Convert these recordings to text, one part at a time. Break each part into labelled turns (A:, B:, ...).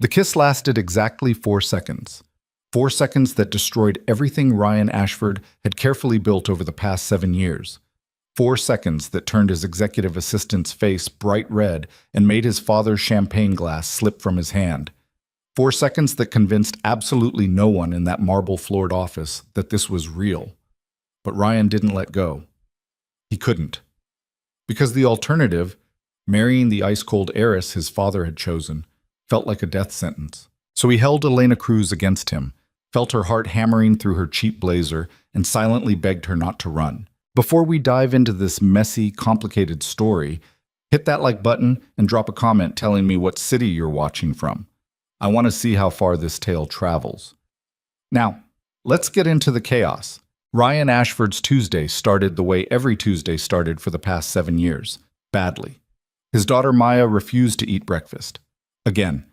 A: The kiss lasted exactly 4 seconds. 4 seconds that destroyed everything Ryan Ashford had carefully built over the past 7 years. 4 seconds that turned his executive assistant's face bright red and made his father's champagne glass slip from his hand. 4 seconds that convinced absolutely no one in that marble-floored office that this was real. But Ryan didn't let go. He couldn't. Because the alternative, marrying the ice-cold heiress his father had chosen, felt like a death sentence. So he held Elena Cruz against him, felt her heart hammering through her cheap blazer, and silently begged her not to run. Before we dive into this messy, complicated story, hit that like button and drop a comment telling me what city you're watching from. I want to see how far this tale travels. Now, let's get into the chaos. Ryan Ashford's Tuesday started the way every Tuesday started for the past 7 years, badly. His daughter Maya refused to eat breakfast. Again.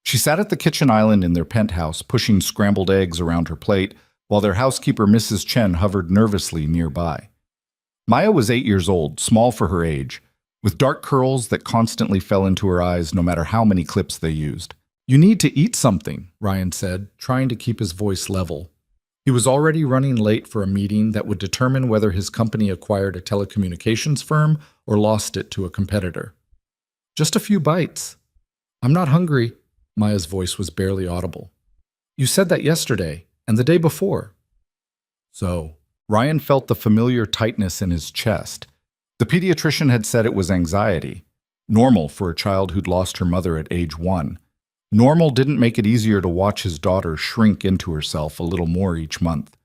A: She sat at the kitchen island in their penthouse, pushing scrambled eggs around her plate, while their housekeeper Mrs. Chen hovered nervously nearby. Maya was 8 years old, small for her age, with dark curls that constantly fell into her eyes no matter how many clips they used. "You need to eat something," Ryan said, trying to keep his voice level. He was already running late for a meeting that would determine whether his company acquired a telecommunications firm or lost it to a competitor. "Just a few bites." "I'm not hungry." Maya's voice was barely audible. "You said that yesterday, and the day before." So, Ryan felt the familiar tightness in his chest. The pediatrician had said it was anxiety, normal for a child who'd lost her mother at age 1. Normal didn't make it easier to watch his daughter shrink into herself a little more each month.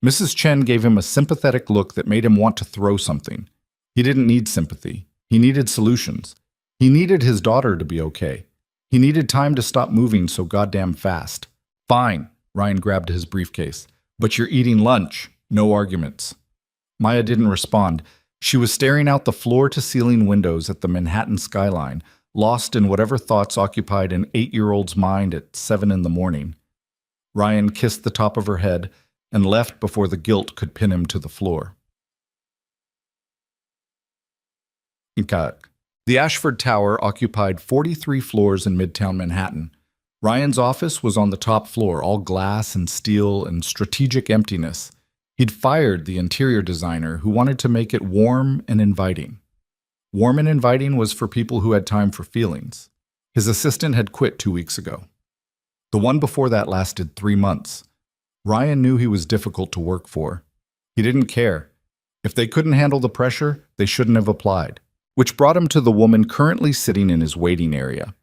A: Mrs. Chen gave him a sympathetic look that made him want to throw something. He didn't need sympathy. He needed solutions. He needed his daughter to be okay. He needed time to stop moving so goddamn fast. "Fine," Ryan grabbed his briefcase. "But you're eating lunch. No arguments." Maya didn't respond. She was staring out the floor-to-ceiling windows at the Manhattan skyline, lost in whatever thoughts occupied an 8-year-old's mind at 7 in the morning. Ryan kissed the top of her head and left before the guilt could pin him to the floor. The Ashford Tower occupied 43 floors in Midtown Manhattan. Ryan's office was on the top floor, all glass and steel and strategic emptiness. He'd fired the interior designer who wanted to make it warm and inviting. Warm and inviting was for people who had time for feelings. His assistant had quit 2 weeks ago. The one before that lasted 3 months. Ryan knew he was difficult to work for. He didn't care. If they couldn't handle the pressure, they shouldn't have applied. Which brought him to the woman currently sitting in his waiting area.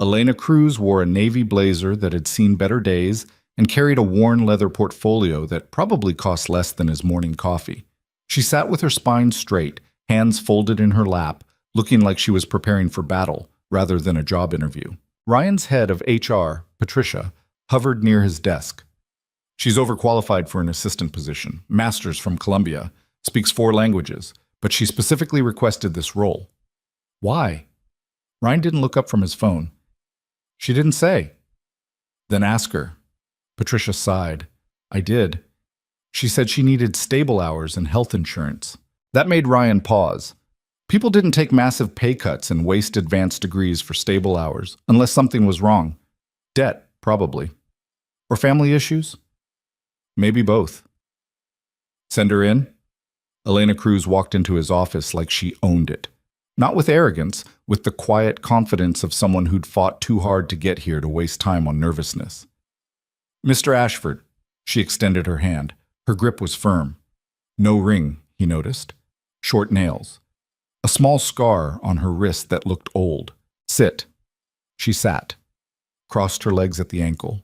A: Elena Cruz wore a navy blazer that had seen better days and carried a worn leather portfolio that probably cost less than his morning coffee. She sat with her spine straight, hands folded in her lap, looking like she was preparing for battle rather than a job interview. Ryan's head of HR, Patricia, hovered near his desk. "She's overqualified for an assistant position, master's from Columbia, speaks 4 languages, but she specifically requested this role." "Why?" Ryan didn't look up from his phone. "She didn't say." "Then ask her." Patricia sighed. "I did. She said she needed stable hours and health insurance." That made Ryan pause. People didn't take massive pay cuts and waste advanced degrees for stable hours, unless something was wrong. Debt, probably. Or family issues? Maybe both. "Send her in?" Elena Cruz walked into his office like she owned it. Not with arrogance, with the quiet confidence of someone who'd fought too hard to get here to waste time on nervousness. "Mr. Ashford." She extended her hand. Her grip was firm. No ring, he noticed. Short nails. A small scar on her wrist that looked old. "Sit." She sat. Crossed her legs at the ankle.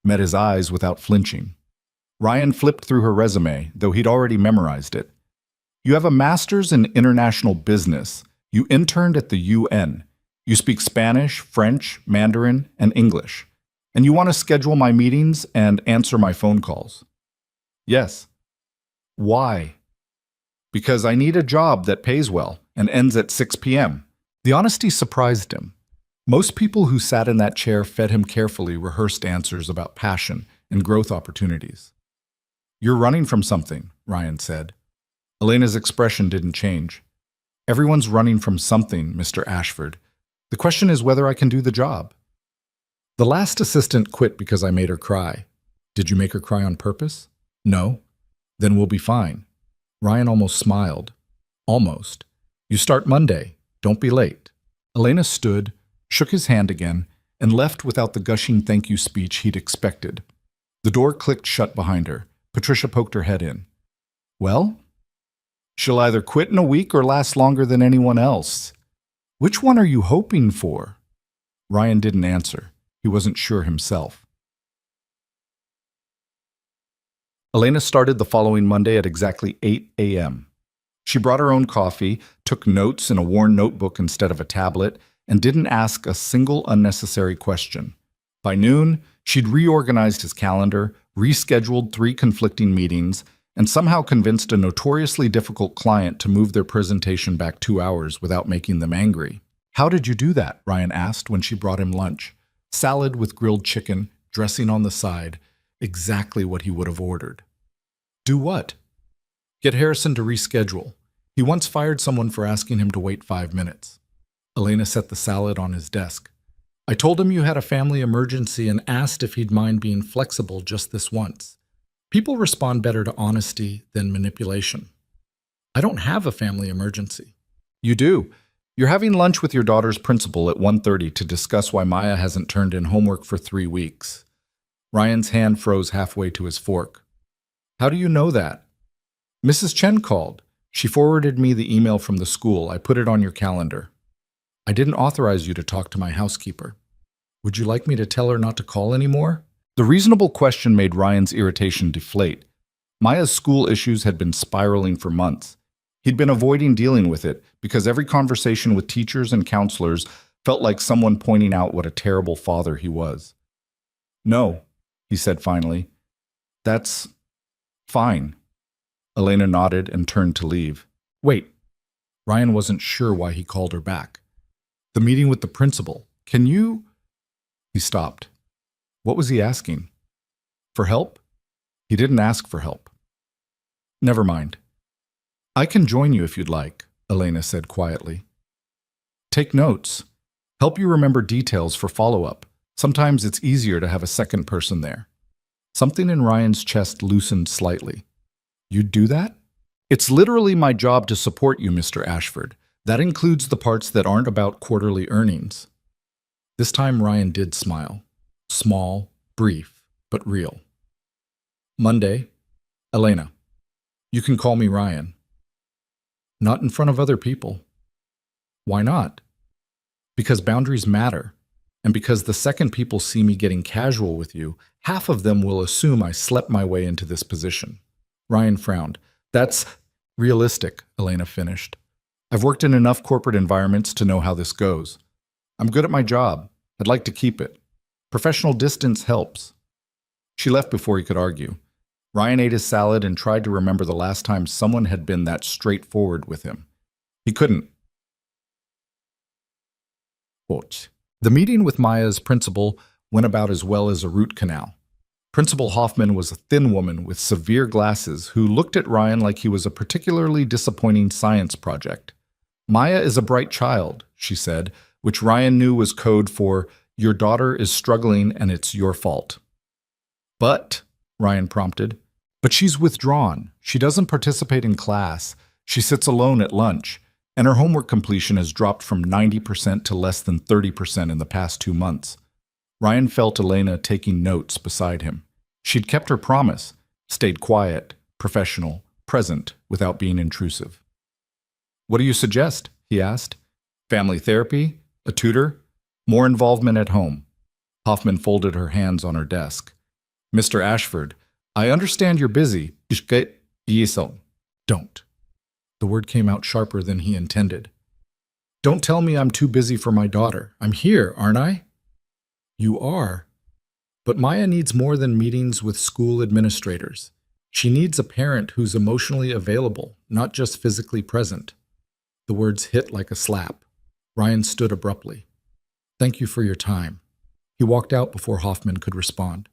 A: Met his eyes without flinching. Ryan flipped through her resume, though he'd already memorized it. "You have a master's in international business. You interned at the UN. You speak Spanish, French, Mandarin, and English. And you want to schedule my meetings and answer my phone calls." "Yes." "Why?" "Because I need a job that pays well and ends at 6 p.m. The honesty surprised him. Most people who sat in that chair fed him carefully rehearsed answers about passion and growth opportunities. "You're running from something," Ryan said. Elena's expression didn't change. "Everyone's running from something, Mr. Ashford. The question is whether I can do the job." The last assistant quit because I made her cry. Did you make her cry on purpose? No. Then we'll be fine. Ryan almost smiled. Almost. You start Monday. Don't be late. Elena stood, shook his hand again, and left without the gushing thank you speech he'd expected. The door clicked shut behind her. Patricia poked her head in. Well? She'll either quit in a week or last longer than anyone else. Which one are you hoping for? Ryan didn't answer. He wasn't sure himself. Elena started the following Monday at exactly 8 a.m. She brought her own coffee, took notes in a worn notebook instead of a tablet, and didn't ask a single unnecessary question. By noon, she'd reorganized his calendar, rescheduled 3 conflicting meetings, and somehow convinced a notoriously difficult client to move their presentation back 2 hours without making them angry. How did you do that? Ryan asked when she brought him lunch. Salad with grilled chicken, dressing on the side, exactly what he would have ordered. Do what? Get Harrison to reschedule. He once fired someone for asking him to wait 5 minutes. Elena set the salad on his desk. I told him you had a family emergency and asked if he'd mind being flexible just this once. People respond better to honesty than manipulation. I don't have a family emergency. You do. You're having lunch with your daughter's principal at 1:30 to discuss why Maya hasn't turned in homework for 3 weeks. Ryan's hand froze halfway to his fork. How do you know that? Mrs. Chen called. She forwarded me the email from the school. I put it on your calendar. I didn't authorize you to talk to my housekeeper. Would you like me to tell her not to call anymore? The reasonable question made Ryan's irritation deflate. Maya's school issues had been spiraling for months. He'd been avoiding dealing with it because every conversation with teachers and counselors felt like someone pointing out what a terrible father he was. No, he said finally. That's fine. Elena nodded and turned to leave. Wait. Ryan wasn't sure why he called her back. The meeting with the principal. Can you? He stopped. What was he asking? For help? He didn't ask for help. Never mind. I can join you if you'd like, Elena said quietly. Take notes. Help you remember details for follow-up. Sometimes it's easier to have a second person there. Something in Ryan's chest loosened slightly. You'd do that? It's literally my job to support you, Mr. Ashford. That includes the parts that aren't about quarterly earnings. This time Ryan did smile. Small, brief, but real. Monday, Elena. You can call me Ryan. Not in front of other people. Why not? Because boundaries matter, and because the second people see me getting casual with you, half of them will assume I slept my way into this position. Ryan frowned. That's realistic, Elena finished. I've worked in enough corporate environments to know how this goes. I'm good at my job. I'd like to keep it. Professional distance helps. She left before he could argue. Ryan ate his salad and tried to remember the last time someone had been that straightforward with him. He couldn't. Quote. The meeting with Maya's principal went about as well as a root canal. Principal Hoffman was a thin woman with severe glasses who looked at Ryan like he was a particularly disappointing science project. Maya is a bright child, she said, which Ryan knew was code for, your daughter is struggling and it's your fault. But, Ryan prompted, but she's withdrawn. She doesn't participate in class. She sits alone at lunch, and her homework completion has dropped from 90% to less than 30% in the past 2 months. Ryan felt Elena taking notes beside him. She'd kept her promise, stayed quiet, professional, present, without being intrusive. What do you suggest? He asked. Family therapy? A tutor? More involvement at home? Hoffman folded her hands on her desk. Mr. Ashford, I understand you're busy. Don't. The word came out sharper than he intended. Don't tell me I'm too busy for my daughter. I'm here, aren't I? You are. But Maya needs more than meetings with school administrators. She needs a parent who's emotionally available, not just physically present. The words hit like a slap. Ryan stood abruptly. Thank you for your time. He walked out before Hoffman could respond.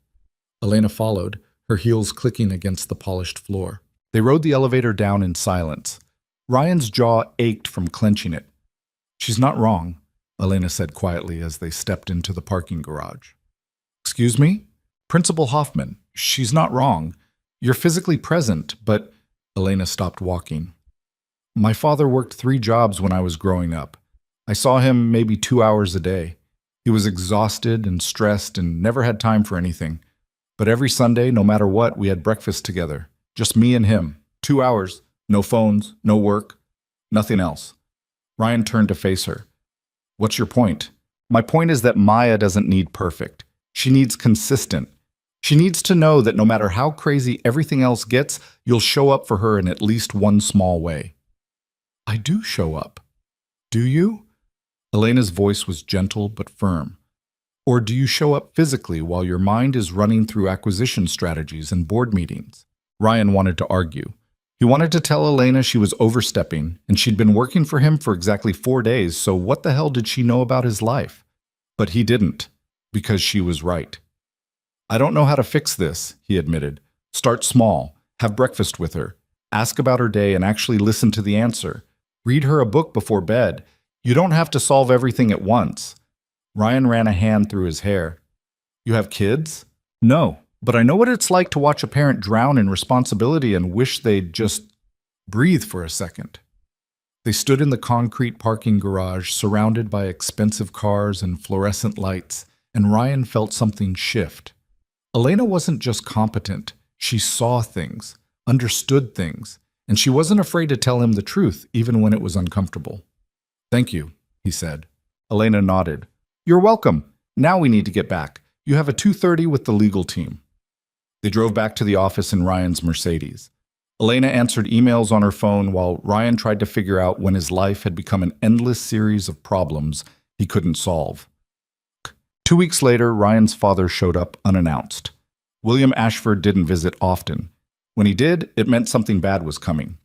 A: Elena followed, her heels clicking against the polished floor. They rode the elevator down in silence. Ryan's jaw ached from clenching it. She's not wrong, Elena said quietly as they stepped into the parking garage. Excuse me? Principal Hoffman, she's not wrong. You're physically present, but Elena stopped walking. My father worked 3 jobs when I was growing up. I saw him maybe 2 hours a day. He was exhausted and stressed and never had time for anything. But every Sunday, no matter what, we had breakfast together. Just me and him. 2 hours. No phones, no work, nothing else. Ryan turned to face her. What's your point? My point is that Maya doesn't need perfect. She needs consistent. She needs to know that no matter how crazy everything else gets, you'll show up for her in at least one small way. I do show up. Do you? Elena's voice was gentle but firm. Or do you show up physically while your mind is running through acquisition strategies and board meetings? Ryan wanted to argue. He wanted to tell Elena she was overstepping, and she'd been working for him for exactly 4 days, so what the hell did she know about his life? But he didn't, because she was right. I don't know how to fix this, he admitted. Start small, have breakfast with her, ask about her day and actually listen to the answer. Read her a book before bed. You don't have to solve everything at once. Ryan ran a hand through his hair. You have kids? No. But I know what it's like to watch a parent drown in responsibility and wish they'd just breathe for a second. They stood in the concrete parking garage, surrounded by expensive cars and fluorescent lights, and Ryan felt something shift. Elena wasn't just competent. She saw things, understood things, and she wasn't afraid to tell him the truth, even when it was uncomfortable. Thank you, he said. Elena nodded. You're welcome. Now we need to get back. You have a 2:30 with the legal team. They drove back to the office in Ryan's Mercedes. Elena answered emails on her phone while Ryan tried to figure out when his life had become an endless series of problems he couldn't solve. 2 weeks later, Ryan's father showed up unannounced. William Ashford didn't visit often. When he did, it meant something bad was coming.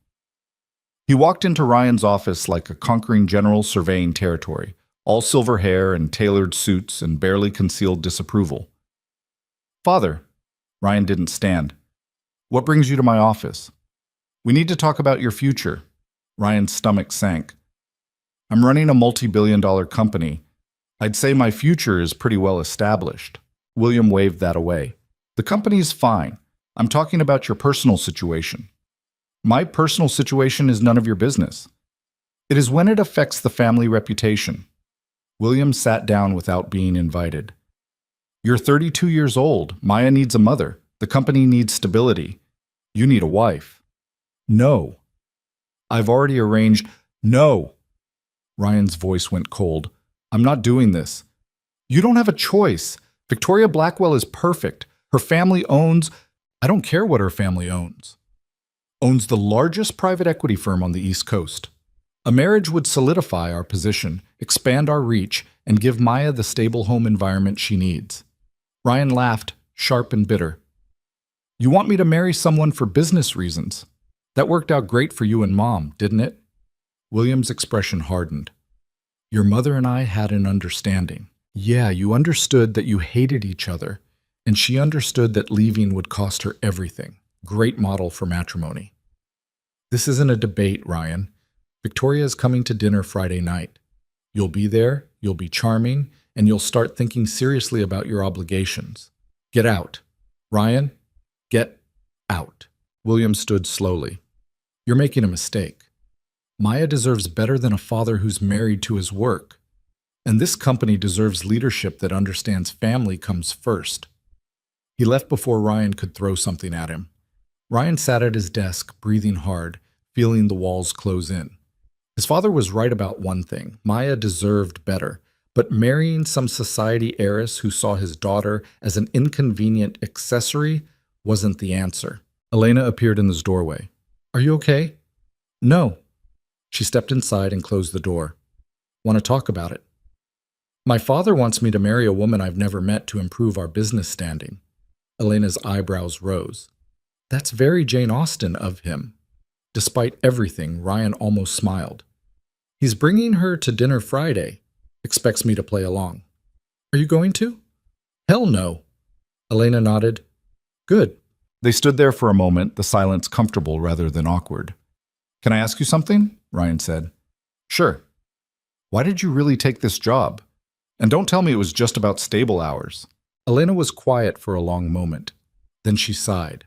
A: He walked into Ryan's office like a conquering general surveying territory, all silver hair and tailored suits and barely concealed disapproval. Father, Ryan didn't stand. What brings you to my office? We need to talk about your future. Ryan's stomach sank. I'm running a multi-billion-dollar company. I'd say my future is pretty well established. William waved that away. The company's fine. I'm talking about your personal situation. My personal situation is none of your business. It is when it affects the family reputation. William sat down without being invited. You're 32 years old. Maya needs a mother. The company needs stability. You need a wife. No. I've already arranged. No. Ryan's voice went cold. I'm not doing this. You don't have a choice. Victoria Blackwell is perfect. Her family owns, I don't care what her family owns the largest private equity firm on the East Coast. A marriage would solidify our position, expand our reach, and give Maya the stable home environment she needs. Ryan laughed, sharp and bitter. You want me to marry someone for business reasons? That worked out great for you and Mom, didn't it? William's expression hardened. Your mother and I had an understanding. Yeah, you understood that you hated each other, and she understood that leaving would cost her everything. Great model for matrimony. This isn't a debate, Ryan. Victoria is coming to dinner Friday night. You'll be there, you'll be charming, and you'll start thinking seriously about your obligations. Get out. Ryan, get out. William stood slowly. You're making a mistake. Maya deserves better than a father who's married to his work. And this company deserves leadership that understands family comes first. He left before Ryan could throw something at him. Ryan sat at his desk, breathing hard, feeling the walls close in. His father was right about one thing. Maya deserved better. But marrying some society heiress who saw his daughter as an inconvenient accessory wasn't the answer. Elena appeared in his doorway. Are you okay? No. She stepped inside and closed the door. Want to talk about it? My father wants me to marry a woman I've never met to improve our business standing. Elena's eyebrows rose. That's very Jane Austen of him. Despite everything, Ryan almost smiled. He's bringing her to dinner Friday. Expects me to play along. Are you going to? Hell no. Elena nodded. Good. They stood there for a moment, the silence comfortable rather than awkward. Can I ask you something? Ryan said. Sure. Why did you really take this job? And don't tell me it was just about stable hours. Elena was quiet for a long moment. Then she sighed.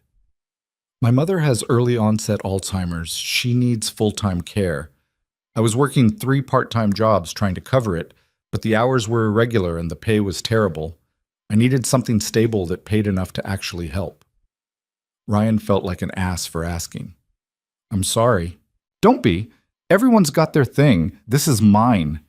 A: My mother has early onset Alzheimer's. She needs full-time care. I was working 3 part-time jobs trying to cover it, but the hours were irregular and the pay was terrible. I needed something stable that paid enough to actually help. Ryan felt like an ass for asking. I'm sorry. Don't be. Everyone's got their thing. This is mine.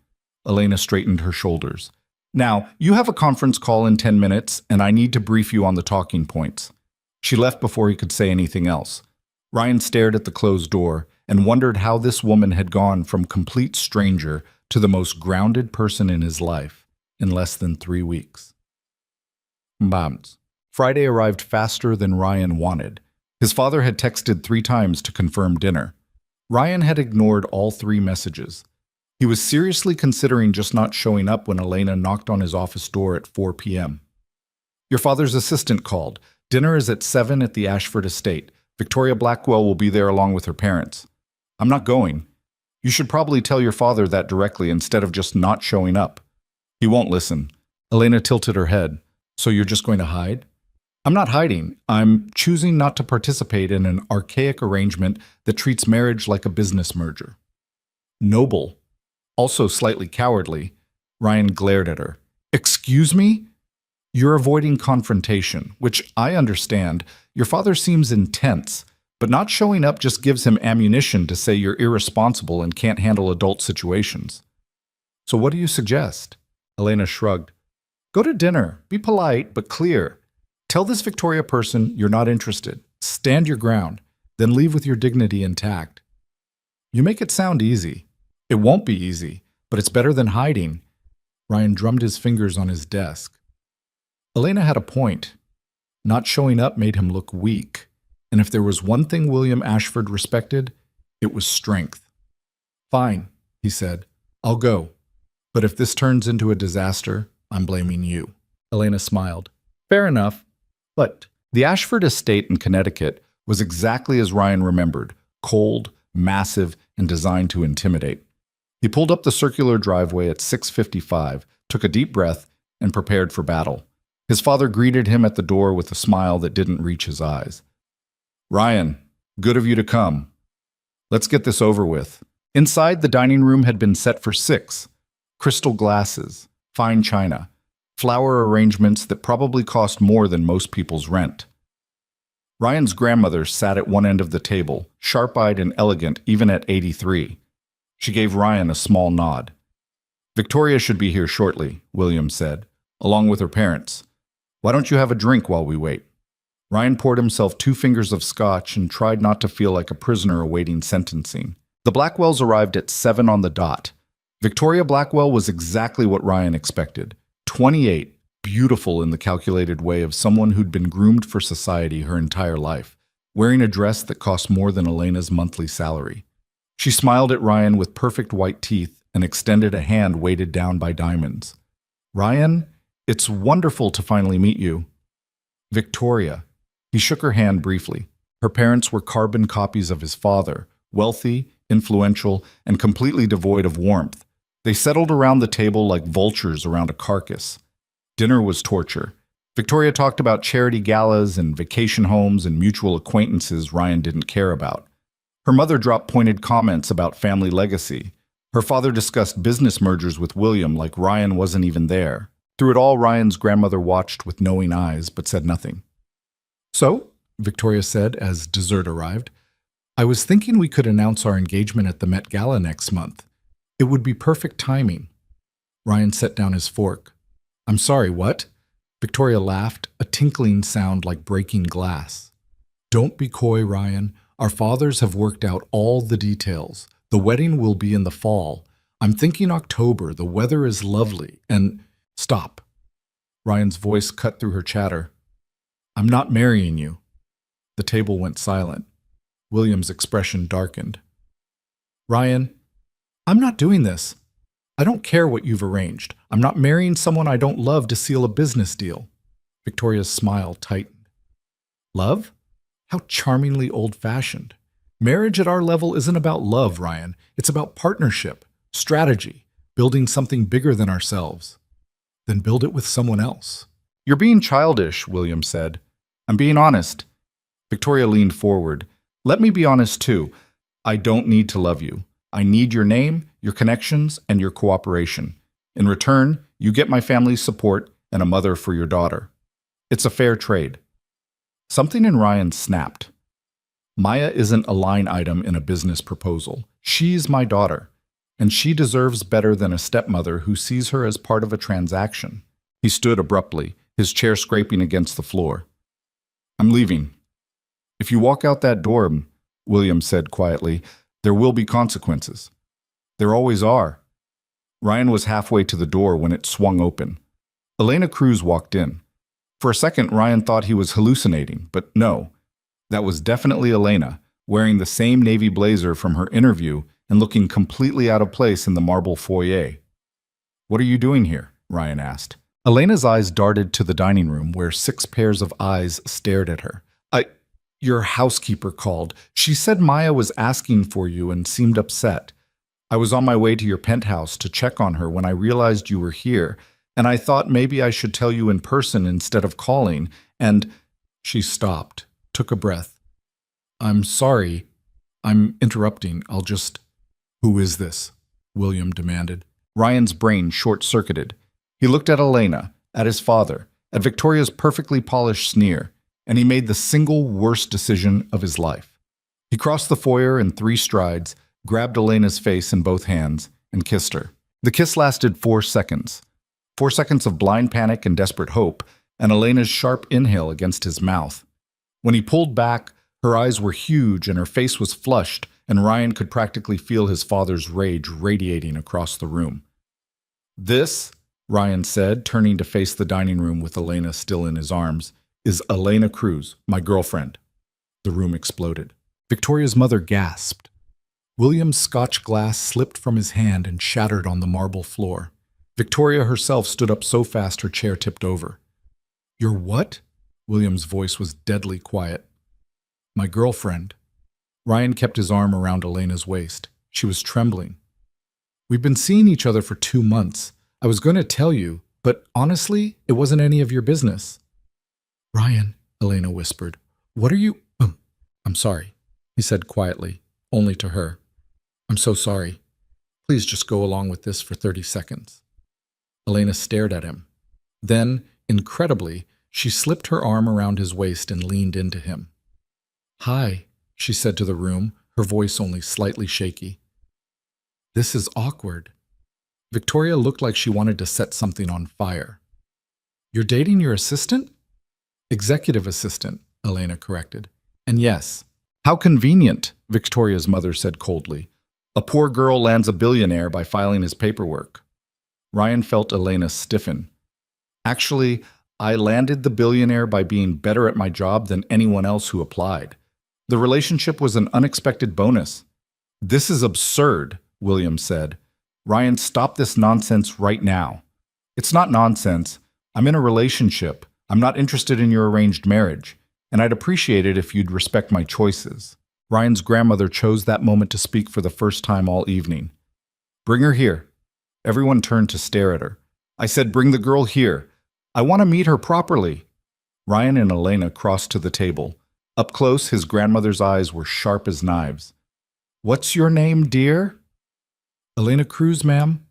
A: Elena straightened her shoulders. Now, you have a conference call in 10 minutes, and I need to brief you on the talking points. She left before he could say anything else. Ryan stared at the closed door and wondered how this woman had gone from complete stranger to the most grounded person in his life in less than 3 weeks. Mbams. Friday arrived faster than Ryan wanted. His father had texted 3 times to confirm dinner. Ryan had ignored all 3 messages. He was seriously considering just not showing up when Elena knocked on his office door at 4 p.m. Your father's assistant called. Dinner is at 7 at the Ashford estate. Victoria Blackwell will be there along with her parents. I'm not going. You should probably tell your father that directly instead of just not showing up. He won't listen. Elena tilted her head. So you're just going to hide? I'm not hiding. I'm choosing not to participate in an archaic arrangement that treats marriage like a business merger. Noble. Also slightly cowardly. Ryan glared at her. Excuse me? You're avoiding confrontation, which I understand. Your father seems intense, but not showing up just gives him ammunition to say you're irresponsible and can't handle adult situations. So what do you suggest? Elena shrugged. Go to dinner. Be polite, but clear. Tell this Victoria person you're not interested. Stand your ground. Then leave with your dignity intact. You make it sound easy. It won't be easy, but it's better than hiding. Ryan drummed his fingers on his desk. Elena had a point. Not showing up made him look weak, and if there was one thing William Ashford respected, it was strength. Fine, he said. I'll go. But if this turns into a disaster, I'm blaming you. Elena smiled. Fair enough. But the Ashford estate in Connecticut was exactly as Ryan remembered, cold, massive, and designed to intimidate. He pulled up the circular driveway at 6:55, took a deep breath, and prepared for battle. His father greeted him at the door with a smile that didn't reach his eyes. Ryan, good of you to come. Let's get this over with. Inside, the dining room had been set for 6. Crystal glasses, fine china, flower arrangements that probably cost more than most people's rent. Ryan's grandmother sat at one end of the table, sharp-eyed and elegant even at 83. She gave Ryan a small nod. Victoria should be here shortly, William said, along with her parents. Why don't you have a drink while we wait? Ryan poured himself 2 fingers of scotch and tried not to feel like a prisoner awaiting sentencing. The Blackwells arrived at 7 on the dot. Victoria Blackwell was exactly what Ryan expected. 28, beautiful in the calculated way of someone who'd been groomed for society her entire life, wearing a dress that cost more than Elena's monthly salary. She smiled at Ryan with perfect white teeth and extended a hand weighted down by diamonds. Ryan, it's wonderful to finally meet you. Victoria. He shook her hand briefly. Her parents were carbon copies of his father, wealthy, influential, and completely devoid of warmth. They settled around the table like vultures around a carcass. Dinner was torture. Victoria talked about charity galas and vacation homes and mutual acquaintances Ryan didn't care about. Her mother dropped pointed comments about family legacy. Her father discussed business mergers with William like Ryan wasn't even there. Through it all, Ryan's grandmother watched with knowing eyes but said nothing. So, Victoria said as dessert arrived, I was thinking we could announce our engagement at the Met Gala next month. It would be perfect timing. Ryan set down his fork. I'm sorry, what? Victoria laughed, a tinkling sound like breaking glass. Don't be coy, Ryan. Our fathers have worked out all the details. The wedding will be in the fall. I'm thinking October. The weather is lovely. And stop. Ryan's voice cut through her chatter. I'm not marrying you. The table went silent. William's expression darkened. Ryan, I'm not doing this. I don't care what you've arranged. I'm not marrying someone I don't love to seal a business deal. Victoria's smile tightened. Love? How charmingly old-fashioned. Marriage at our level isn't about love, Ryan. It's about partnership, strategy, building something bigger than ourselves. Then build it with someone else. You're being childish, William said. I'm being honest. Victoria leaned forward. Let me be honest too. I don't need to love you. I need your name, your connections, and your cooperation. In return, you get my family's support and a mother for your daughter. It's a fair trade. Something in Ryan snapped. Maya isn't a line item in a business proposal. She's my daughter, and she deserves better than a stepmother who sees her as part of a transaction. He stood abruptly, his chair scraping against the floor. I'm leaving. If you walk out that door, William said quietly, there will be consequences. There always are. Ryan was halfway to the door when it swung open. Elena Cruz walked in. For a second, Ryan thought he was hallucinating, but no. That was definitely Elena, wearing the same navy blazer from her interview and looking completely out of place in the marble foyer. What are you doing here? Ryan asked. Elena's eyes darted to the dining room where 6 pairs of eyes stared at her. Your housekeeper called. She said Maya was asking for you and seemed upset. I was on my way to your penthouse to check on her when I realized you were here, and I thought maybe I should tell you in person instead of calling, and she stopped, took a breath. I'm sorry. I'm interrupting. Who is this? William demanded. Ryan's brain short-circuited. He looked at Elena, at his father, at Victoria's perfectly polished sneer, and he made the single worst decision of his life. He crossed the foyer in 3 strides, grabbed Elena's face in both hands, and kissed her. The kiss lasted 4 seconds. 4 seconds of blind panic and desperate hope, and Elena's sharp inhale against his mouth. When he pulled back, her eyes were huge and her face was flushed, and Ryan could practically feel his father's rage radiating across the room. This, Ryan said, turning to face the dining room with Elena still in his arms, is Elena Cruz, my girlfriend. The room exploded. Victoria's mother gasped. William's Scotch glass slipped from his hand and shattered on the marble floor. Victoria herself stood up so fast her chair tipped over. You're what? William's voice was deadly quiet. My girlfriend. Ryan kept his arm around Elena's waist. She was trembling. We've been seeing each other for 2 months. I was going to tell you, but honestly, it wasn't any of your business. Ryan, Elena whispered, what are you… I'm sorry, he said quietly, only to her. I'm so sorry. Please just go along with this for 30 seconds. Elena stared at him. Then, incredibly, she slipped her arm around his waist and leaned into him. Hi, she said to the room, her voice only slightly shaky. This is awkward. Victoria looked like she wanted to set something on fire. You're dating your assistant? Executive assistant, Elena corrected. And yes. How convenient, Victoria's mother said coldly. A poor girl lands a billionaire by filing his paperwork. Ryan felt Elena stiffen. Actually, I landed the billionaire by being better at my job than anyone else who applied. The relationship was an unexpected bonus. This is absurd, William said. Ryan, stop this nonsense right now. It's not nonsense. I'm in a relationship. I'm not interested in your arranged marriage, and I'd appreciate it if you'd respect my choices. Ryan's grandmother chose that moment to speak for the first time all evening. Bring her here. Everyone turned to stare at her. I said, bring the girl here. I want to meet her properly. Ryan and Elena crossed to the table. Up close, his grandmother's eyes were sharp as knives. What's your name, dear? Elena Cruz, ma'am.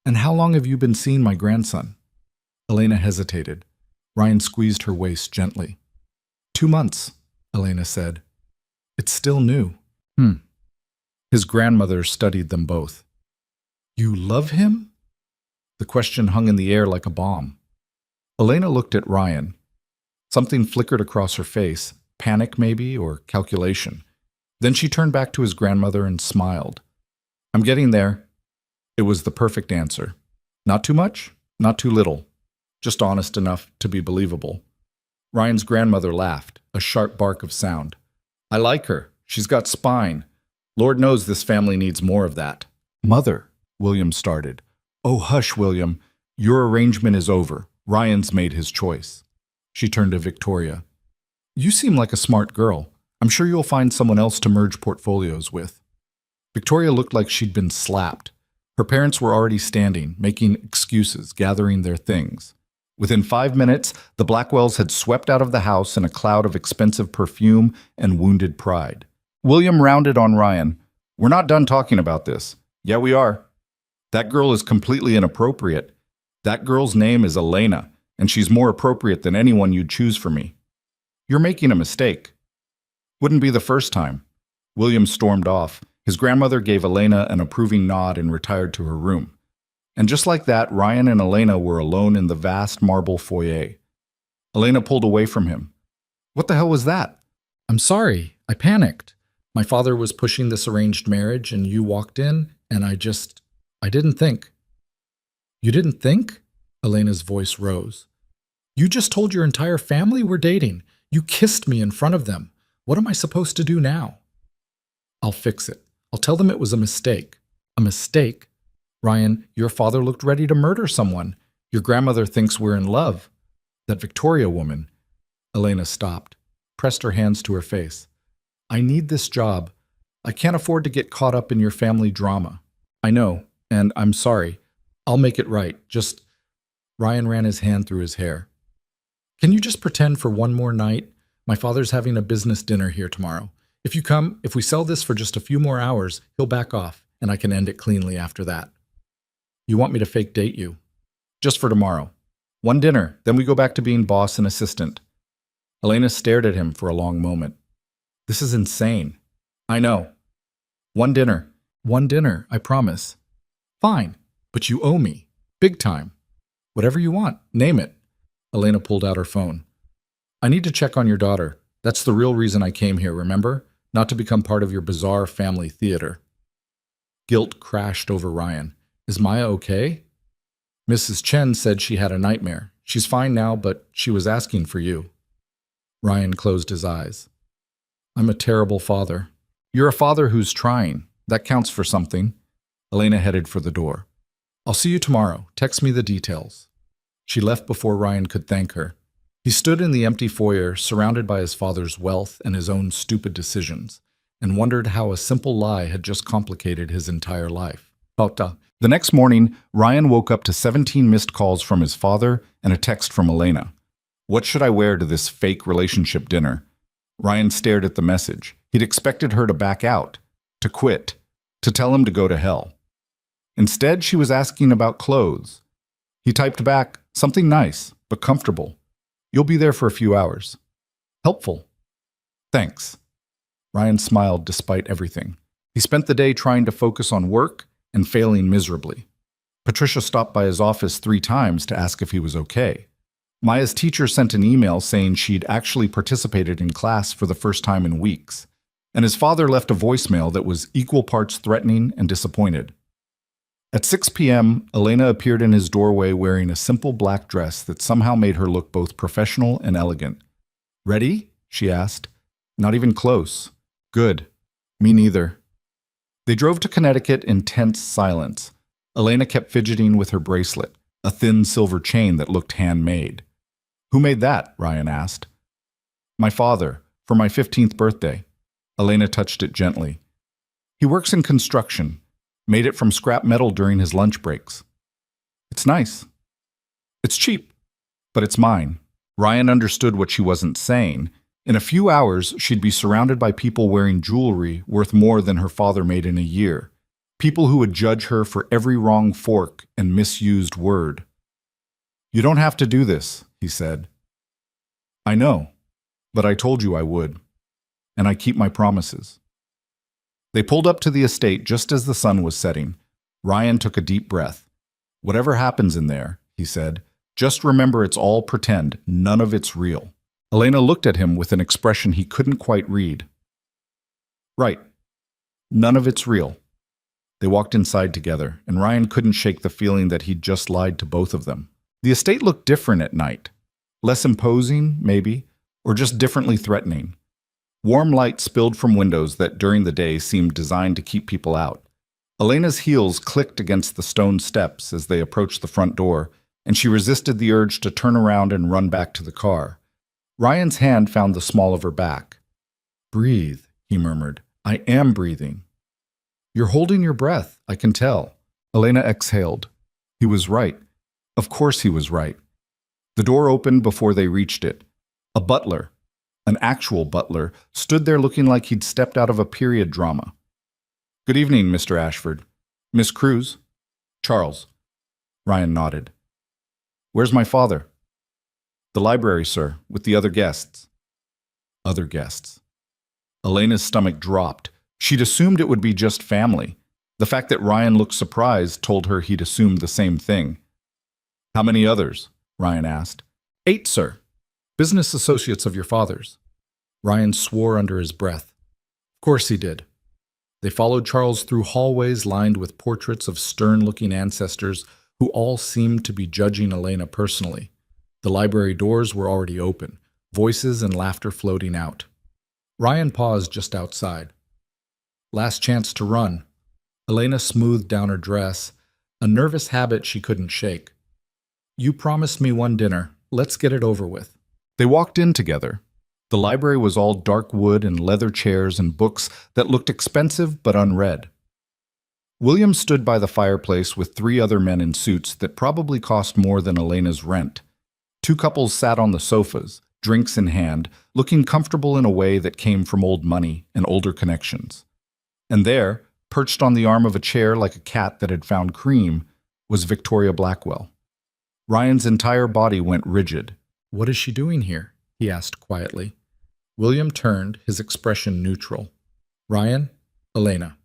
A: And how long have you been seeing my grandson? Elena hesitated. Ryan squeezed her waist gently. 2 months, Elena said. It's still new. His grandmother studied them both. You love him? The question hung in the air like a bomb. Elena looked at Ryan. Something flickered across her face, panic maybe, or calculation. Then she turned back to his grandmother and smiled. I'm getting there. It was the perfect answer. Not too much, not too little. Just honest enough to be believable. Ryan's grandmother laughed, a sharp bark of sound. I like her. She's got spine. Lord knows this family needs more of that. Mother, William started. Oh, hush, William. Your arrangement is over. Ryan's made his choice. She turned to Victoria. You seem like a smart girl. I'm sure you'll find someone else to merge portfolios with. Victoria looked like she'd been slapped. Her parents were already standing, making excuses, gathering their things. Within 5 minutes, the Blackwells had swept out of the house in a cloud of expensive perfume and wounded pride. William rounded on Ryan. "We're not done talking about this." "Yeah, we are. That girl is completely inappropriate. That girl's name is Elena, and she's more appropriate than anyone you'd choose for me." "You're making a mistake." "Wouldn't be the first time." William stormed off. His grandmother gave Elena an approving nod and retired to her room. And just like that, Ryan and Elena were alone in the vast marble foyer. Elena pulled away from him. "What the hell was that?" "I'm sorry. I panicked. My father was pushing this arranged marriage, and you walked in, and I didn't think." "You didn't think?" Elena's voice rose. "You just told your entire family we're dating. You kissed me in front of them. What am I supposed to do now?" "I'll fix it. I'll tell them it was a mistake." "A mistake? Ryan, your father looked ready to murder someone. Your grandmother thinks we're in love. That Victoria woman." Elena stopped, pressed her hands to her face. "I need this job. I can't afford to get caught up in your family drama." "I know, and I'm sorry. I'll make it right. Just—" Ryan ran his hand through his hair. "Can you just pretend for one more night? My father's having a business dinner here tomorrow. If we sell this for just a few more hours, he'll back off, and I can end it cleanly after that." "You want me to fake date you?" "Just for tomorrow. One dinner, then we go back to being boss and assistant." Elena stared at him for a long moment. "This is insane." "I know. One dinner." "One dinner, I promise." "Fine, but you owe me. Big time. Whatever you want, name it." Elena pulled out her phone. "I need to check on your daughter. That's the real reason I came here, remember? Not to become part of your bizarre family theater." Guilt crashed over Ryan. "Is Maya okay?" "Mrs. Chen said she had a nightmare. She's fine now, but she was asking for you." Ryan closed his eyes. "I'm a terrible father." "You're a father who's trying. That counts for something." Elena headed for the door. "I'll see you tomorrow. Text me the details." She left before Ryan could thank her. He stood in the empty foyer, surrounded by his father's wealth and his own stupid decisions, and wondered how a simple lie had just complicated his entire life. The next morning, Ryan woke up to 17 missed calls from his father and a text from Elena. "What should I wear to this fake relationship dinner?" Ryan stared at the message. He'd expected her to back out, to quit, to tell him to go to hell. Instead, she was asking about clothes. He typed back, "Something nice, but comfortable. You'll be there for a few hours. Helpful. Thanks." Ryan smiled despite everything. He spent the day trying to focus on work and failing miserably. Patricia stopped by his office 3 times to ask if he was okay. Maya's teacher sent an email saying she'd actually participated in class for the first time in weeks, and his father left a voicemail that was equal parts threatening and disappointed. At 6 p.m., Elena appeared in his doorway wearing a simple black dress that somehow made her look both professional and elegant. "Ready?" she asked. "Not even close." "Good. Me neither." They drove to Connecticut in tense silence. Elena kept fidgeting with her bracelet, a thin silver chain that looked handmade. "Who made that?" Ryan asked. "My father, for my 15th birthday." Elena touched it gently. "He works in construction. Made it from scrap metal during his lunch breaks." "It's nice." "It's cheap, but it's mine." Ryan understood what she wasn't saying. In a few hours, she'd be surrounded by people wearing jewelry worth more than her father made in a year. People who would judge her for every wrong fork and misused word. "You don't have to do this," he said. "I know, but I told you I would, and I keep my promises." They pulled up to the estate just as the sun was setting. Ryan took a deep breath. "Whatever happens in there," he said, "just remember it's all pretend, none of it's real." Elena looked at him with an expression he couldn't quite read. "Right. None of it's real." They walked inside together, and Ryan couldn't shake the feeling that he'd just lied to both of them. The estate looked different at night. Less imposing, maybe, or just differently threatening. Warm light spilled from windows that during the day seemed designed to keep people out. Elena's heels clicked against the stone steps as they approached the front door, and she resisted the urge to turn around and run back to the car. Ryan's hand found the small of her back. "Breathe," he murmured. "I am breathing." "You're holding your breath, I can tell." Elena exhaled. He was right. Of course he was right. The door opened before they reached it. A butler, an actual butler, stood there looking like he'd stepped out of a period drama. "Good evening, Mr. Ashford. Miss Cruz?" "Charles." Ryan nodded. "Where's my father?" "The library, sir, with the other guests." Other guests. Elena's stomach dropped. She'd assumed it would be just family. The fact that Ryan looked surprised told her he'd assumed the same thing. "How many others?" Ryan asked. "8, sir. Business associates of your father's." Ryan swore under his breath. Of course he did. They followed Charles through hallways lined with portraits of stern-looking ancestors who all seemed to be judging Elena personally. The library doors were already open, voices and laughter floating out. Ryan paused just outside. Last chance to run. Elena smoothed down her dress, a nervous habit she couldn't shake. "You promised me one dinner. Let's get it over with." They walked in together. The library was all dark wood and leather chairs and books that looked expensive but unread. William stood by the fireplace with 3 other men in suits that probably cost more than Elena's rent. 2 couples sat on the sofas, drinks in hand, looking comfortable in a way that came from old money and older connections. And there, perched on the arm of a chair like a cat that had found cream, was Victoria Blackwell. Ryan's entire body went rigid. "What is she doing here?" he asked quietly. William turned, his expression neutral. "Ryan, Elena,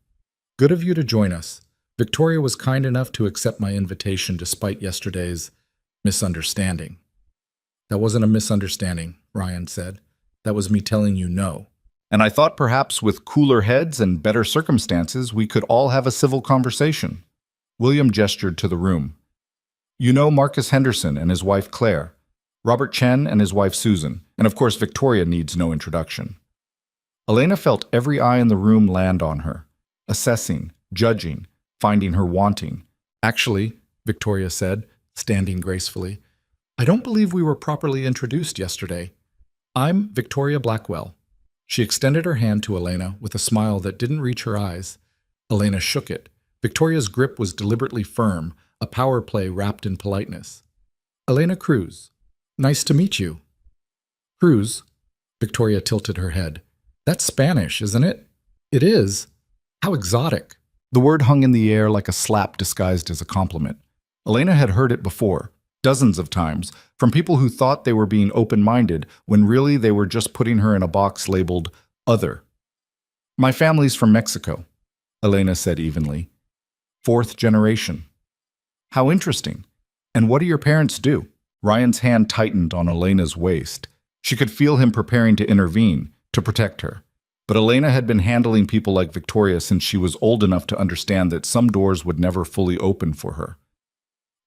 A: good of you to join us. Victoria was kind enough to accept my invitation despite yesterday's misunderstanding." "That wasn't a misunderstanding," Ryan said. "That was me telling you no. And I thought perhaps with cooler heads and better circumstances we could all have a civil conversation." William gestured to the room. "You know Marcus Henderson and his wife Claire, Robert Chen and his wife Susan, and of course Victoria needs no introduction." Elena felt every eye in the room land on her, assessing, judging, finding her wanting. "Actually," Victoria said, standing gracefully, "I don't believe we were properly introduced yesterday. I'm Victoria Blackwell." She extended her hand to Elena with a smile that didn't reach her eyes. Elena shook it. Victoria's grip was deliberately firm, a power play wrapped in politeness. "Elena Cruz. Nice to meet you." "Cruz?" Victoria tilted her head. "That's Spanish, isn't it?" "It is. How exotic." The word hung in the air like a slap disguised as a compliment. Elena had heard it before, dozens of times, from people who thought they were being open-minded when really they were just putting her in a box labeled other. "My family's from Mexico," Elena said evenly. "4th generation." "How interesting. And what do your parents do?" Ryan's hand tightened on Elena's waist. She could feel him preparing to intervene, to protect her. But Elena had been handling people like Victoria since she was old enough to understand that some doors would never fully open for her.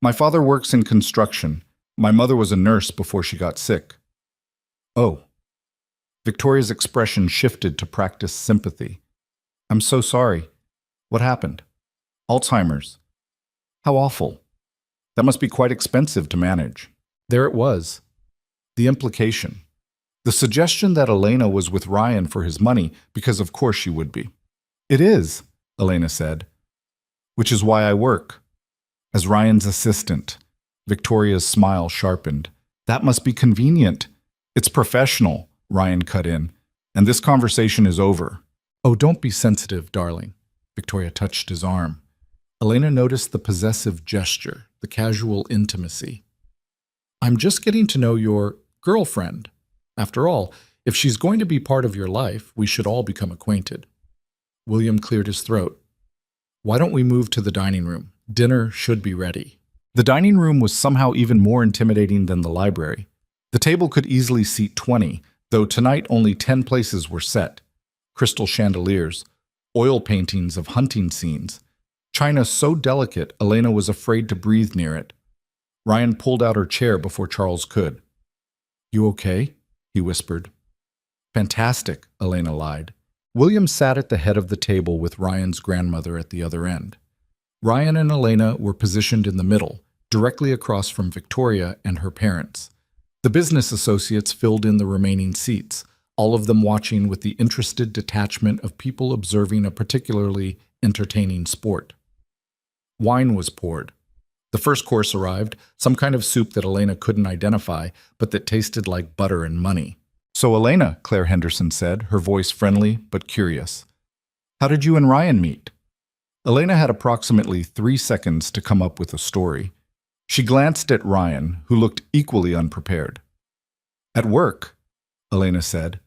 A: "My father works in construction. My mother was a nurse before she got sick." "Oh." Victoria's expression shifted to practice sympathy. "I'm so sorry. What happened?" "Alzheimer's." "How awful. That must be quite expensive to manage." There it was. The implication. The suggestion that Elena was with Ryan for his money, because of course she would be. "It is," Elena said. "Which is why I work. As Ryan's assistant." Victoria's smile sharpened. "That must be convenient." "It's professional," Ryan cut in. "And this conversation is over." "Oh, don't be sensitive, darling." Victoria touched his arm. Elena noticed the possessive gesture, the casual intimacy. "I'm just getting to know your girlfriend. After all, if she's going to be part of your life, we should all become acquainted." William cleared his throat. "Why don't we move to the dining room? Dinner should be ready." The dining room was somehow even more intimidating than the library. The table could easily seat 20, though tonight only 10 places were set. Crystal chandeliers, oil paintings of hunting scenes, china so delicate Elena was afraid to breathe near it. Ryan pulled out her chair before Charles could. "You okay?" he whispered. "Fantastic," Elena lied. William sat at the head of the table with Ryan's grandmother at the other end. Ryan and Elena were positioned in the middle, directly across from Victoria and her parents. The business associates filled in the remaining seats, all of them watching with the interested detachment of people observing a particularly entertaining sport. Wine was poured. The first course arrived, some kind of soup that Elena couldn't identify, but that tasted like butter and money. "So Elena," Claire Henderson said, her voice friendly but curious, "how did you and Ryan meet?" Elena had approximately 3 seconds to come up with a story. She glanced at Ryan, who looked equally unprepared. "At work," Elena said.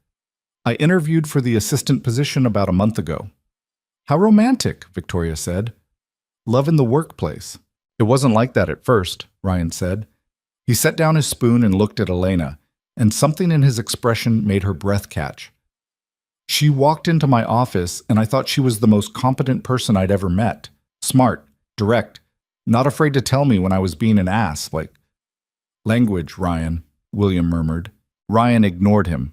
A: "I interviewed for the assistant position about a month ago." "How romantic," Victoria said. "Love in the workplace." "It wasn't like that at first," Ryan said. He set down his spoon and looked at Elena, and something in his expression made her breath catch. "She walked into my office, and I thought she was the most competent person I'd ever met. Smart, direct, not afraid to tell me when I was being an ass, like—" "Language, Ryan," William murmured. Ryan ignored him.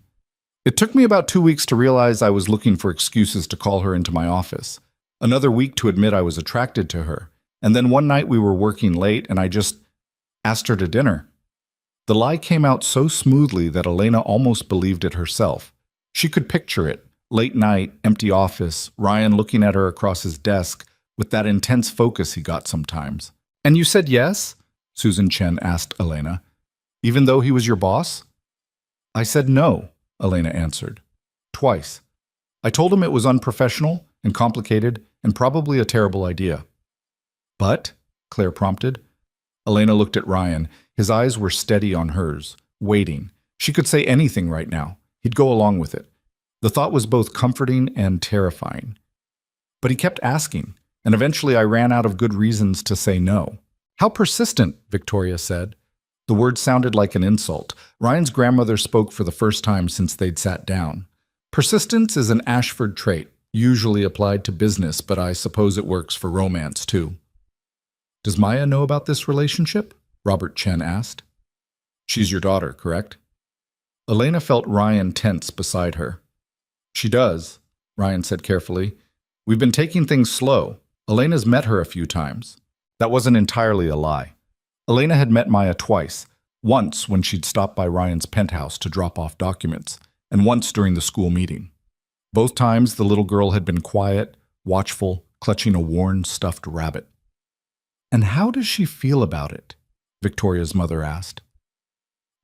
A: "It took me about 2 weeks to realize I was looking for excuses to call her into my office. Another week to admit I was attracted to her. And then one night we were working late and I just asked her to dinner." The lie came out so smoothly that Elena almost believed it herself. She could picture it. Late night, empty office, Ryan looking at her across his desk with that intense focus he got sometimes. "And you said yes?" Susan Chen asked Elena. "Even though he was your boss?" "I said no," Elena answered. "Twice. I told him it was unprofessional and complicated and probably a terrible idea." "But?" Claire prompted. Elena looked at Ryan. His eyes were steady on hers, waiting. She could say anything right now. He'd go along with it. The thought was both comforting and terrifying. But he kept asking, and eventually I ran out of good reasons to say no. "How persistent," Victoria said. The word sounded like an insult. Ryan's grandmother spoke for the first time since they'd sat down. "Persistence is an Ashford trait, usually applied to business, but I suppose it works for romance too." "Does Maya know about this relationship?" Robert Chen asked. "She's your daughter, correct?" Elena felt Ryan tense beside her. "She does," Ryan said carefully. "We've been taking things slow. Elena's met her a few times." That wasn't entirely a lie. Elena had met Maya twice, once when she'd stopped by Ryan's penthouse to drop off documents, and once during the school meeting. Both times the little girl had been quiet, watchful, clutching a worn, stuffed rabbit. "And how does she feel about it?" Victoria's mother asked.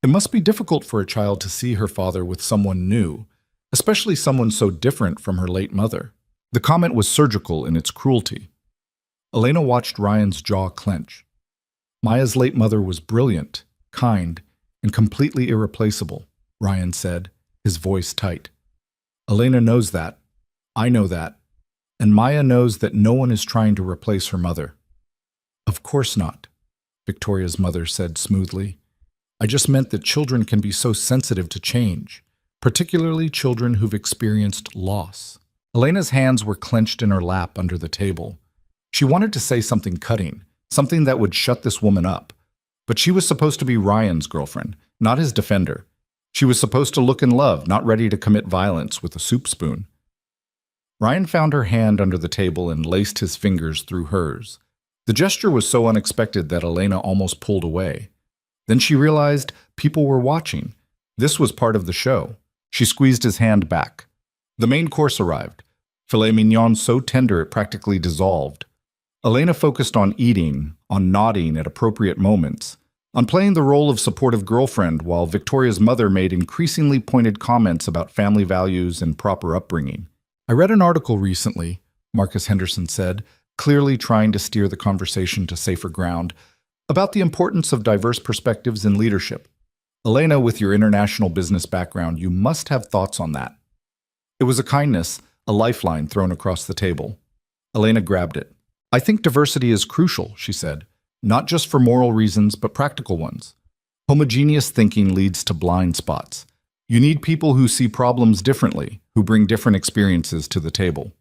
A: "It must be difficult for a child to see her father with someone new, especially someone so different from her late mother." The comment was surgical in its cruelty. Elena watched Ryan's jaw clench. "Maya's late mother was brilliant, kind, and completely irreplaceable," Ryan said, his voice tight. "Elena knows that. I know that. And Maya knows that no one is trying to replace her mother." "Of course not," Victoria's mother said smoothly. "I just meant that children can be so sensitive to change, particularly children who've experienced loss." Elena's hands were clenched in her lap under the table. She wanted to say something cutting, something that would shut this woman up. But she was supposed to be Ryan's girlfriend, not his defender. She was supposed to look in love, not ready to commit violence with a soup spoon. Ryan found her hand under the table and laced his fingers through hers. The gesture was so unexpected that Elena almost pulled away. Then she realized people were watching. This was part of the show. She squeezed his hand back. The main course arrived. Filet mignon so tender it practically dissolved. Elena focused on eating, on nodding at appropriate moments, on playing the role of supportive girlfriend while Victoria's mother made increasingly pointed comments about family values and proper upbringing. "I read an article recently," Marcus Henderson said, clearly trying to steer the conversation to safer ground, "about the importance of diverse perspectives in leadership. Elena, with your international business background, you must have thoughts on that." It was a kindness, a lifeline thrown across the table. Elena grabbed it. "I think diversity is crucial," she said, "not just for moral reasons, but practical ones. Homogeneous thinking leads to blind spots. You need people who see problems differently, who bring different experiences to the table."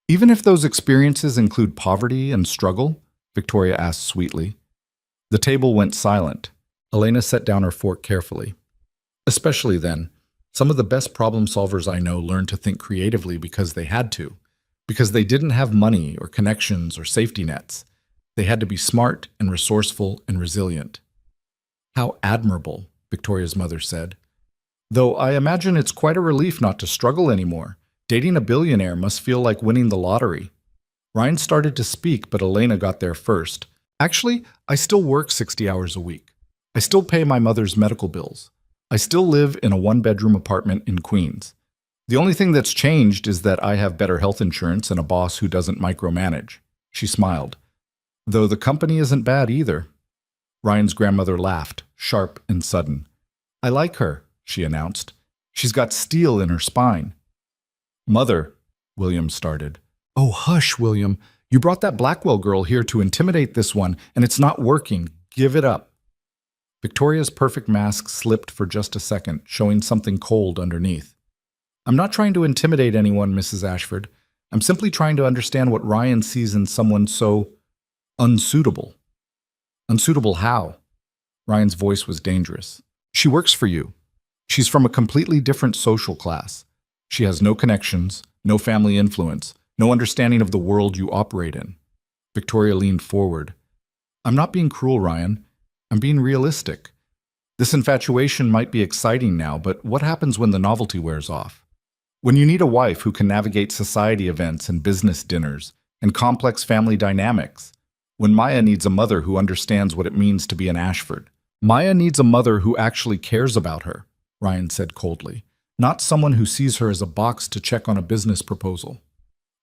A: "Even if those experiences include poverty and struggle?" Victoria asked sweetly. The table went silent. Elena set down her fork carefully. "Especially then. Some of the best problem solvers I know learned to think creatively because they had to, because they didn't have money or connections or safety nets. They had to be smart and resourceful and resilient." "How admirable," Victoria's mother said. "Though I imagine it's quite a relief not to struggle anymore. Dating a billionaire must feel like winning the lottery." Ryan started to speak, but Elena got there first. Actually, I still work 60 hours a week. I still pay my mother's medical bills. I still live in a one-bedroom apartment in Queens. The only thing that's changed is that I have better health insurance and a boss who doesn't micromanage. She smiled. Though the company isn't bad either. Ryan's grandmother laughed, sharp and sudden. I like her, she announced. She's got steel in her spine. Mother, William started. Oh, hush, William. You brought that Blackwell girl here to intimidate this one, and it's not working. Give it up. Victoria's perfect mask slipped for just a second, showing something cold underneath. I'm not trying to intimidate anyone, Mrs. Ashford. I'm simply trying to understand what Ryan sees in someone so unsuitable. Unsuitable how? Ryan's voice was dangerous. She works for you. She's from a completely different social class. She has no connections, no family influence, no understanding of the world you operate in. Victoria leaned forward. I'm not being cruel, Ryan. I'm being realistic. This infatuation might be exciting now, but what happens when the novelty wears off? When you need a wife who can navigate society events and business dinners and complex family dynamics? When Maya needs a mother who understands what it means to be an Ashford? Maya needs a mother who actually cares about her, Ryan said coldly, not someone who sees her as a box to check on a business proposal.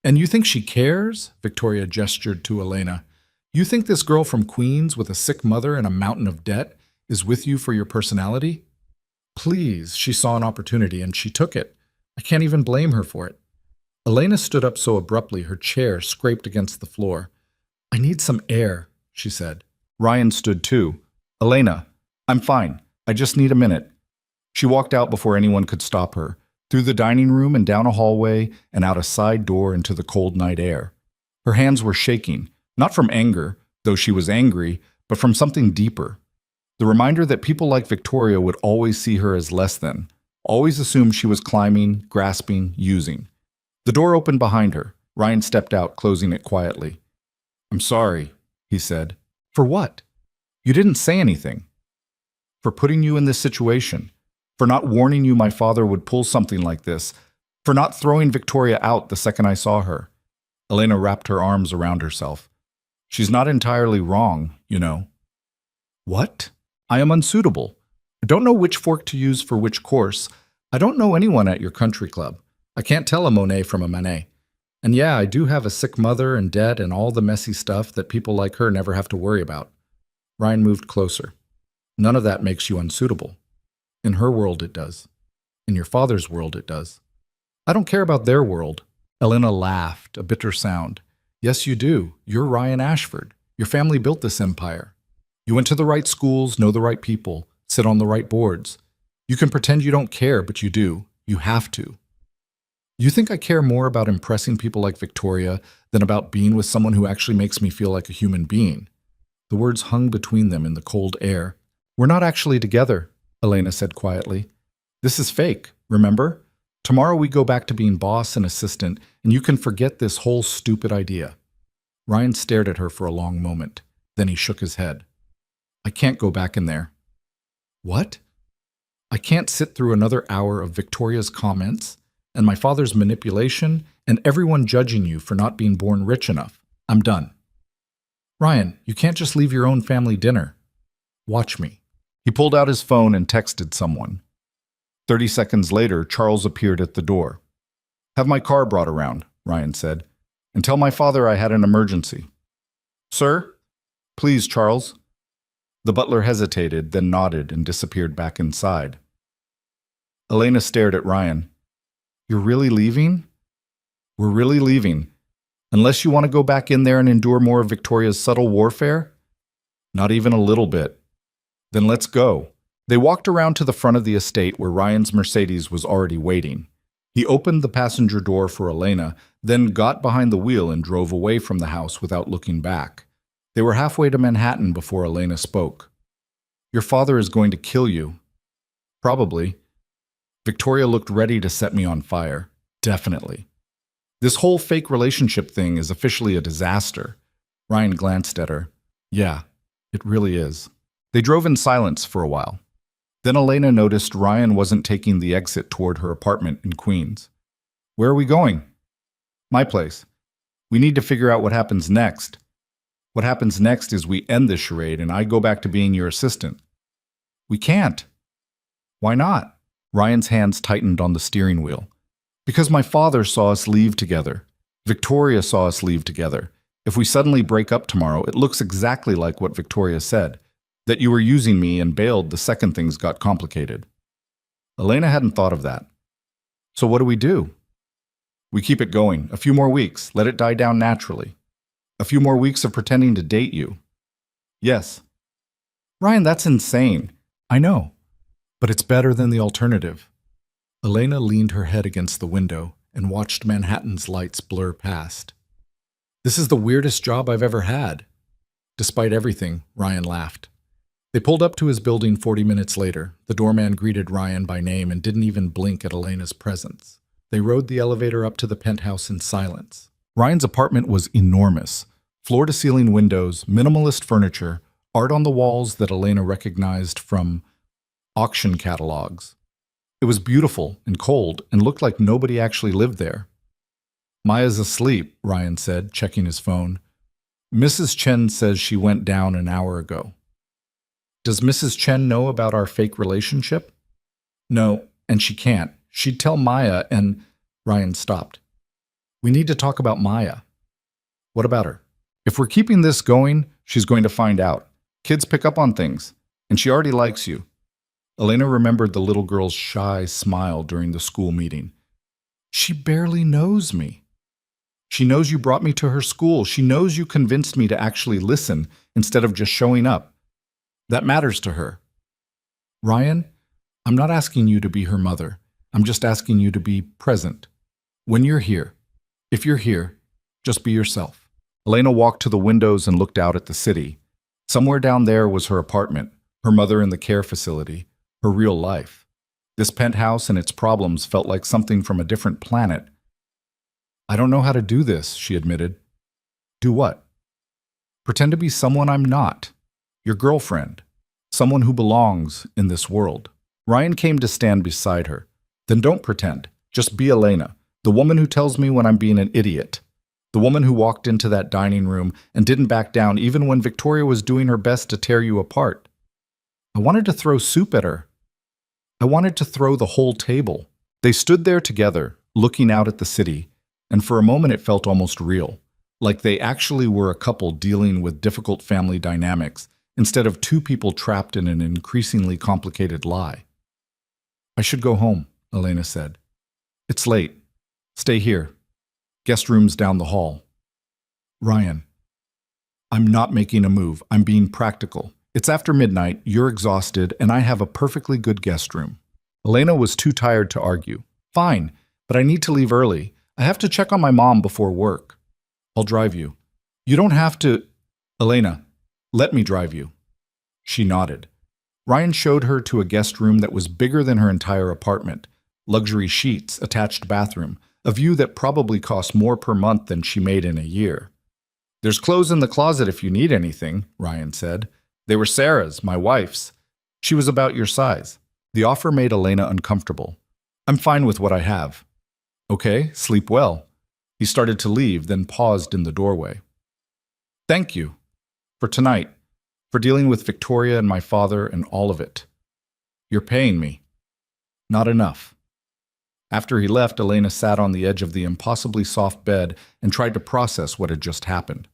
A: And you think she cares? Victoria gestured to Elena. You think this girl from Queens with a sick mother and a mountain of debt is with you for your personality? Please, she saw an opportunity and she took it. I can't even blame her for it. Elena stood up so abruptly her chair scraped against the floor. I need some air, she said. Ryan stood too. Elena, I'm fine. I just need a minute. She walked out before anyone could stop her, through the dining room and down a hallway and out a side door into the cold night air. Her hands were shaking, not from anger, though she was angry, but from something deeper. The reminder that people like Victoria would always see her as less than, always assume she was climbing, grasping, using. The door opened behind her. Ryan stepped out, closing it quietly. I'm sorry, he said. For what? You didn't say anything. For putting you in this situation. For not warning you my father would pull something like this. For not throwing Victoria out the second I saw her. Elena wrapped her arms around herself. She's not entirely wrong, you know. What? I am unsuitable. I don't know which fork to use for which course. I don't know anyone at your country club. I can't tell a Monet from a Manet. And yeah, I do have a sick mother and debt and all the messy stuff that people like her never have to worry about. Ryan moved closer. None of that makes you unsuitable. In her world it does. In your father's world it does. I don't care about their world. Elena laughed, a bitter sound. Yes, you do. You're Ryan Ashford. Your family built this empire. You went to the right schools, know the right people, sit on the right boards. You can pretend you don't care, but you do. You have to. You think I care more about impressing people like Victoria than about being with someone who actually makes me feel like a human being? The words hung between them in the cold air. We're not actually together, Elena said quietly. This is fake, remember? Tomorrow we go back to being boss and assistant, and you can forget this whole stupid idea. Ryan stared at her for a long moment. Then he shook his head. I can't go back in there. What? I can't sit through another hour of Victoria's comments and my father's manipulation and everyone judging you for not being born rich enough. I'm done. Ryan, you can't just leave your own family dinner. Watch me. He pulled out his phone and texted someone. 30 seconds later, Charles appeared at the door. Have my car brought around, Ryan said, and tell my father I had an emergency. Sir? Please, Charles. The butler hesitated, then nodded and disappeared back inside. Elena stared at Ryan. You're really leaving? We're really leaving. Unless you want to go back in there and endure more of Victoria's subtle warfare? Not even a little bit. Then let's go. They walked around to the front of the estate where Ryan's Mercedes was already waiting. He opened the passenger door for Elena, then got behind the wheel and drove away from the house without looking back. They were halfway to Manhattan before Elena spoke. Your father is going to kill you. Probably. Victoria looked ready to set me on fire. Definitely. This whole fake relationship thing is officially a disaster. Ryan glanced at her. Yeah, it really is. They drove in silence for a while. Then Elena noticed Ryan wasn't taking the exit toward her apartment in Queens. Where are we going? My place. We need to figure out what happens next. What happens next is we end this charade and I go back to being your assistant. We can't. Why not? Ryan's hands tightened on the steering wheel. Because my father saw us leave together. Victoria saw us leave together. If we suddenly break up tomorrow, it looks exactly like what Victoria said, that you were using me and bailed the second things got complicated. Elena hadn't thought of that. So what do? We keep it going. A few more weeks. Let it die down naturally. A few more weeks of pretending to date you. Yes. Ryan, that's insane. I know. But it's better than the alternative. Elena leaned her head against the window and watched Manhattan's lights blur past. This is the weirdest job I've ever had. Despite everything, Ryan laughed. They pulled up to his building 40 minutes later. The doorman greeted Ryan by name and didn't even blink at Elena's presence. They rode the elevator up to the penthouse in silence. Ryan's apartment was enormous. Floor-to-ceiling windows, minimalist furniture, art on the walls that Elena recognized from auction catalogs. It was beautiful and cold and looked like nobody actually lived there. Maya's asleep, Ryan said, checking his phone. Mrs. Chen says she went down an hour ago. Does Mrs. Chen know about our fake relationship? No, and she can't. She'd tell Maya and… Ryan stopped. We need to talk about Maya. What about her? If we're keeping this going, she's going to find out. Kids pick up on things, and she already likes you. Elena remembered the little girl's shy smile during the school meeting. She barely knows me. She knows you brought me to her school. She knows you convinced me to actually listen instead of just showing up. That matters to her. Ryan, I'm not asking you to be her mother. I'm just asking you to be present. When you're here, if you're here, just be yourself. Elena walked to the windows and looked out at the city. Somewhere down there was her apartment, her mother in the care facility, her real life. This penthouse and its problems felt like something from a different planet. I don't know how to do this, she admitted. Do what? Pretend to be someone I'm not. Your girlfriend. Someone who belongs in this world. Ryan came to stand beside her. Then don't pretend. Just be Elena, the woman who tells me when I'm being an idiot. The woman who walked into that dining room and didn't back down even when Victoria was doing her best to tear you apart. I wanted to throw soup at her. I wanted to throw the whole table. They stood there together, looking out at the city, and for a moment it felt almost real, like they actually were a couple dealing with difficult family dynamics instead of two people trapped in an increasingly complicated lie. I should go home, Elena said. It's late. Stay here. Guest room's down the hall. Ryan, I'm not making a move. I'm being practical. It's after midnight, you're exhausted, and I have a perfectly good guest room. Elena was too tired to argue. Fine, but I need to leave early. I have to check on my mom before work. I'll drive you. You don't have to… Elena, let me drive you. She nodded. Ryan showed her to a guest room that was bigger than her entire apartment. Luxury sheets, attached bathroom, a view that probably cost more per month than she made in a year. There's clothes in the closet if you need anything, Ryan said. They were Sarah's, my wife's. She was about your size. The offer made Elena uncomfortable. I'm fine with what I have. Okay, sleep well. He started to leave, then paused in the doorway. Thank you. For tonight. For dealing with Victoria and my father and all of it. You're paying me. Not enough. After he left, Elena sat on the edge of the impossibly soft bed and tried to process what had just happened.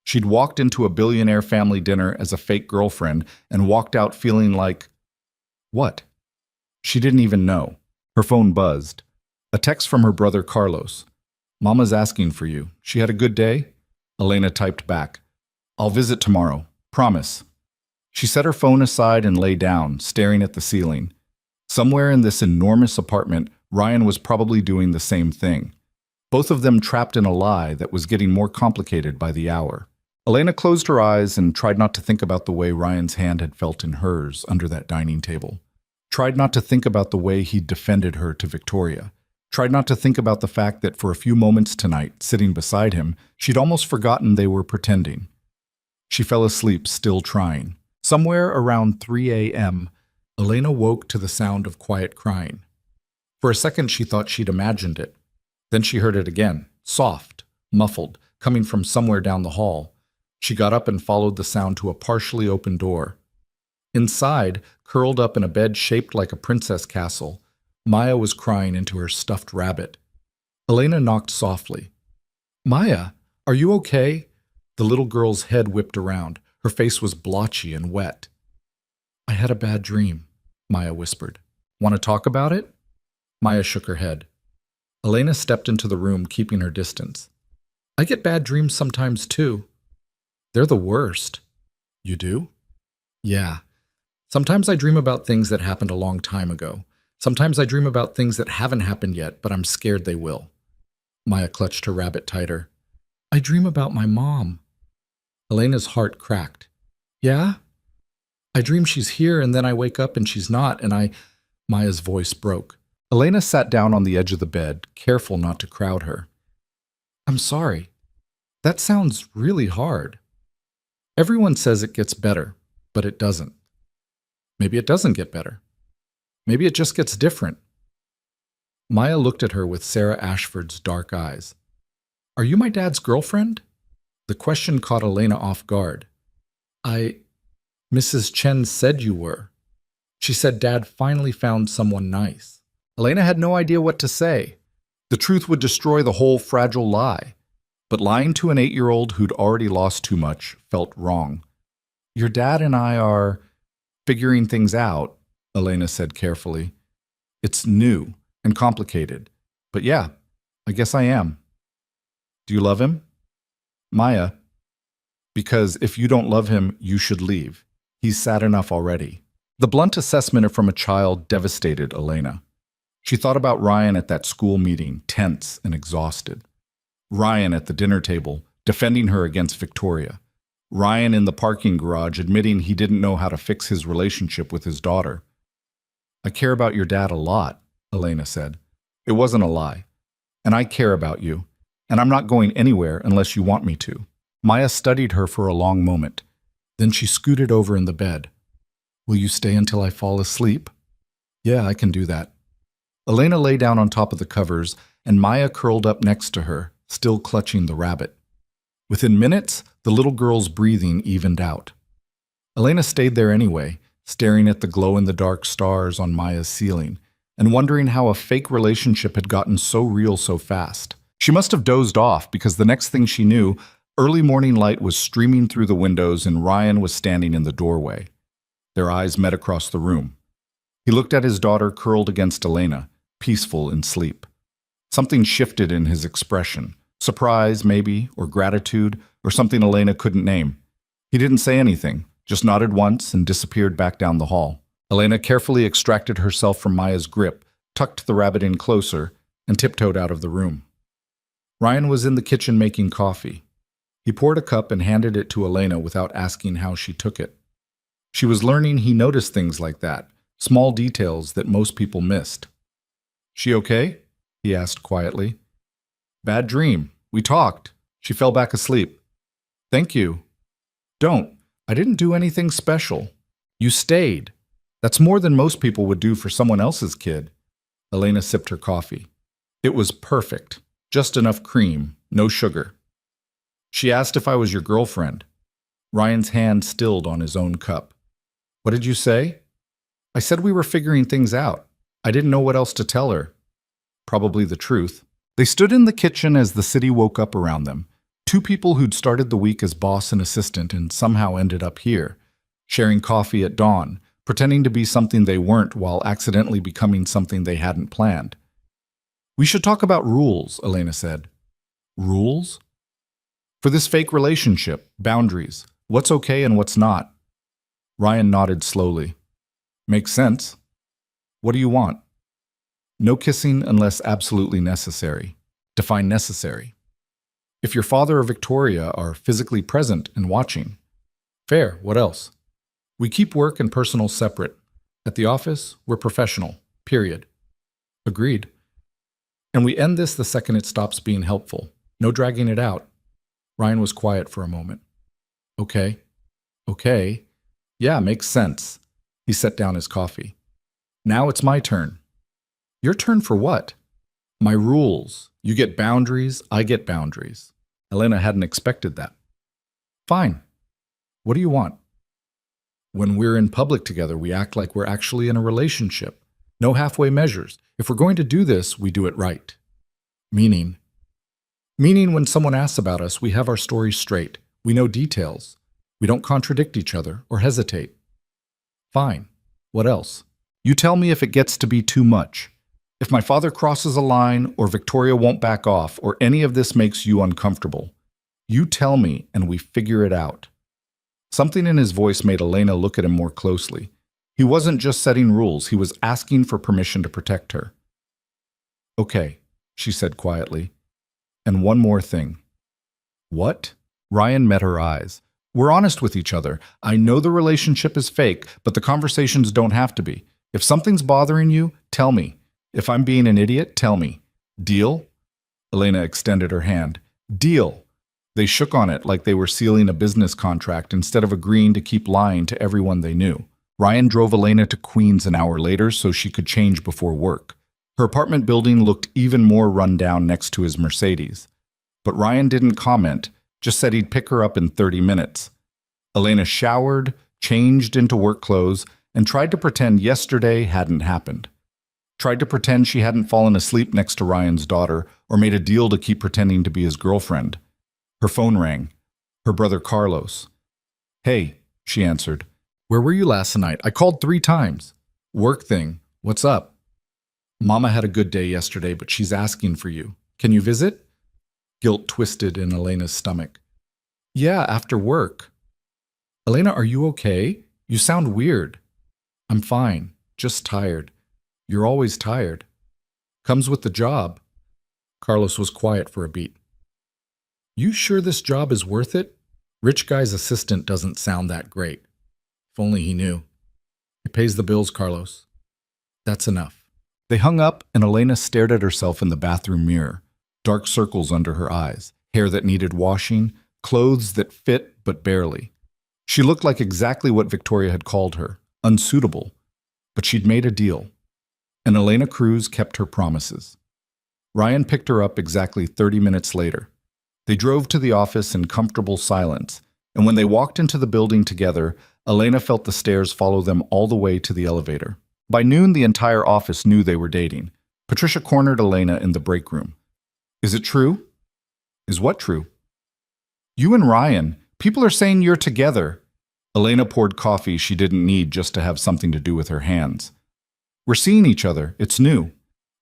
A: She'd walked into a billionaire family dinner as a fake girlfriend and walked out feeling like… what? She didn't even know. Her phone buzzed. A text from her brother Carlos. Mama's asking for you. She had a good day? Elena typed back. I'll visit tomorrow. Promise. She set her phone aside and lay down, staring at the ceiling. Somewhere in this enormous apartment, Ryan was probably doing the same thing. Both of them trapped in a lie that was getting more complicated by the hour. Elena closed her eyes and tried not to think about the way Ryan's hand had felt in hers under that dining table. Tried not to think about the way he'd defended her to Victoria. Tried not to think about the fact that for a few moments tonight, sitting beside him, she'd almost forgotten they were pretending. She fell asleep, still trying. Somewhere around 3 a.m., Elena woke to the sound of quiet crying. For a second, she thought she'd imagined it. Then she heard it again, soft, muffled, coming from somewhere down the hall. She got up and followed the sound to a partially open door. Inside, curled up in a bed shaped like a princess castle, Maya was crying into her stuffed rabbit. Elena knocked softly. "Maya, are you okay?" The little girl's head whipped around. Her face was blotchy and wet. "I had a bad dream," Maya whispered. "Want to talk about it?" Maya shook her head. Elena stepped into the room, keeping her distance. "I get bad dreams sometimes, too. They're the worst." "You do?" "Yeah. Sometimes I dream about things that happened a long time ago. Sometimes I dream about things that haven't happened yet, but I'm scared they will." Maya clutched her rabbit tighter. "I dream about my mom." Elena's heart cracked. "Yeah? I dream she's here, and then I wake up and she's not, and Maya's voice broke. Elena sat down on the edge of the bed, careful not to crowd her. "I'm sorry. That sounds really hard. Everyone says it gets better, but it doesn't. Maybe it doesn't get better. Maybe it just gets different." Maya looked at her with Sarah Ashford's dark eyes. "Are you my dad's girlfriend?" The question caught Elena off guard. Mrs. Chen said you were. She said Dad finally found someone nice." Elena had no idea what to say. The truth would destroy the whole fragile lie. But lying to an 8-year-old who'd already lost too much felt wrong. "Your dad and I are figuring things out," Elena said carefully. "It's new and complicated. But yeah, I guess I am." "Do you love him?" "Maya, because if you don't love him, you should leave. He's sad enough already." The blunt assessment from a child devastated Elena. She thought about Ryan at that school meeting, tense and exhausted. Ryan at the dinner table, defending her against Victoria. Ryan in the parking garage, admitting he didn't know how to fix his relationship with his daughter. "I care about your dad a lot," Elena said. "It wasn't a lie. And I care about you. And I'm not going anywhere unless you want me to." Maya studied her for a long moment. Then she scooted over in the bed. "Will you stay until I fall asleep?" "Yeah, I can do that." Elena lay down on top of the covers, and Maya curled up next to her, still clutching the rabbit. Within minutes, the little girl's breathing evened out. Elena stayed there anyway, staring at the glow-in-the-dark stars on Maya's ceiling, and wondering how a fake relationship had gotten so real so fast. She must have dozed off, because the next thing she knew, early morning light was streaming through the windows and Ryan was standing in the doorway. Their eyes met across the room. He looked at his daughter curled against Elena, peaceful in sleep. Something shifted in his expression. Surprise, maybe, or gratitude, or something Elena couldn't name. He didn't say anything, just nodded once and disappeared back down the hall. Elena carefully extracted herself from Maya's grip, tucked the rabbit in closer, and tiptoed out of the room. Ryan was in the kitchen making coffee. He poured a cup and handed it to Elena without asking how she took it. She was learning he noticed things like that, small details that most people missed. "She okay?" he asked quietly. "Bad dream. We talked. She fell back asleep." "Thank you." "Don't. I didn't do anything special. You stayed. That's more than most people would do for someone else's kid." Elena sipped her coffee. It was perfect. Just enough cream, no sugar. "She asked if I was your girlfriend." Ryan's hand stilled on his own cup. "What did you say?" "I said we were figuring things out. I didn't know what else to tell her." Probably the truth. They stood in the kitchen as the city woke up around them. Two people who'd started the week as boss and assistant and somehow ended up here, sharing coffee at dawn, pretending to be something they weren't while accidentally becoming something they hadn't planned. "We should talk about rules," Elena said. "Rules?" "For this fake relationship, boundaries, what's okay and what's not." Ryan nodded slowly. "Makes sense. What do you want?" "No kissing unless absolutely necessary." Define necessary. "If your father or Victoria are physically present and watching." "Fair. What else?" "We keep work and personal separate. At the office, we're professional. Period." "Agreed." "And we end this the second it stops being helpful. No dragging it out." Ryan was quiet for a moment. "Okay. Okay. Yeah, makes sense." He set down his coffee. "Now it's my turn." "Your turn for what?" "My rules. You get boundaries, I get boundaries." Elena hadn't expected that. Fine. What do you want? When we're in public together, we act like we're actually in a relationship. No halfway measures. If we're going to do this, we do it right. Meaning? Meaning when someone asks about us, we have our story straight. We know details. We don't contradict each other or hesitate. Fine. What else? You tell me if it gets to be too much. If my father crosses a line, or Victoria won't back off, or any of this makes you uncomfortable, you tell me and we figure it out. Something in his voice made Elena look at him more closely. He wasn't just setting rules, he was asking for permission to protect her. Okay, she said quietly. And one more thing. What? Ryan met her eyes. We're honest with each other. I know the relationship is fake, but the conversations don't have to be. If something's bothering you, tell me. If I'm being an idiot, tell me. Deal? Elena extended her hand. Deal. They shook on it like they were sealing a business contract instead of agreeing to keep lying to everyone they knew. Ryan drove Elena to Queens an hour later so she could change before work. Her apartment building looked even more run down next to his Mercedes. But Ryan didn't comment, just said he'd pick her up in 30 minutes. Elena showered, changed into work clothes, and tried to pretend yesterday hadn't happened. Tried to pretend she hadn't fallen asleep next to Ryan's daughter or made a deal to keep pretending to be his girlfriend. Her phone rang. Her brother Carlos. Hey, she answered. Where were you last night? I called 3 times. Work thing. What's up? Mama had a good day yesterday, but she's asking for you. Can you visit? Guilt twisted in Elena's stomach. Yeah, after work. Elena, are you okay? You sound weird. I'm fine, just tired. You're always tired. Comes with the job. Carlos was quiet for a beat. You sure this job is worth it? Rich guy's assistant doesn't sound that great. If only he knew. It pays the bills, Carlos. That's enough. They hung up and Elena stared at herself in the bathroom mirror. Dark circles under her eyes, hair that needed washing, clothes that fit but barely. She looked like exactly what Victoria had called her, unsuitable. But she'd made a deal. And Elena Cruz kept her promises. Ryan picked her up exactly 30 minutes later. They drove to the office in comfortable silence, and when they walked into the building together, Elena felt the stairs follow them all the way to the elevator. By noon, the entire office knew they were dating. Patricia cornered Elena in the break room. Is it true? Is what true? You and Ryan, people are saying you're together. Elena poured coffee she didn't need just to have something to do with her hands. We're seeing each other. It's new.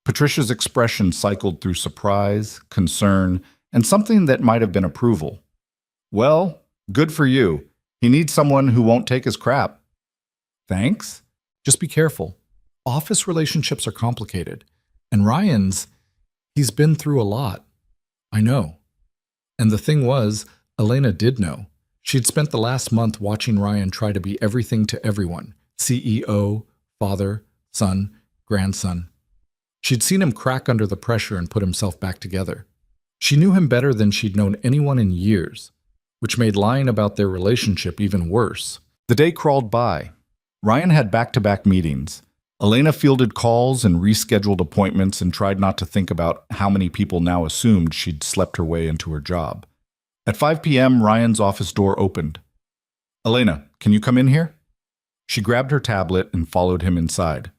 A: Patricia's expression cycled through surprise, concern, and something that might have been approval. Well, good for you. He needs someone who won't take his crap. Thanks. Just be careful. Office relationships are complicated. And Ryan's, he's been through a lot. I know. And the thing was, Elena did know. She'd spent the last month watching Ryan try to be everything to everyone. CEO, father, son, grandson. She'd seen him crack under the pressure and put himself back together. She knew him better than she'd known anyone in years, which made lying about their relationship even worse. The day crawled by. Ryan had back-to-back meetings. Elena fielded calls and rescheduled appointments and tried not to think about how many people now assumed she'd slept her way into her job. At 5 p.m., Ryan's office door opened. Elena, can you come in here? She grabbed her tablet and followed him inside.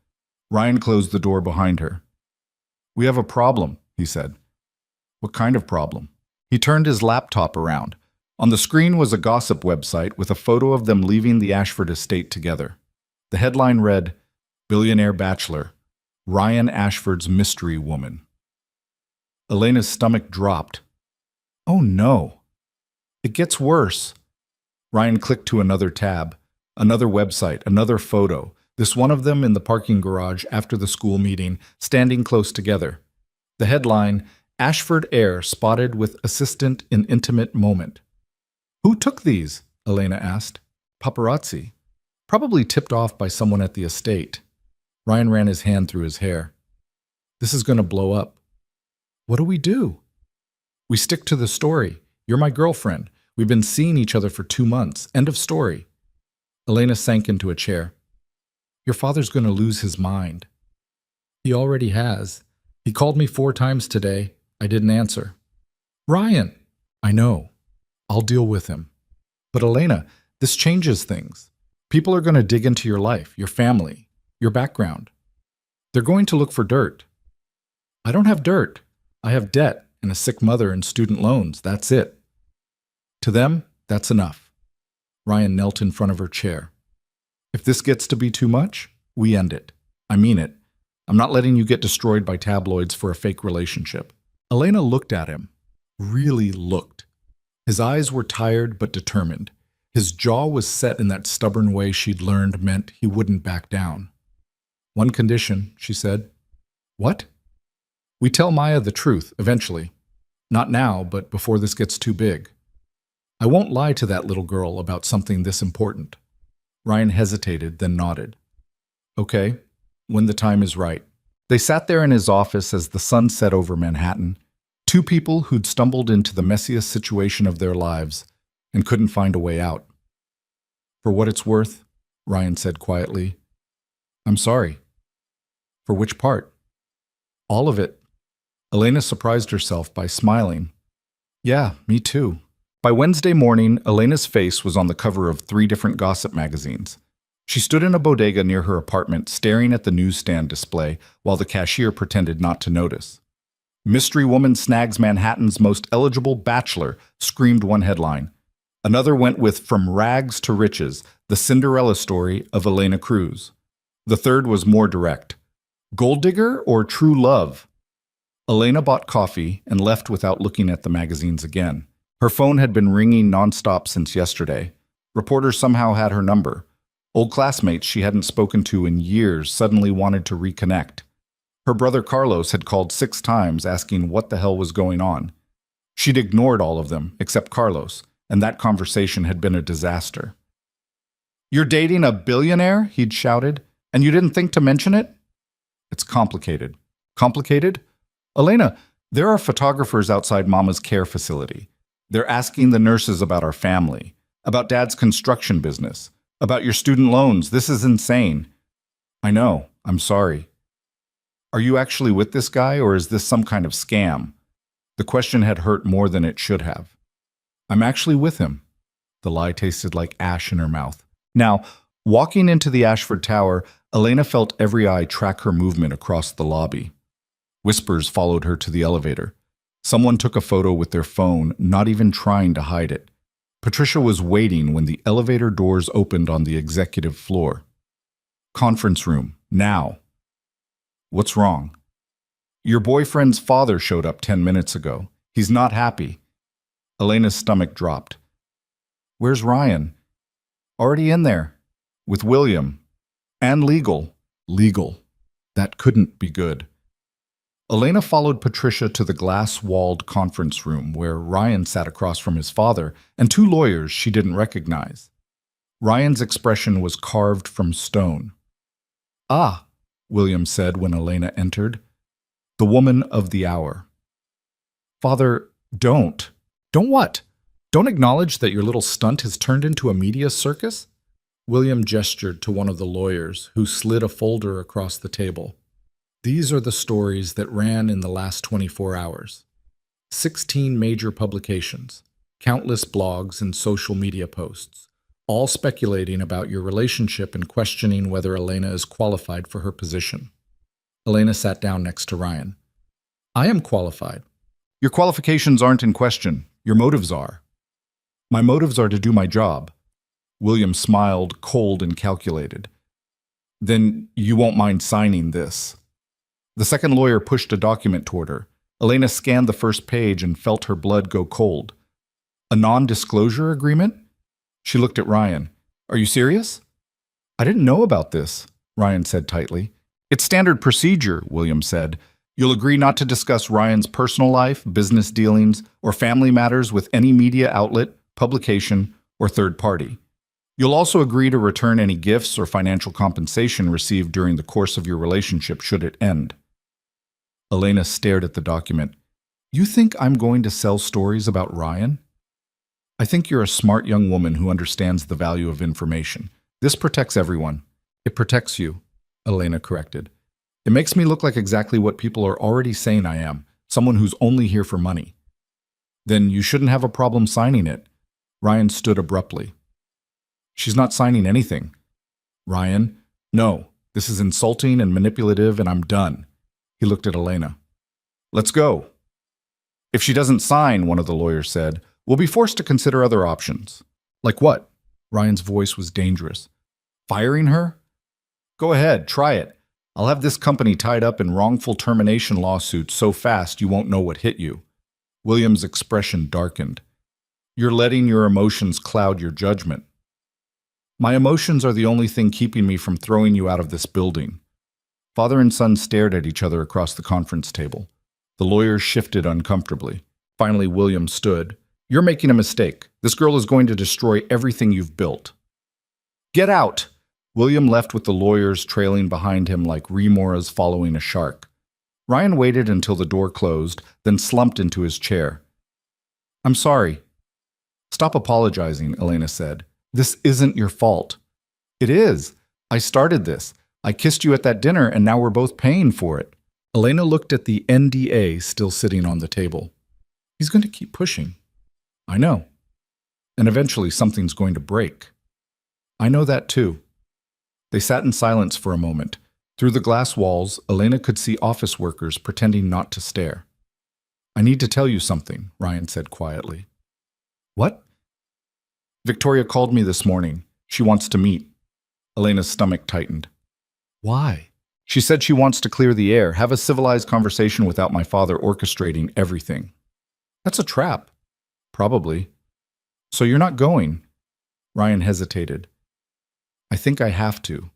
A: Ryan closed the door behind her. We have a problem, he said. What kind of problem? He turned his laptop around. On the screen was a gossip website with a photo of them leaving the Ashford estate together. The headline read, Billionaire Bachelor, Ryan Ashford's Mystery Woman. Elena's stomach dropped. Oh no. It gets worse. Ryan clicked to another tab, another website, another photo, this one of them in the parking garage after the school meeting, standing close together. The headline, Ashford heir spotted with assistant in intimate moment. Who took these? Elena asked. Paparazzi. Probably tipped off by someone at the estate. Ryan ran his hand through his hair. This is going to blow up. What do we do? We stick to the story. You're my girlfriend. We've been seeing each other for 2 months. End of story. Elena sank into a chair. Your father's going to lose his mind. He already has. He called me 4 times today. I didn't answer. Ryan! I know. I'll deal with him. But Elena, this changes things. People are going to dig into your life, your family, your background. They're going to look for dirt. I don't have dirt. I have debt and a sick mother and student loans. That's it. To them, that's enough. Ryan knelt in front of her chair. If this gets to be too much, we end it. I mean it. I'm not letting you get destroyed by tabloids for a fake relationship. Elena looked at him. Really looked. His eyes were tired but determined. His jaw was set in that stubborn way she'd learned meant he wouldn't back down. One condition, she said. What? We tell Maya the truth, eventually. Not now, but before this gets too big. I won't lie to that little girl about something this important. Ryan hesitated, then nodded. Okay, when the time is right. They sat there in his office as the sun set over Manhattan, two people who'd stumbled into the messiest situation of their lives and couldn't find a way out. For what it's worth, Ryan said quietly, I'm sorry. For which part? All of it. Elena surprised herself by smiling. Yeah, me too. By Wednesday morning, Elena's face was on the cover of 3 different gossip magazines. She stood in a bodega near her apartment, staring at the newsstand display while the cashier pretended not to notice. Mystery woman snags Manhattan's most eligible bachelor, screamed one headline. Another went with From Rags to Riches, the Cinderella story of Elena Cruz. The third was more direct. Gold digger or true love? Elena bought coffee and left without looking at the magazines again. Her phone had been ringing nonstop since yesterday. Reporters somehow had her number. Old classmates she hadn't spoken to in years suddenly wanted to reconnect. Her brother Carlos had called 6 times asking what the hell was going on. She'd ignored all of them, except Carlos, and that conversation had been a disaster. You're dating a billionaire? He'd shouted. And you didn't think to mention it? It's complicated. Complicated? Elena, there are photographers outside Mama's care facility. They're asking the nurses about our family, about Dad's construction business, about your student loans. This is insane. I know. I'm sorry. Are you actually with this guy, or is this some kind of scam? The question had hurt more than it should have. I'm actually with him. The lie tasted like ash in her mouth. Now, walking into the Ashford Tower, Elena felt every eye track her movement across the lobby. Whispers followed her to the elevator. Someone took a photo with their phone, not even trying to hide it. Patricia was waiting when the elevator doors opened on the executive floor. Conference room, now. What's wrong? Your boyfriend's father showed up 10 minutes ago. He's not happy. Elena's stomach dropped. Where's Ryan? Already in there. With William. And legal. Legal. That couldn't be good. Elena followed Patricia to the glass-walled conference room where Ryan sat across from his father and 2 lawyers she didn't recognize. Ryan's expression was carved from stone. Ah, William said when Elena entered. The woman of the hour. Father, don't. Don't what? Don't acknowledge that your little stunt has turned into a media circus? William gestured to one of the lawyers, who slid a folder across the table. These are the stories that ran in the last 24 hours. 16 major publications, countless blogs and social media posts, all speculating about your relationship and questioning whether Elena is qualified for her position. Elena sat down next to Ryan. I am qualified. Your qualifications aren't in question. Your motives are. My motives are to do my job. William smiled, cold and calculated. Then you won't mind signing this. The second lawyer pushed a document toward her. Elena scanned the first page and felt her blood go cold. A non-disclosure agreement? She looked at Ryan. Are you serious? I didn't know about this, Ryan said tightly. It's standard procedure, William said. You'll agree not to discuss Ryan's personal life, business dealings, or family matters with any media outlet, publication, or third party. You'll also agree to return any gifts or financial compensation received during the course of your relationship should it end. Elena stared at the document. You think I'm going to sell stories about Ryan? I think you're a smart young woman who understands the value of information. This protects everyone. It protects you, Elena corrected. It makes me look like exactly what people are already saying I am, someone who's only here for money. Then you shouldn't have a problem signing it. Ryan stood abruptly. She's not signing anything. Ryan, no, this is insulting and manipulative, and I'm done. He looked at Elena. Let's go. If she doesn't sign, one of the lawyers said, we'll be forced to consider other options. Like what? Ryan's voice was dangerous. Firing her? Go ahead, try it. I'll have this company tied up in wrongful termination lawsuits so fast you won't know what hit you. William's expression darkened. You're letting your emotions cloud your judgment. My emotions are the only thing keeping me from throwing you out of this building. Father and son stared at each other across the conference table. The lawyers shifted uncomfortably. Finally, William stood. You're making a mistake. This girl is going to destroy everything you've built. Get out! William left with the lawyers trailing behind him like remoras following a shark. Ryan waited until the door closed, then slumped into his chair. I'm sorry. Stop apologizing, Elena said. This isn't your fault. It is. I started this. I kissed you at that dinner, and now we're both paying for it. Elena looked at the NDA still sitting on the table. He's going to keep pushing. I know. And eventually something's going to break. I know that too. They sat in silence for a moment. Through the glass walls, Elena could see office workers pretending not to stare. I need to tell you something, Ryan said quietly. What? Victoria called me this morning. She wants to meet. Elena's stomach tightened. Why? She said she wants to clear the air, have a civilized conversation without my father orchestrating everything. That's a trap. Probably. So you're not going? Ryan hesitated. I think I have to.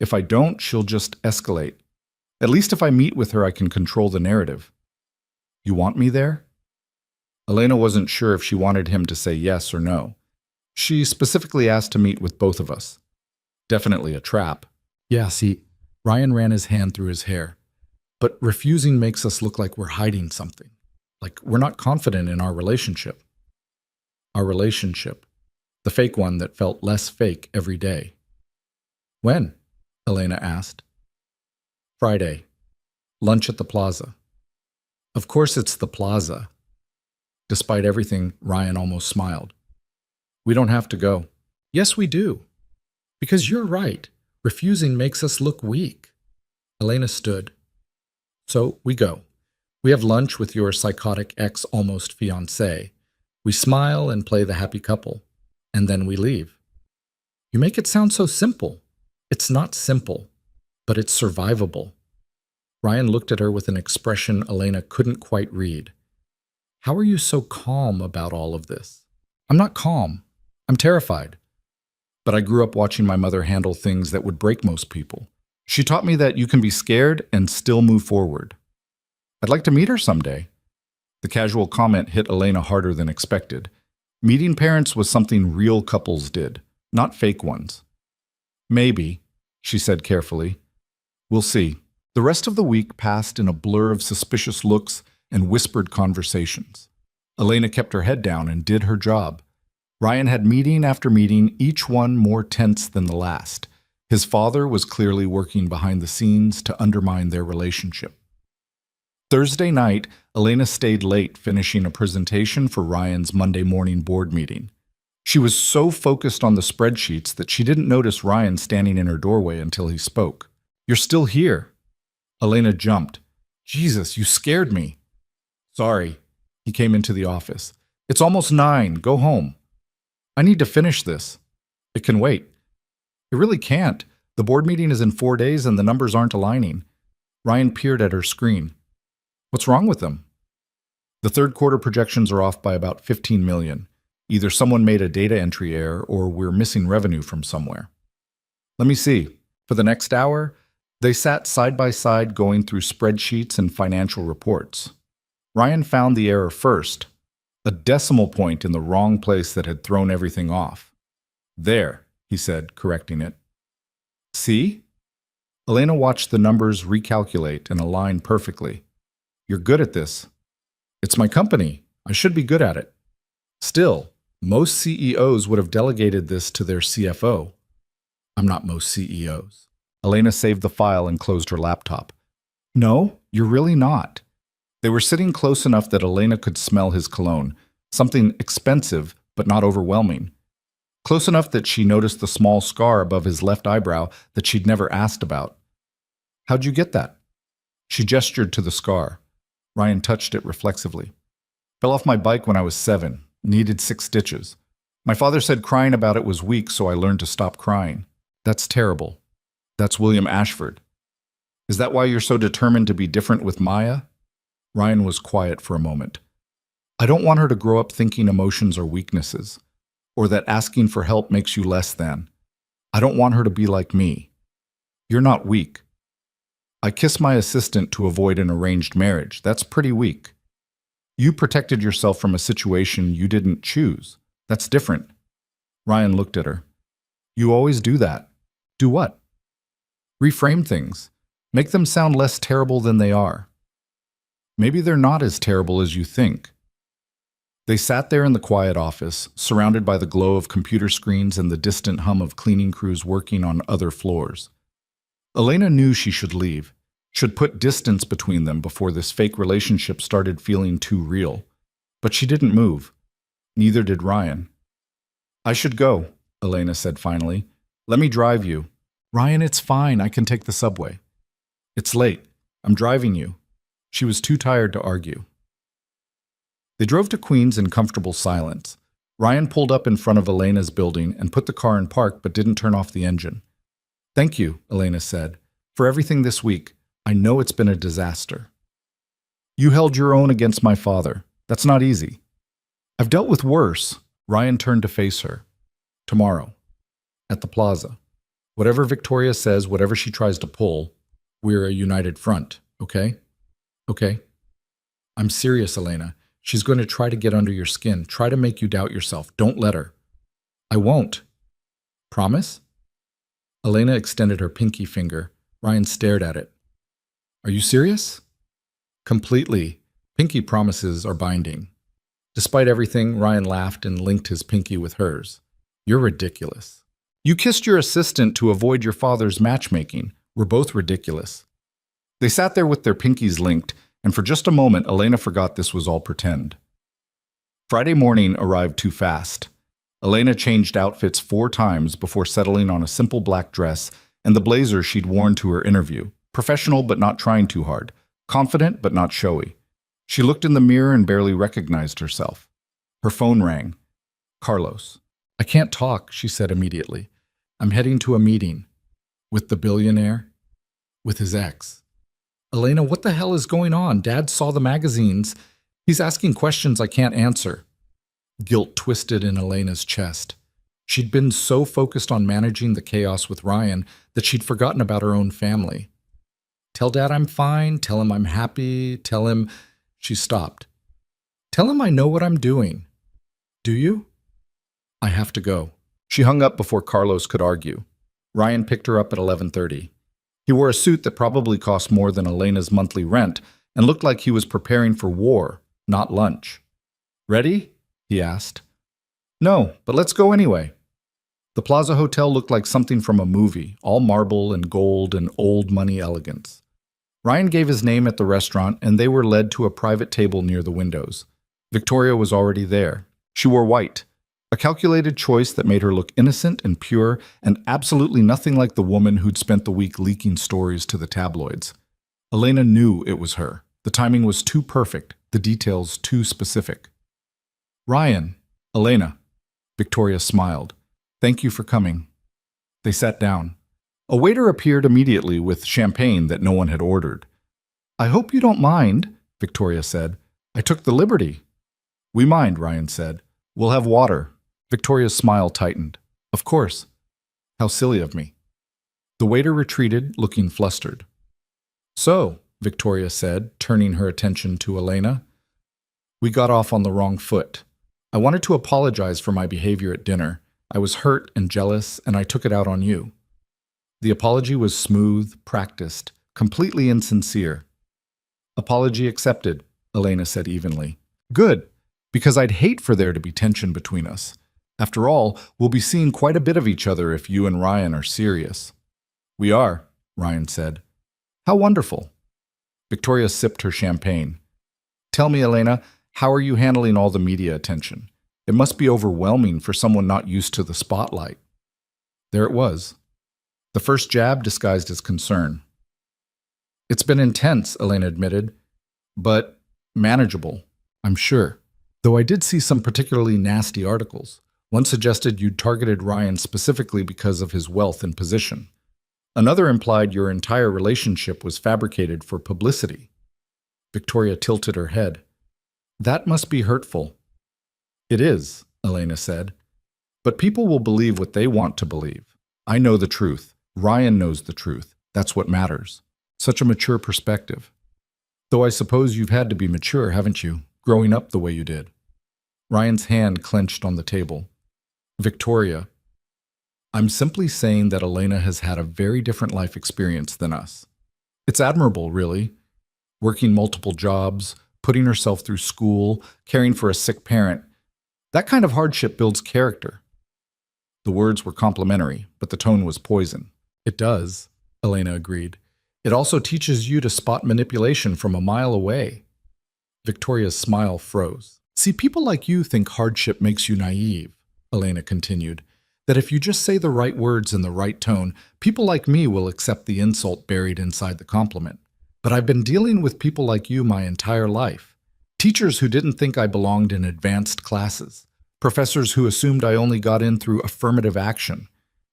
A: If I don't, she'll just escalate. At least if I meet with her, I can control the narrative. You want me there? Elena wasn't sure if she wanted him to say yes or no. She specifically asked to meet with both of us. Definitely a trap. Yeah, see, Ryan ran his hand through his hair. But refusing makes us look like we're hiding something. Like we're not confident in our relationship. Our relationship. The fake one that felt less fake every day. When? Elena asked. Friday. Lunch at the plaza. Of course it's the plaza. Despite everything, Ryan almost smiled. We don't have to go. Yes, we do. Because you're right. Refusing makes us look weak. Elena stood. So we go. We have lunch with your psychotic ex-almost fiancé. We smile and play the happy couple. And then we leave. You make it sound so simple. It's not simple, but it's survivable. Ryan looked at her with an expression Elena couldn't quite read. How are you so calm about all of this? I'm not calm. I'm terrified. But I grew up watching my mother handle things that would break most people. She taught me that you can be scared and still move forward. I'd like to meet her someday. The casual comment hit Elena harder than expected. Meeting parents was something real couples did, not fake ones. Maybe, she said carefully. We'll see. The rest of the week passed in a blur of suspicious looks and whispered conversations. Elena kept her head down and did her job. Ryan had meeting after meeting, each one more tense than the last. His father was clearly working behind the scenes to undermine their relationship. Thursday night, Elena stayed late finishing a presentation for Ryan's Monday morning board meeting. She was so focused on the spreadsheets that she didn't notice Ryan standing in her doorway until he spoke. You're still here. Elena jumped. Jesus, you scared me. Sorry. He came into the office. It's almost 9. Go home. I need to finish this. It can wait. It really can't. The board meeting is in 4 days and the numbers aren't aligning. Ryan peered at her screen. What's wrong with them? The third quarter projections are off by about 15 million. Either someone made a data entry error or we're missing revenue from somewhere. Let me see. For the next hour, they sat side by side going through spreadsheets and financial reports. Ryan found the error first, a decimal point in the wrong place that had thrown everything off. There, he said, correcting it. See? Elena watched the numbers recalculate and align perfectly. You're good at this. It's my company. I should be good at it. Still, most CEOs would have delegated this to their CFO. I'm not most CEOs. Elena saved the file and closed her laptop. No, you're really not. They were sitting close enough that Elena could smell his cologne, something expensive but not overwhelming. Close enough that she noticed the small scar above his left eyebrow that she'd never asked about. "How'd you get that?" She gestured to the scar. Ryan touched it reflexively. "Fell off my bike when I was 7. Needed 6 stitches. My father said crying about it was weak, so I learned to stop crying." "That's terrible." "That's William Ashford." "Is that why you're so determined to be different with Maya?" Ryan was quiet for a moment. "I don't want her to grow up thinking emotions are weaknesses, or that asking for help makes you less than. I don't want her to be like me." "You're not weak." "I kissed my assistant to avoid an arranged marriage. That's pretty weak." "You protected yourself from a situation you didn't choose. That's different." Ryan looked at her. "You always do that." "Do what?" "Reframe things. Make them sound less terrible than they are." "Maybe they're not as terrible as you think." They sat there in the quiet office, surrounded by the glow of computer screens and the distant hum of cleaning crews working on other floors. Elena knew she should leave, should put distance between them before this fake relationship started feeling too real. But she didn't move. Neither did Ryan. "I should go," Elena said finally. "Let me drive you." "Ryan, it's fine. I can take the subway." "It's late. I'm driving you." She was too tired to argue. They drove to Queens in comfortable silence. Ryan pulled up in front of Elena's building and put the car in park but didn't turn off the engine. "Thank you," Elena said, "for everything this week. I know it's been a disaster." "You held your own against my father. That's not easy." "I've dealt with worse." Ryan turned to face her. "Tomorrow. At the plaza. Whatever Victoria says, whatever she tries to pull, we're a united front, okay?" "Okay." "I'm serious, Elena. She's going to try to get under your skin, try to make you doubt yourself. Don't let her." "I won't." "Promise?" Elena extended her pinky finger. Ryan stared at it. "Are you serious?" "Completely. Pinky promises are binding." Despite everything, Ryan laughed and linked his pinky with hers. "You're ridiculous. You kissed your assistant to avoid your father's matchmaking. We're both ridiculous." They sat there with their pinkies linked, and for just a moment, Elena forgot this was all pretend. Friday morning arrived too fast. Elena changed outfits 4 times before settling on a simple black dress and the blazer she'd worn to her interview. Professional but not trying too hard. Confident but not showy. She looked in the mirror and barely recognized herself. Her phone rang. Carlos. "I can't talk," she said immediately. "I'm heading to a meeting." "With the billionaire?" "With his ex." "Elena, what the hell is going on? Dad saw the magazines. He's asking questions I can't answer." Guilt twisted in Elena's chest. She'd been so focused on managing the chaos with Ryan that she'd forgotten about her own family. "Tell Dad I'm fine. Tell him I'm happy. Tell him—" She stopped. "Tell him I know what I'm doing." "Do you?" "I have to go." She hung up before Carlos could argue. Ryan picked her up at 11:30. He wore a suit that probably cost more than Elena's monthly rent and looked like he was preparing for war, not lunch. "Ready?" he asked. "No, but let's go anyway." The Plaza Hotel looked like something from a movie, all marble and gold and old money elegance. Ryan gave his name at the restaurant, and they were led to a private table near the windows. Victoria was already there. She wore white, a calculated choice that made her look innocent and pure and absolutely nothing like the woman who'd spent the week leaking stories to the tabloids. Elena knew it was her. The timing was too perfect, the details too specific. "Ryan." "Elena." Victoria smiled. "Thank you for coming." They sat down. A waiter appeared immediately with champagne that no one had ordered. "I hope you don't mind," Victoria said. "I took the liberty." "We mind," Ryan said. "We'll have water." Victoria's smile tightened. "Of course." "How silly of me." The waiter retreated, looking flustered. "So," Victoria said, turning her attention to Elena, "we got off on the wrong foot. I wanted to apologize for my behavior at dinner. I was hurt and jealous, and I took it out on you." The apology was smooth, practiced, completely insincere. "Apology accepted," Elena said evenly. "Good, because I'd hate for there to be tension between us. After all, we'll be seeing quite a bit of each other if you and Ryan are serious." "We are," Ryan said. "How wonderful." Victoria sipped her champagne. "Tell me, Elena, how are you handling all the media attention? It must be overwhelming for someone not used to the spotlight. There it was. The first jab disguised as concern. It's been intense, Elena admitted, but manageable, I'm sure. Though I did see some particularly nasty articles. One suggested you'd targeted Ryan specifically because of his wealth and position. Another implied your entire relationship was fabricated for publicity. Victoria tilted her head. That must be hurtful. It is, Elena said. But people will believe what they want to believe. I know the truth. Ryan knows the truth. That's what matters. Such a mature perspective. Though I suppose you've had to be mature, haven't you, growing up the way you did? Ryan's hand clenched on the table. Victoria, I'm simply saying that Elena has had a very different life experience than us. It's admirable, really. Working multiple jobs, putting herself through school, caring for a sick parent. That kind of hardship builds character. The words were complimentary, but the tone was poison. It does, Elena agreed. It also teaches you to spot manipulation from a mile away. Victoria's smile froze. See, people like you think hardship makes you naive, Elena continued. That if you just say the right words in the right tone, people like me will accept the insult buried inside the compliment. But I've been dealing with people like you my entire life. Teachers who didn't think I belonged in advanced classes. Professors who assumed I only got in through affirmative action.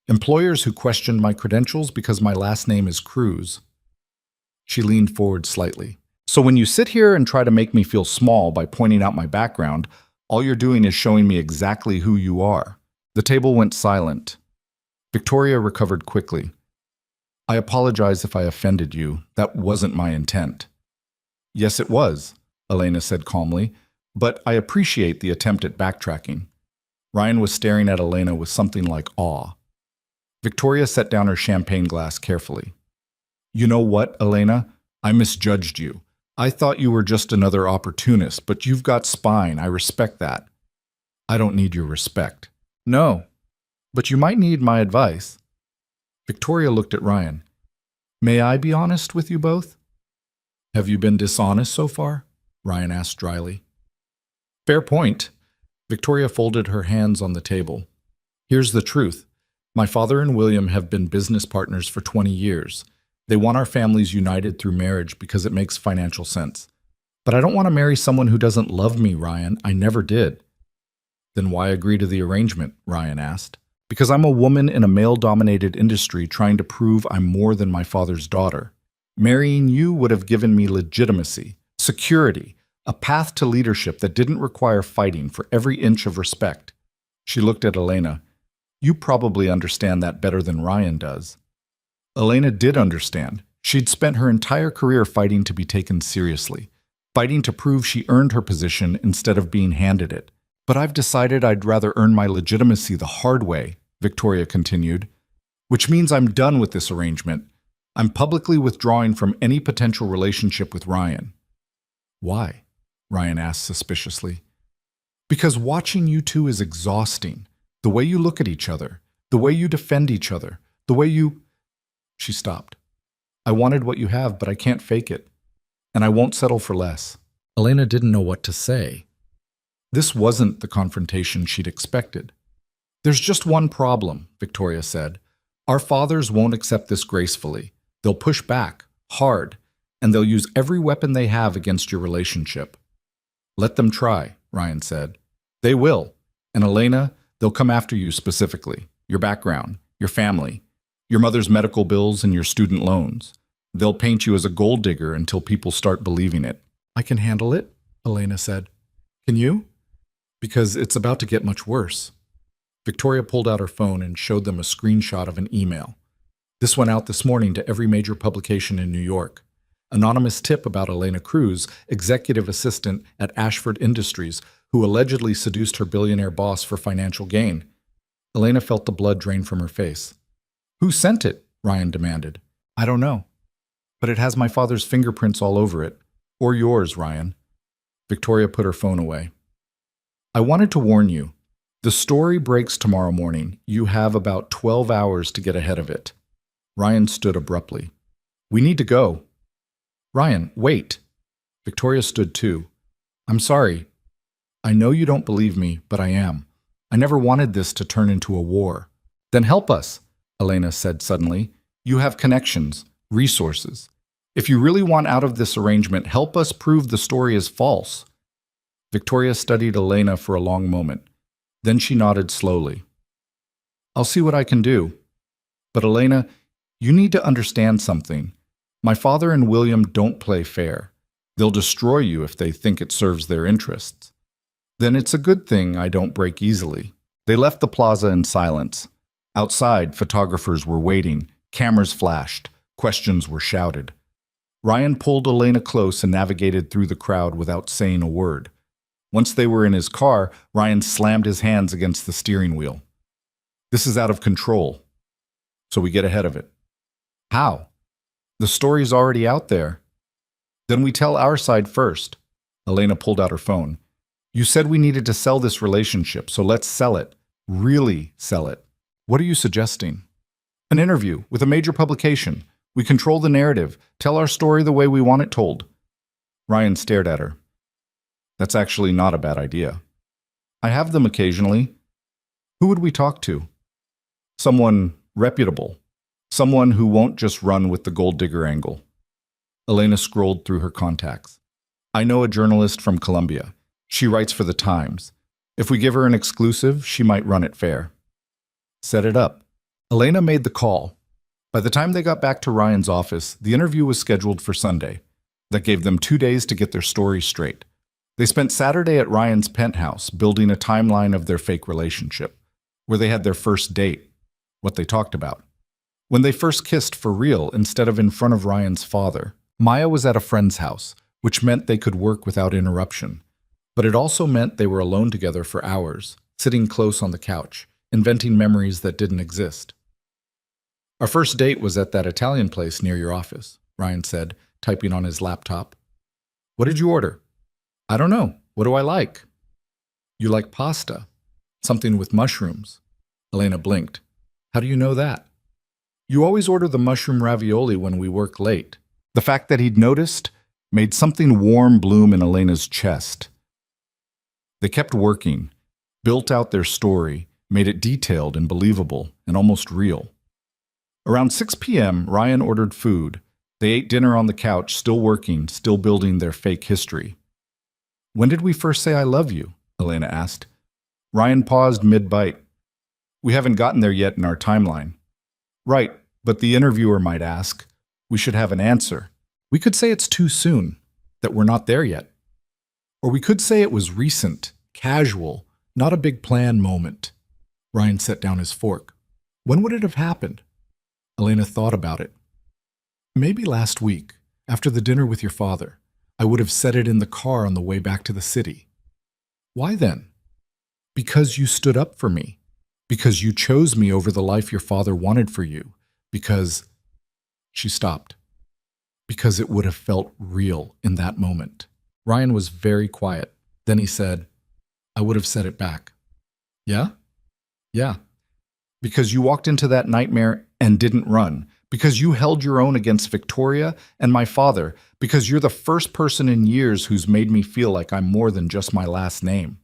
A: Employers who questioned my credentials because my last name is Cruz. She leaned forward slightly. So when you sit here and try to make me feel small by pointing out my background, all you're doing is showing me exactly who you are. The table went silent. Victoria recovered quickly. I apologize if I offended you. That wasn't my intent. Yes, it was, Elena said calmly, but I appreciate the attempt at backtracking. Ryan was staring at Elena with something like awe. Victoria set down her champagne glass carefully. You know what, Elena? I misjudged you. I thought you were just another opportunist, but you've got spine. I respect that. I don't need your respect. No, but you might need my advice. Victoria looked at Ryan. May I be honest with you both? Have you been dishonest so far? Ryan asked dryly. Fair point. Victoria folded her hands on the table. Here's the truth. My father and William have been business partners for 20 years. They want our families united through marriage because it makes financial sense. But I don't want to marry someone who doesn't love me, Ryan. I never did. Then why agree to the arrangement? Ryan asked. Because I'm a woman in a male-dominated industry trying to prove I'm more than my father's daughter. Marrying you would have given me legitimacy, security, a path to leadership that didn't require fighting for every inch of respect. She looked at Elena. You probably understand that better than Ryan does. Elena did understand. She'd spent her entire career fighting to be taken seriously, fighting to prove she earned her position instead of being handed it. But I've decided I'd rather earn my legitimacy the hard way, Victoria continued, which means I'm done with this arrangement. I'm publicly withdrawing from any potential relationship with Ryan. Why? Ryan asked suspiciously. Because watching you two is exhausting. The way you look at each other, the way you defend each other, the way you... She stopped. I wanted what you have, but I can't fake it. And I won't settle for less. Elena didn't know what to say. This wasn't the confrontation she'd expected. There's just one problem, Victoria said. Our fathers won't accept this gracefully. They'll push back, hard, and they'll use every weapon they have against your relationship. Let them try, Ryan said. They will. And Elena, they'll come after you specifically. Your background, your family, your mother's medical bills and your student loans. They'll paint you as a gold digger until people start believing it. I can handle it, Elena said. Can you? Because it's about to get much worse. Victoria pulled out her phone and showed them a screenshot of an email. This went out this morning to every major publication in New York. Anonymous tip about Elena Cruz, executive assistant at Ashford Industries, who allegedly seduced her billionaire boss for financial gain. Elena felt the blood drain from her face. Who sent it? Ryan demanded. I don't know. But it has my father's fingerprints all over it. Or yours, Ryan. Victoria put her phone away. I wanted to warn you. The story breaks tomorrow morning. You have about 12 hours to get ahead of it. Ryan stood abruptly. We need to go. Ryan, wait. Victoria stood too. I'm sorry. I know you don't believe me, but I am. I never wanted this to turn into a war. Then help us, Elena said suddenly. You have connections, resources. If you really want out of this arrangement, help us prove the story is false. Victoria studied Elena for a long moment. Then she nodded slowly. I'll see what I can do. But Elena, you need to understand something. My father and William don't play fair. They'll destroy you if they think it serves their interests. Then it's a good thing I don't break easily. They left the plaza in silence. Outside, photographers were waiting, cameras flashed, questions were shouted. Ryan pulled Elena close and navigated through the crowd without saying a word. Once they were in his car, Ryan slammed his hands against the steering wheel. This is out of control, so we get ahead of it. How? The story's already out there. Then we tell our side first. Elena pulled out her phone. You said we needed to sell this relationship, so let's sell it. Really sell it. What are you suggesting? An interview with a major publication. We control the narrative, tell our story the way we want it told. Ryan stared at her. That's actually not a bad idea. I have them occasionally. Who would we talk to? Someone reputable. Someone who won't just run with the gold digger angle. Elena scrolled through her contacts. I know a journalist from Colombia. She writes for the Times. If we give her an exclusive, she might run it fair. Set it up. Elena made the call. By the time they got back to Ryan's office, the interview was scheduled for Sunday. That gave them 2 days to get their story straight. They spent Saturday at Ryan's penthouse, building a timeline of their fake relationship, where they had their first date, what they talked about. When they first kissed for real instead of in front of Ryan's father, Maya was at a friend's house, which meant they could work without interruption. But it also meant they were alone together for hours, sitting close on the couch, inventing memories that didn't exist. Our first date was at that Italian place near your office, Ryan said, typing on his laptop. What did you order? I don't know. What do I like? You like pasta. Something with mushrooms. Elena blinked. How do you know that? You always order the mushroom ravioli when we work late. The fact that he'd noticed made something warm bloom in Elena's chest. They kept working, built out their story, made it detailed and believable and almost real. Around 6 p.m., Ryan ordered food. They ate dinner on the couch, still working, still building their fake history. When did we first say I love you? Elena asked. Ryan paused mid-bite. We haven't gotten there yet in our timeline. Right, but the interviewer might ask. We should have an answer. We could say it's too soon, that we're not there yet. Or we could say it was recent, casual, not a big plan moment. Ryan set down his fork. When would it have happened? Elena thought about it. Maybe last week, after the dinner with your father. I would have said it in the car on the way back to the city. Why then? Because you stood up for me. Because you chose me over the life your father wanted for you. Because... She stopped. Because it would have felt real in that moment. Ryan was very quiet. Then he said, I would have said it back. Yeah? Yeah. Because you walked into that nightmare and didn't run. Because you held your own against Victoria and my father. Because you're the first person in years who's made me feel like I'm more than just my last name.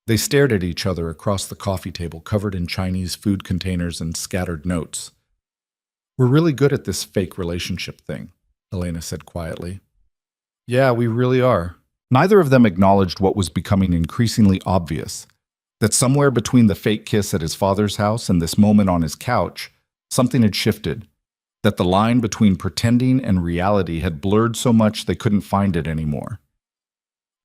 A: They stared at each other across the coffee table covered in Chinese food containers and scattered notes. We're really good at this fake relationship thing, Elena said quietly. Yeah, we really are. Neither of them acknowledged what was becoming increasingly obvious, that somewhere between the fake kiss at his father's house and this moment on his couch, something had shifted, that the line between pretending and reality had blurred so much they couldn't find it anymore.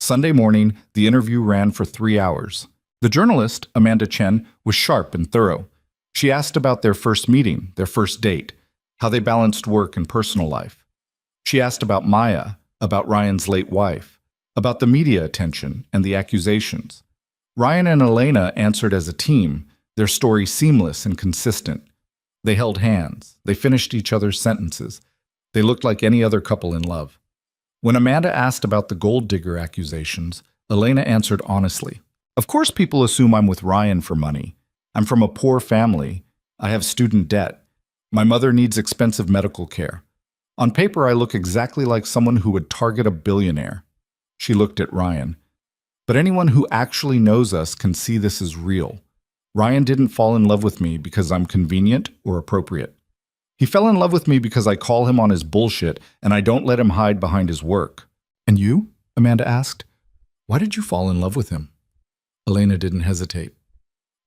A: Sunday morning, the interview ran for 3 hours. The journalist, Amanda Chen, was sharp and thorough. She asked about their first meeting, their first date, how they balanced work and personal life. She asked about Maya, about Ryan's late wife, about the media attention and the accusations. Ryan and Elena answered as a team, their story seamless and consistent. They held hands. They finished each other's sentences. They looked like any other couple in love. When Amanda asked about the gold digger accusations, Elena answered honestly. Of course people assume I'm with Ryan for money. I'm from a poor family. I have student debt. My mother needs expensive medical care. On paper, I look exactly like someone who would target a billionaire. She looked at Ryan. But anyone who actually knows us can see this is real. Ryan didn't fall in love with me because I'm convenient or appropriate. He fell in love with me because I call him on his bullshit and I don't let him hide behind his work. And you? Amanda asked. Why did you fall in love with him? Elena didn't hesitate.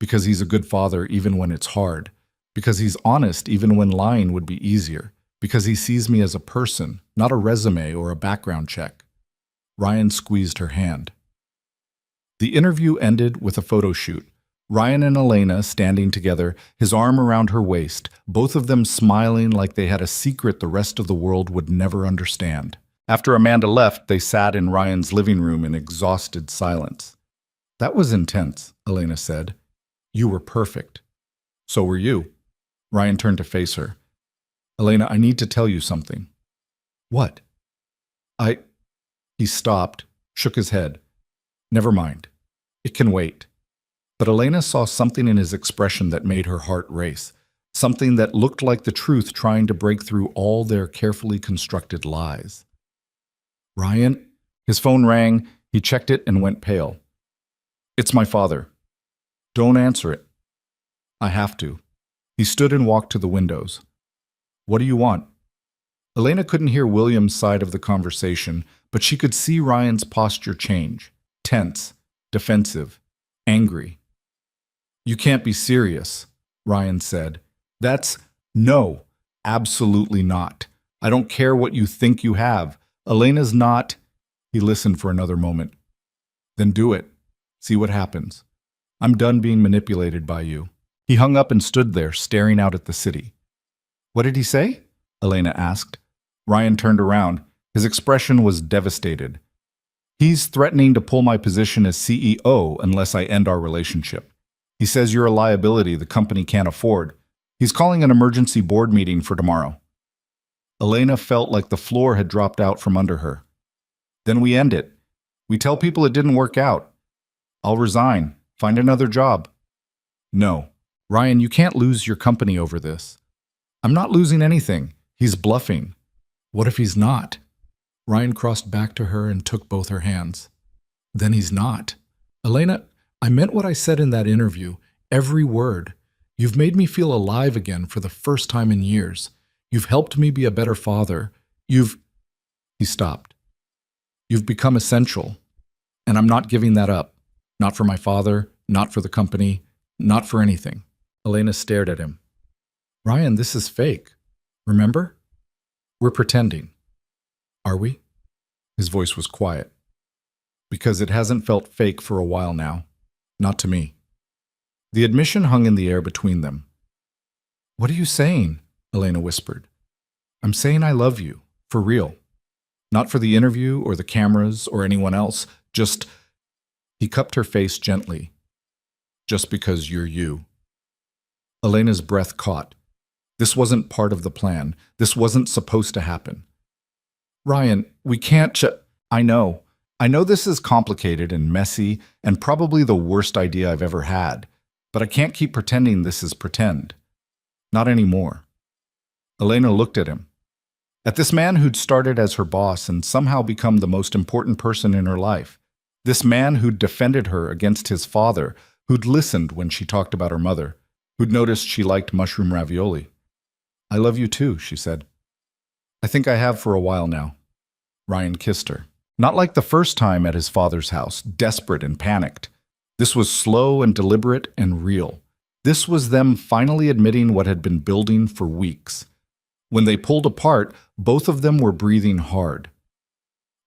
A: Because he's a good father even when it's hard. Because he's honest even when lying would be easier. Because he sees me as a person, not a resume or a background check. Ryan squeezed her hand. The interview ended with a photo shoot. Ryan and Elena standing together, his arm around her waist, both of them smiling like they had a secret the rest of the world would never understand. After Amanda left, they sat in Ryan's living room in exhausted silence. That was intense, Elena said. You were perfect. So were you. Ryan turned to face her. Elena, I need to tell you something. What? He stopped, shook his head. Never mind. It can wait. But Elena saw something in his expression that made her heart race. Something that looked like the truth trying to break through all their carefully constructed lies. Ryan? His phone rang, he checked it and went pale. It's my father. Don't answer it. I have to. He stood and walked to the windows. What do you want? Elena couldn't hear William's side of the conversation, but she could see Ryan's posture change. Tense, defensive, angry. You can't be serious, Ryan said. No, absolutely not. I don't care what you think you have. Elena's not. He listened for another moment. Then do it. See what happens. I'm done being manipulated by you. He hung up and stood there, staring out at the city. What did he say? Elena asked. Ryan turned around. His expression was devastated. He's threatening to pull my position as CEO unless I end our relationship. He says you're a liability the company can't afford. He's calling an emergency board meeting for tomorrow. Elena felt like the floor had dropped out from under her. Then we end it. We tell people it didn't work out. I'll resign. Find another job. No. Ryan, you can't lose your company over this. I'm not losing anything. He's bluffing. What if he's not? Ryan crossed back to her and took both her hands. Then he's not. Elena, I meant what I said in that interview. Every word. You've made me feel alive again for the first time in years. You've helped me be a better father. He stopped. You've become essential. And I'm not giving that up. Not for my father, not for the company, not for anything. Elena stared at him. Ryan, this is fake. Remember? We're pretending. Are we? His voice was quiet. Because it hasn't felt fake for a while now. Not to me. The admission hung in the air between them. What are you saying? Elena whispered. I'm saying I love you. For real. Not for the interview or the cameras or anyone else. Just... He cupped her face gently. Just because you're you. Elena's breath caught. This wasn't part of the plan. This wasn't supposed to happen. Ryan, we can't I know. I know this is complicated and messy and probably the worst idea I've ever had, but I can't keep pretending this is pretend. Not anymore. Elena looked at him. At this man who'd started as her boss and somehow become the most important person in her life. This man who'd defended her against his father, who'd listened when she talked about her mother, who'd noticed she liked mushroom ravioli. I love you too, she said. I think I have for a while now. Ryan kissed her. Not like the first time at his father's house, desperate and panicked. This was slow and deliberate and real. This was them finally admitting what had been building for weeks. When they pulled apart, both of them were breathing hard.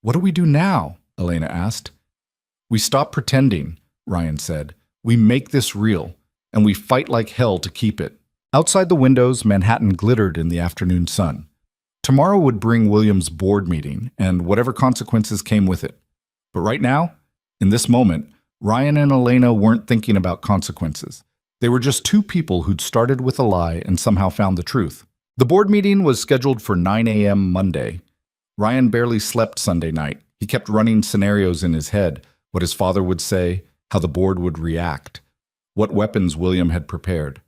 A: What do we do now? Elena asked. We stop pretending, Ryan said. We make this real, and we fight like hell to keep it. Outside the windows, Manhattan glittered in the afternoon sun. Tomorrow would bring William's board meeting and whatever consequences came with it. But right now, in this moment, Ryan and Elena weren't thinking about consequences. They were just two people who'd started with a lie and somehow found the truth. The board meeting was scheduled for 9 a.m. Monday. Ryan barely slept Sunday night. He kept running scenarios in his head, what his father would say, how the board would react, what weapons William had prepared.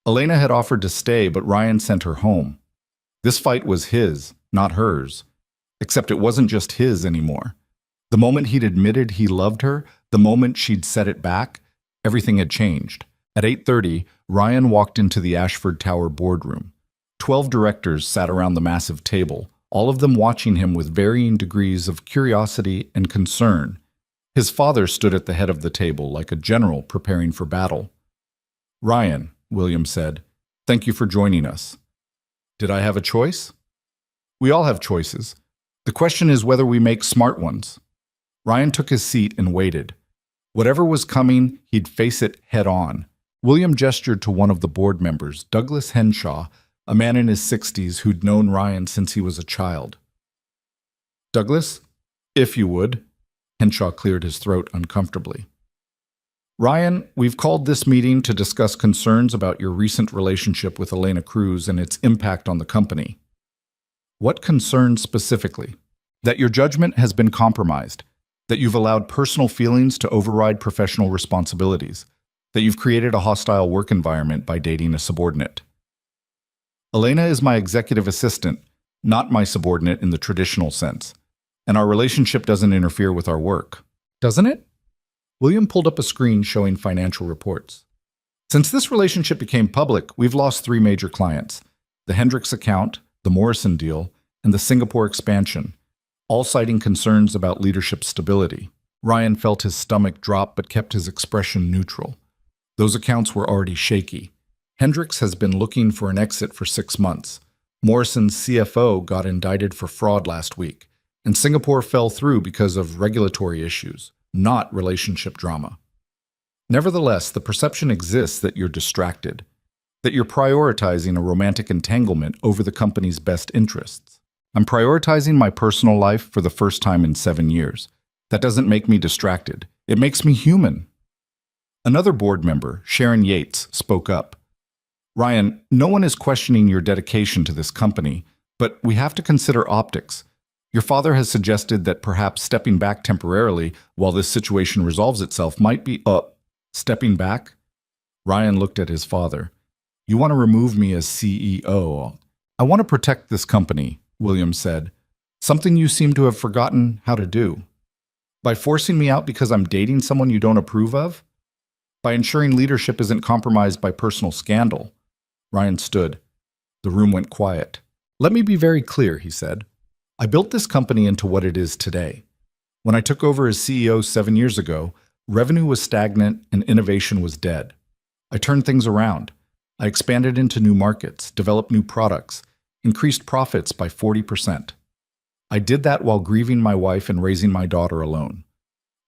A: Elena had offered to stay, but Ryan sent her home. This fight was his, not hers. Except it wasn't just his anymore. The moment he'd admitted he loved her, the moment she'd said it back, everything had changed. At 8:30, Ryan walked into the Ashford Tower boardroom. 12 directors sat around the massive table, all of them watching him with varying degrees of curiosity and concern. His father stood at the head of the table like a general preparing for battle. "Ryan," William said, "thank you for joining us." "Did I have a choice?" "We all have choices. The question is whether we make smart ones." Ryan took his seat and waited. Whatever was coming, he'd face it head on. William gestured to one of the board members, Douglas Henshaw, a man in his 60s who'd known Ryan since he was a child. "Douglas, if you would." Henshaw cleared his throat uncomfortably. "Ryan, we've called this meeting to discuss concerns about your recent relationship with Elena Cruz and its impact on the company." "What concerns specifically?" "That your judgment has been compromised, that you've allowed personal feelings to override professional responsibilities, that you've created a hostile work environment by dating a subordinate." "Elena is my executive assistant, not my subordinate in the traditional sense, and our relationship doesn't interfere with our work." "Doesn't it?" William pulled up a screen showing financial reports. "Since this relationship became public, we've lost 3 major clients: the Hendricks account, the Morrison deal, and the Singapore expansion, all citing concerns about leadership stability." Ryan felt his stomach drop but kept his expression neutral. Those accounts were already shaky. Hendricks has been looking for an exit for 6 months. Morrison's CFO got indicted for fraud last week, and Singapore fell through because of regulatory issues, not relationship drama. Nevertheless, the perception exists that you're distracted, that you're prioritizing a romantic entanglement over the company's best interests. "I'm prioritizing my personal life for the first time in 7 years. That doesn't make me distracted. It makes me human." Another board member, Sharon Yates, spoke up. "Ryan, no one is questioning your dedication to this company, but we have to consider optics. Your father has suggested that perhaps stepping back temporarily while this situation resolves itself might be stepping back?" Ryan looked at his father. "You want to remove me as CEO. I want to protect this company," William said, "something you seem to have forgotten how to do. By forcing me out because I'm dating someone you don't approve of? By ensuring leadership isn't compromised by personal scandal." Ryan stood. The room went quiet. "Let me be very clear," he said. "I built this company into what it is today. When I took over as CEO 7 years ago, revenue was stagnant and innovation was dead. I turned things around. I expanded into new markets, developed new products, increased profits by 40%. I did that while grieving my wife and raising my daughter alone.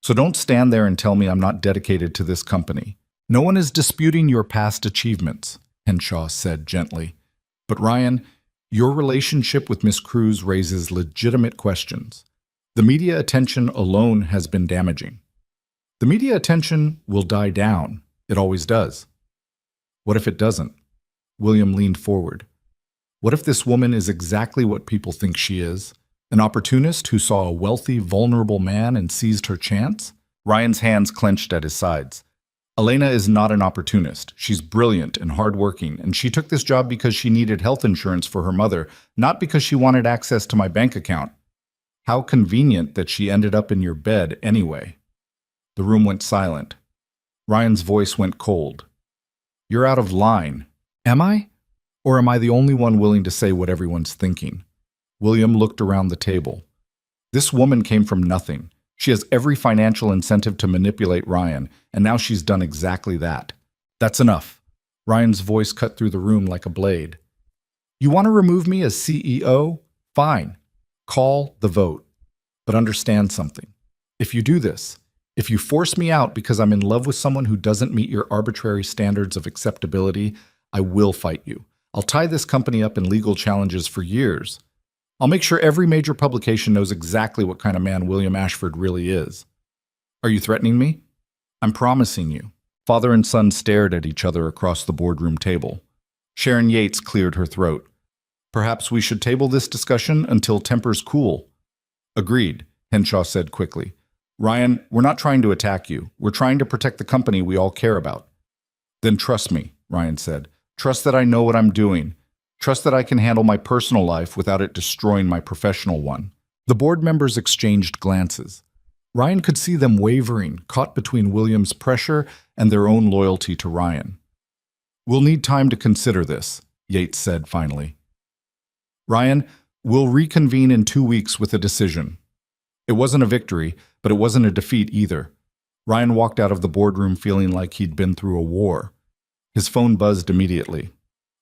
A: So don't stand there and tell me I'm not dedicated to this company. No one is disputing your past achievements," Henshaw said gently. "But Ryan, your relationship with Miss Cruz raises legitimate questions. The media attention alone has been damaging. The media attention will die down. It always does." "What if it doesn't?" William leaned forward. "What if this woman is exactly what people think she is? An opportunist who saw a wealthy, vulnerable man and seized her chance?" Ryan's hands clenched at his sides. "Elena is not an opportunist. She's brilliant and hardworking, and she took this job because she needed health insurance for her mother, not because she wanted access to my bank account. How convenient that she ended up in your bed anyway." The room went silent. Ryan's voice went cold. "You're out of line." "Am I? Or am I the only one willing to say what everyone's thinking?" William looked around the table. "This woman came from nothing. She has every financial incentive to manipulate Ryan, and now she's done exactly that. That's enough." Ryan's voice cut through the room like a blade. "You want to remove me as CEO? Fine. Call the vote. But understand something. If you do this, if you force me out because I'm in love with someone who doesn't meet your arbitrary standards of acceptability, I will fight you. I'll tie this company up in legal challenges for years. I'll make sure every major publication knows exactly what kind of man William Ashford really is. Are you threatening me?" "I'm promising you." Father and son stared at each other across the boardroom table. Sharon Yates cleared her throat. "Perhaps we should table this discussion until tempers cool." "Agreed," Henshaw said quickly. "Ryan, we're not trying to attack you. We're trying to protect the company we all care about." "Then trust me," Ryan said. "Trust that I know what I'm doing. Trust that I can handle my personal life without it destroying my professional one." The board members exchanged glances. Ryan could see them wavering, caught between William's pressure and their own loyalty to Ryan. "We'll need time to consider this," Yates said finally. "Ryan, we'll reconvene in 2 weeks with a decision." It wasn't a victory, but it wasn't a defeat either. Ryan walked out of the boardroom feeling like he'd been through a war. His phone buzzed immediately.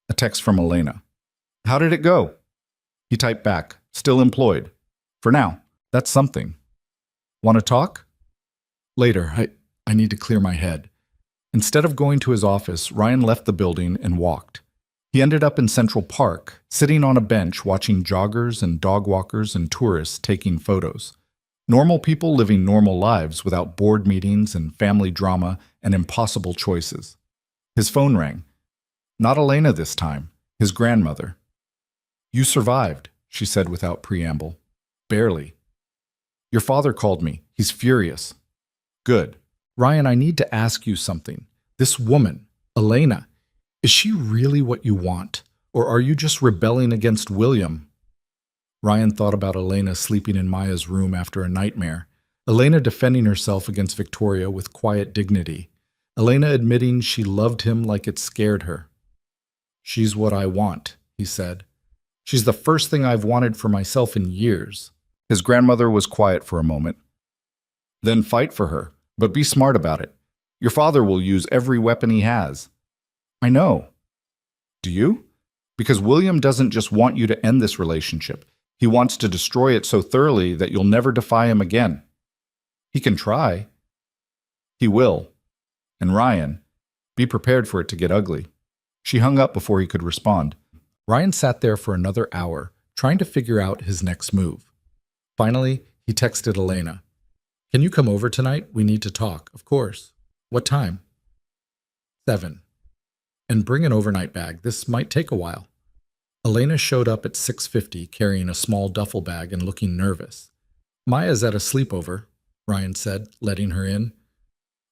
A: A text from Elena. "How did it go?" He typed back, "Still employed. For now. That's something. Want to talk?" "Later. I need to clear my head." Instead of going to his office, Ryan left the building and walked. He ended up in Central Park, sitting on a bench watching joggers and dog walkers and tourists taking photos. Normal people living normal lives without board meetings and family drama and impossible choices. His phone rang. Not Elena this time, his grandmother. "You survived," she said without preamble. "Barely." "Your father called me. He's furious." "Good. Ryan, I need to ask you something. This woman, Elena, is she really what you want? Or are you just rebelling against William?" Ryan thought about Elena sleeping in Maya's room after a nightmare. Elena defending herself against Victoria with quiet dignity. Elena admitting she loved him like it scared her. "She's what I want," he said. "She's the first thing I've wanted for myself in years." His grandmother was quiet for a moment. "Then fight for her, but be smart about it. Your father will use every weapon he has." "I know." "Do you? Because William doesn't just want you to end this relationship. He wants to destroy it so thoroughly that you'll never defy him again." "He can try." "He will. And Ryan, be prepared for it to get ugly." She hung up before he could respond. Ryan sat there for another hour, trying to figure out his next move. Finally, he texted Elena. "Can you come over tonight? We need to talk, of course. What time?" 7. "And bring an overnight bag. This might take a while." Elena showed up at 6:50 carrying a small duffel bag and looking nervous. "Maya's at a sleepover," Ryan said, letting her in.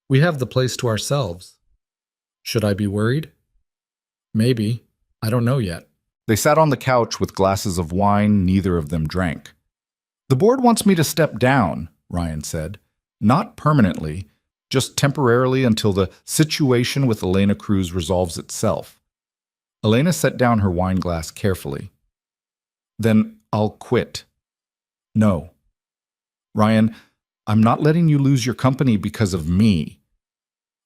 A: "We have the place to ourselves." "Should I be worried?" "Maybe. I don't know yet." They sat on the couch with glasses of wine neither of them drank. "The board wants me to step down," Ryan said. "Not permanently, just temporarily until the situation with Elena Cruz resolves itself." Elena set down her wine glass carefully. "Then I'll quit." "No." "Ryan, I'm not letting you lose your company because of me."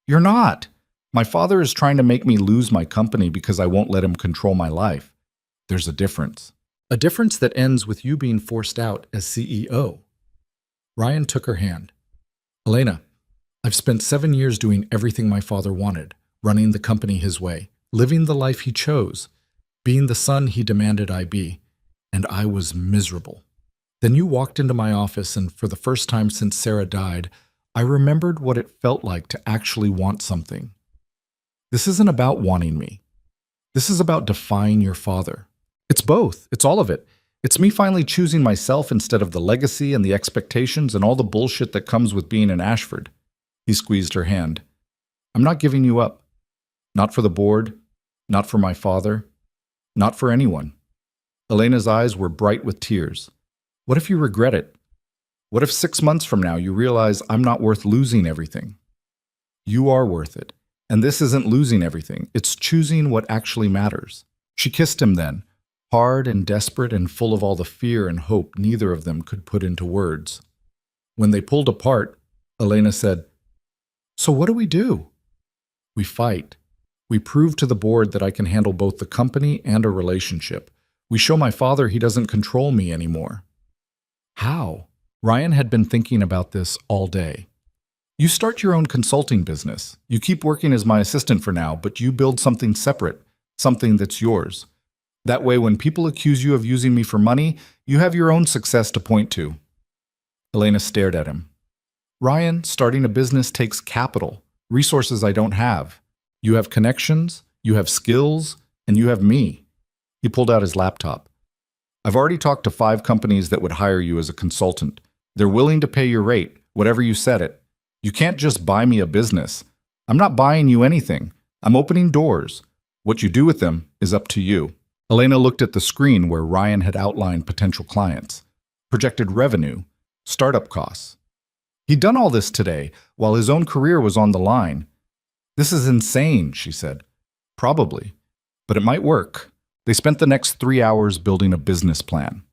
A: "You're not. My father is trying to make me lose my company because I won't let him control my life. There's a difference. A difference that ends with you being forced out as CEO." Ryan took her hand. "Elena, I've spent 7 years doing everything my father wanted, running the company his way, living the life he chose, being the son he demanded I be, and I was miserable. Then you walked into my office, and for the first time since Sarah died, I remembered what it felt like to actually want something. This isn't about wanting me. This is about defying your father. It's both. It's all of it. It's me finally choosing myself instead of the legacy and the expectations and all the bullshit that comes with being an Ashford." He squeezed her hand. "I'm not giving you up. Not for the board, not for my father, not for anyone." Elena's eyes were bright with tears. "What if you regret it? What if 6 months from now you realize I'm not worth losing everything?" "You are worth it. And this isn't losing everything. It's choosing what actually matters." She kissed him then, hard and desperate and full of all the fear and hope neither of them could put into words. When they pulled apart, Elena said, "So what do we do?" "We fight. We prove to the board that I can handle both the company and a relationship. We show my father he doesn't control me anymore." "How?" Ryan had been thinking about this all day. "You start your own consulting business. You keep working as my assistant for now, but you build something separate, something that's yours. That way, when people accuse you of using me for money, you have your own success to point to." Elena stared at him. "Ryan, starting a business takes capital, resources I don't have. You have connections, you have skills, and you have me." He pulled out his laptop. "I've already talked to 5 companies that would hire you as a consultant. They're willing to pay your rate, whatever you set it. You can't just buy me a business. I'm not buying you anything. I'm opening doors. What you do with them is up to you." Elena looked at the screen where Ryan had outlined potential clients, projected revenue, startup costs. He'd done all this today, while his own career was on the line. This is insane, she said. Probably, but it might work. They spent the next 3 hours building a business plan.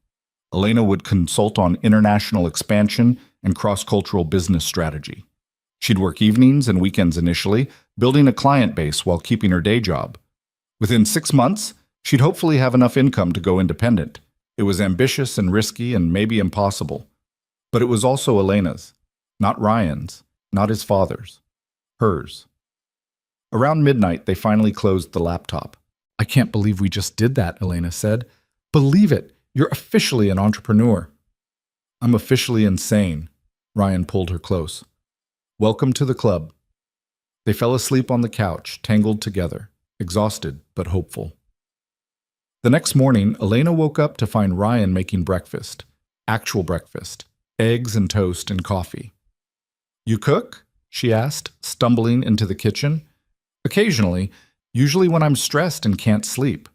A: Elena would consult on international expansion and cross-cultural business strategy. She'd work evenings and weekends initially, building a client base while keeping her day job. Within 6 months, she'd hopefully have enough income to go independent. It was ambitious and risky and maybe impossible. But it was also Elena's. Not Ryan's, not his father's. Hers. Around midnight, they finally closed the laptop. I can't believe we just did that, Elena said. Believe it, you're officially an entrepreneur. I'm officially insane. Ryan pulled her close. Welcome to the club. They fell asleep on the couch, tangled together, exhausted but hopeful. The next morning, Elena woke up to find Ryan making breakfast. Actual breakfast. Eggs and toast and coffee. You cook? She asked, stumbling into the kitchen. Occasionally, usually when I'm stressed and can't sleep.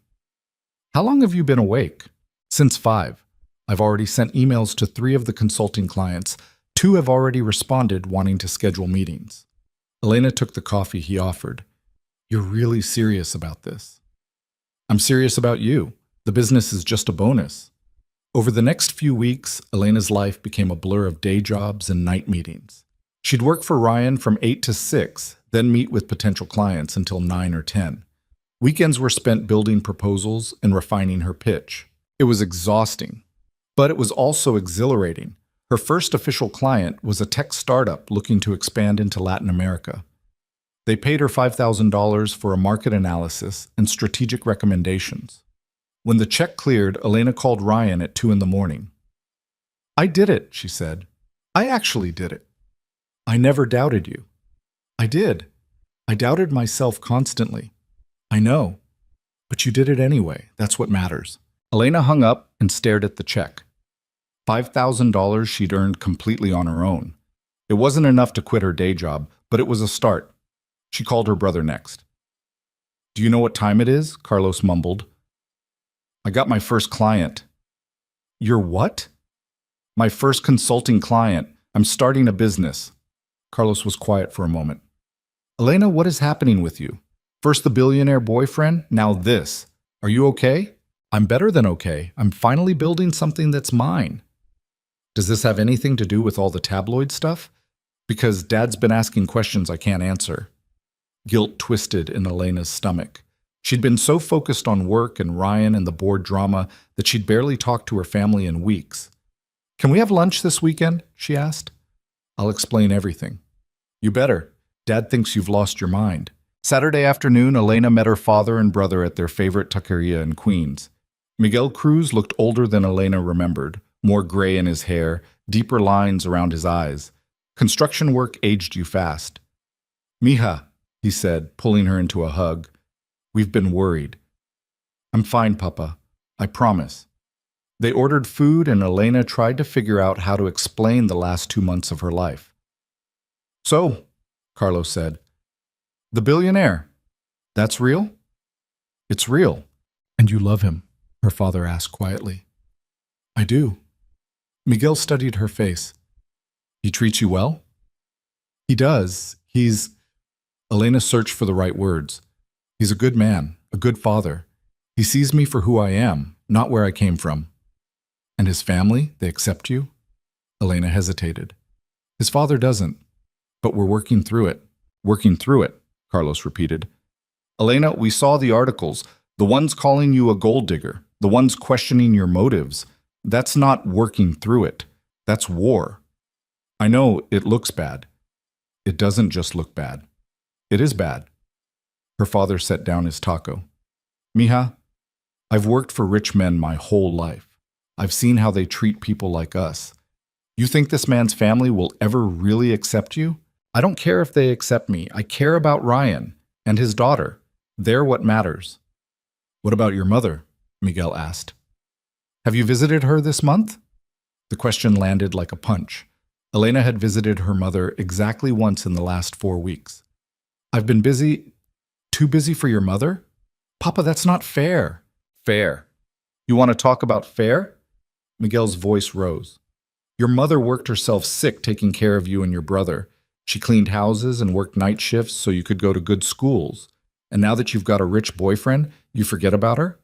A: How long have you been awake? Since 5. I've already sent emails to 3 of the consulting clients. 2 have already responded wanting to schedule meetings. Elena took the coffee he offered. You're really serious about this. I'm serious about you. The business is just a bonus. Over the next few weeks, Elena's life became a blur of day jobs and night meetings. She'd work for Ryan from 8 to 6, then meet with potential clients until 9 or 10. Weekends were spent building proposals and refining her pitch. It was exhausting, but it was also exhilarating. Her first official client was a tech startup looking to expand into Latin America. They paid her $5,000 for a market analysis and strategic recommendations. When the check cleared, Elena called Ryan at 2 in the morning. I did it, she said. I actually did it. I never doubted you. I did. I doubted myself constantly. I know. But you did it anyway. That's what matters. Elena hung up and stared at the check. $5,000 she'd earned completely on her own. It wasn't enough to quit her day job, but it was a start. She called her brother next. Do you know what time it is? Carlos mumbled. I got my first client. Your what? My first consulting client. I'm starting a business. Carlos was quiet for a moment. Elena, what is happening with you? First the billionaire boyfriend, now this. Are you okay? I'm better than okay. I'm finally building something that's mine. Does this have anything to do with all the tabloid stuff? Because Dad's been asking questions I can't answer. Guilt twisted in Elena's stomach. She'd been so focused on work and Ryan and the board drama that she'd barely talked to her family in weeks. Can we have lunch this weekend? She asked. I'll explain everything. You better. Dad thinks you've lost your mind. Saturday afternoon, Elena met her father and brother at their favorite taqueria in Queens. Miguel Cruz looked older than Elena remembered, more gray in his hair, deeper lines around his eyes. Construction work aged you fast. Mija, he said, pulling her into a hug. We've been worried. I'm fine, Papa. I promise. They ordered food and Elena tried to figure out how to explain the last 2 months of her life. So, Carlos said, the billionaire. That's real? It's real. And you love him? Her father asked quietly. I do. Miguel studied her face. He treats you well? He does. Elena searched for the right words. He's a good man, a good father. He sees me for who I am, not where I came from. And his family, they accept you? Elena hesitated. His father doesn't. But we're working through it. Working through it, Carlos repeated. Elena, we saw the articles. The ones calling you a gold digger. The ones questioning your motives. That's not working through it. That's war. I know it looks bad. It doesn't just look bad. It is bad. Her father set down his taco. Mija, I've worked for rich men my whole life. I've seen how they treat people like us. You think this man's family will ever really accept you? I don't care if they accept me. I care about Ryan and his daughter. They're what matters. What about your mother? Miguel asked. Have you visited her this month? The question landed like a punch. Elena had visited her mother exactly once in the last 4 weeks. I've been busy. Too busy for your mother? Papa, that's not fair. Fair. You want to talk about fair? Miguel's voice rose. Your mother worked herself sick taking care of you and your brother. She cleaned houses and worked night shifts so you could go to good schools. And now that you've got a rich boyfriend, you forget about her?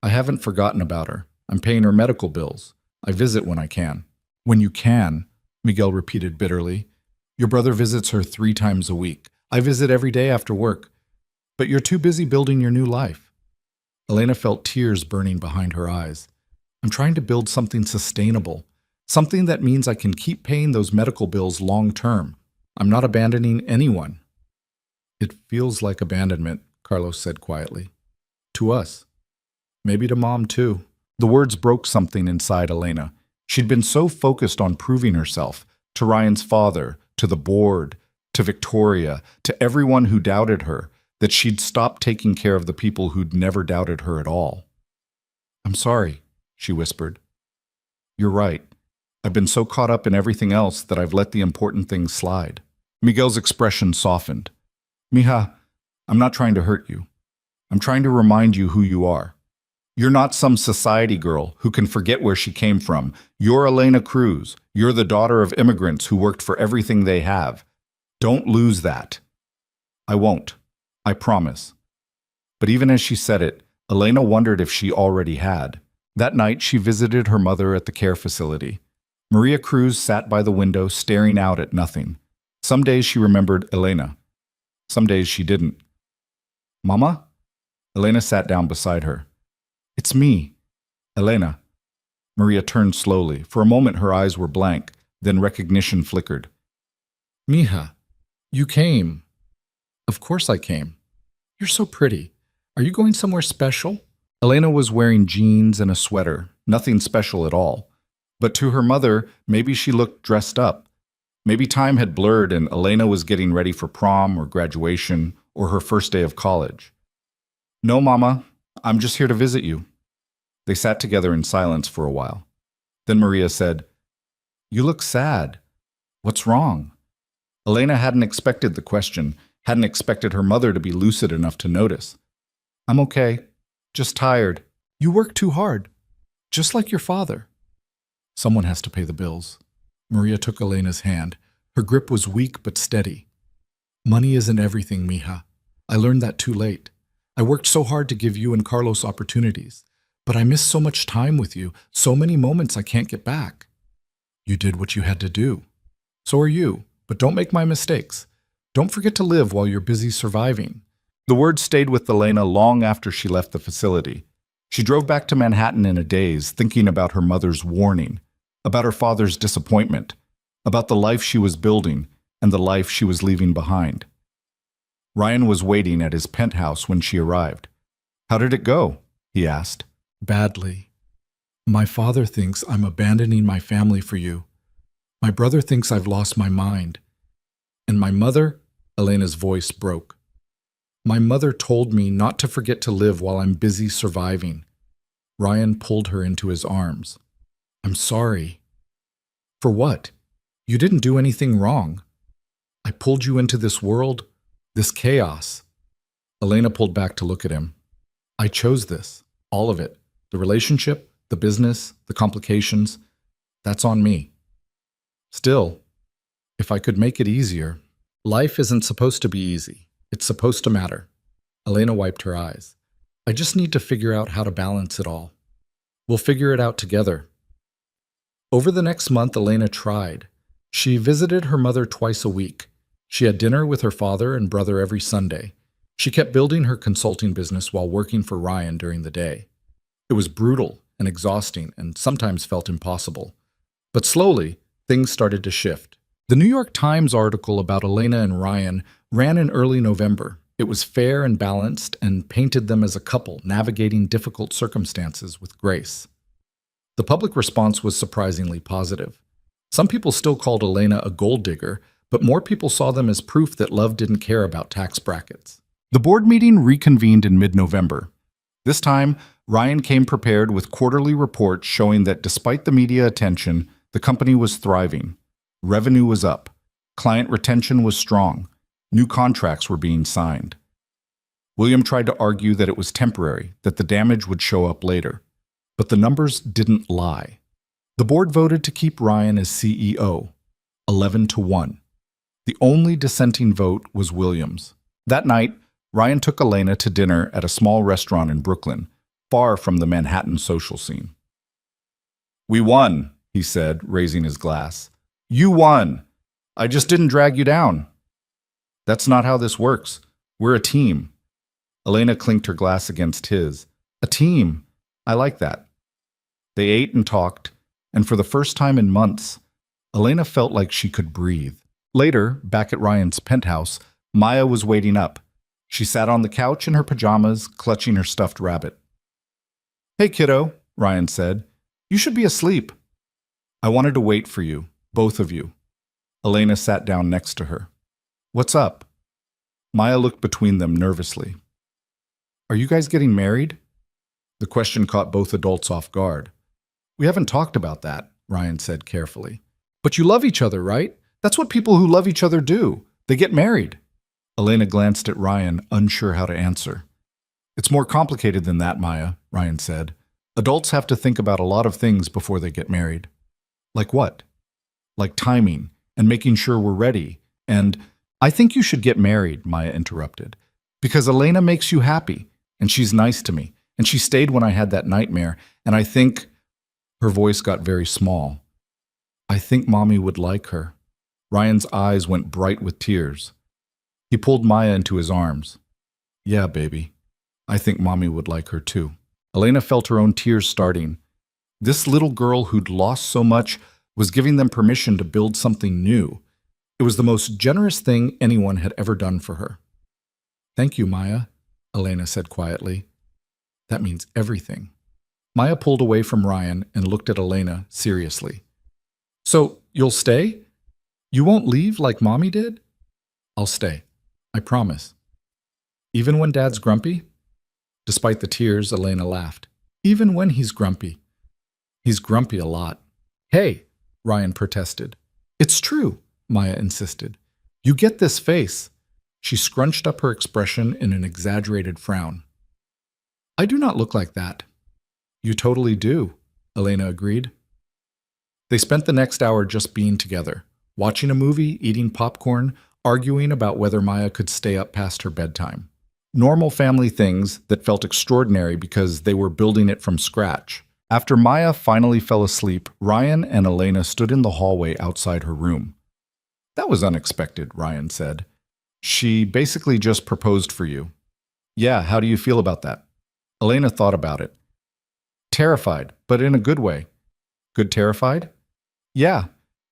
A: I haven't forgotten about her. I'm paying her medical bills. I visit when I can. When you can, Miguel repeated bitterly. Your brother visits her 3 times a week. I visit every day after work. But you're too busy building your new life. Elena felt tears burning behind her eyes. I'm trying to build something sustainable. Something that means I can keep paying those medical bills long term. I'm not abandoning anyone. It feels like abandonment, Carlos said quietly. To us. Maybe to Mom, too. The words broke something inside Elena. She'd been so focused on proving herself, to Ryan's father, to the board, to Victoria, to everyone who doubted her, that she'd stopped taking care of the people who'd never doubted her at all. I'm sorry, she whispered. You're right. I've been so caught up in everything else that I've let the important things slide. Miguel's expression softened. Mija, I'm not trying to hurt you. I'm trying to remind you who you are. You're not some society girl who can forget where she came from. You're Elena Cruz. You're the daughter of immigrants who worked for everything they have. Don't lose that. I won't. I promise. But even as she said it, Elena wondered if she already had. That night, she visited her mother at the care facility. Maria Cruz sat by the window, staring out at nothing. Some days she remembered Elena. Some days she didn't. Mama? Elena sat down beside her. It's me, Elena. Maria turned slowly. For a moment her eyes were blank, then recognition flickered. Mija, you came. Of course I came. You're so pretty. Are you going somewhere special? Elena was wearing jeans and a sweater, nothing special at all. But to her mother, maybe she looked dressed up. Maybe time had blurred and Elena was getting ready for prom or graduation or her first day of college. No, Mama, I'm just here to visit you. They sat together in silence for a while. Then Maria said, You look sad. What's wrong? Elena hadn't expected the question, hadn't expected her mother to be lucid enough to notice. I'm okay, just tired. You work too hard, just like your father. Someone has to pay the bills. Maria took Elena's hand. Her grip was weak but steady. Money isn't everything, Mija. I learned that too late. I worked so hard to give you and Carlos opportunities, but I missed so much time with you, so many moments I can't get back. You did what you had to do. So are you, but don't make my mistakes. Don't forget to live while you're busy surviving. The words stayed with Elena long after she left the facility. She drove back to Manhattan in a daze, thinking about her mother's warning, about her father's disappointment, about the life she was building and the life she was leaving behind. Ryan was waiting at his penthouse when she arrived. How did it go? He asked. Badly. My father thinks I'm abandoning my family for you. My brother thinks I've lost my mind. And my mother, Elena's voice broke. My mother told me not to forget to live while I'm busy surviving. Ryan pulled her into his arms. I'm sorry. For what? You didn't do anything wrong. I pulled you into this world, this chaos. Elena pulled back to look at him. I chose this, all of it. The relationship, the business, the complications. That's on me. Still, if I could make it easier, life isn't supposed to be easy. It's supposed to matter. Elena wiped her eyes. I just need to figure out how to balance it all. We'll figure it out together. Over the next month, Elena tried. She visited her mother twice a week. She had dinner with her father and brother every Sunday. She kept building her consulting business while working for Ryan during the day. It was brutal and exhausting and sometimes felt impossible. But slowly, things started to shift. The New York Times article about Elena and Ryan ran in early November. It was fair and balanced and painted them as a couple navigating difficult circumstances with grace. The public response was surprisingly positive. Some people still called Elena a gold digger, but more people saw them as proof that love didn't care about tax brackets. The board meeting reconvened in mid-November. This time, Ryan came prepared with quarterly reports showing that despite the media attention, the company was thriving. Revenue was up. Client retention was strong. New contracts were being signed. William tried to argue that it was temporary, that the damage would show up later. But the numbers didn't lie. The board voted to keep Ryan as CEO, 11-1. The only dissenting vote was Williams. That night, Ryan took Elena to dinner at a small restaurant in Brooklyn, far from the Manhattan social scene. "We won," he said, raising his glass. "You won. I just didn't drag you down." "That's not how this works. We're a team." Elena clinked her glass against his. "A team. I like that." They ate and talked, and for the first time in months, Elena felt like she could breathe. Later, back at Ryan's penthouse, Maya was waiting up. She sat on the couch in her pajamas, clutching her stuffed rabbit. "Hey, kiddo," Ryan said. "You should be asleep." "I wanted to wait for you, both of you." Elena sat down next to her. "What's up?" Maya looked between them nervously. "Are you guys getting married?" The question caught both adults off guard. "We haven't talked about that," Ryan said carefully. "But you love each other, right? That's what people who love each other do. They get married." Elena glanced at Ryan, unsure how to answer. "It's more complicated than that, Maya," Ryan said. "Adults have to think about a lot of things before they get married." "Like what?" "Like timing, and making sure we're ready, and—" "I think you should get married," Maya interrupted. "Because Elena makes you happy, and she's nice to me, and she stayed when I had that nightmare, and I think—" Her voice got very small. "I think Mommy would like her." Ryan's eyes went bright with tears. He pulled Maya into his arms. "Yeah, baby. I think Mommy would like her too." Elena felt her own tears starting. This little girl who'd lost so much was giving them permission to build something new. It was the most generous thing anyone had ever done for her. "Thank you, Maya," Elena said quietly. "That means everything." Maya pulled away from Ryan and looked at Elena seriously. "So, you'll stay? You won't leave like Mommy did?" "I'll stay. I promise." "Even when Dad's grumpy?" Despite the tears, Elena laughed. "Even when he's grumpy." "He's grumpy a lot." "Hey," Ryan protested. "It's true," Maya insisted. "You get this face." She scrunched up her expression in an exaggerated frown. "I do not look like that." "You totally do," Elena agreed. They spent the next hour just being together, watching a movie, eating popcorn, arguing about whether Maya could stay up past her bedtime. Normal family things that felt extraordinary because they were building it from scratch. After Maya finally fell asleep, Ryan and Elena stood in the hallway outside her room. "That was unexpected," Ryan said. "She basically just proposed for you." "Yeah, how do you feel about that?" Elena thought about it. "Terrified, but in a good way." "Good terrified?" "Yeah,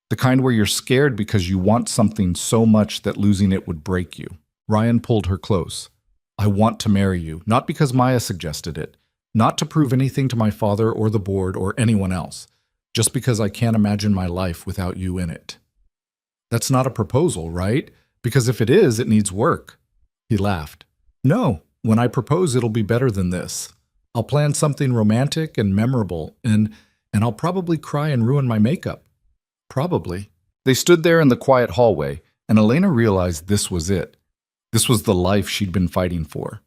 A: the kind where you're scared because you want something so much that losing it would break you." Ryan pulled her close. "I want to marry you, not because Maya suggested it, not to prove anything to my father or the board or anyone else, just because I can't imagine my life without you in it." "That's not a proposal, right? Because if it is, it needs work." He laughed. "No, when I propose, it'll be better than this. I'll plan something romantic and memorable, and I'll probably cry and ruin my makeup. Probably." They stood there in the quiet hallway, and Elena realized this was it. This was the life she'd been fighting for.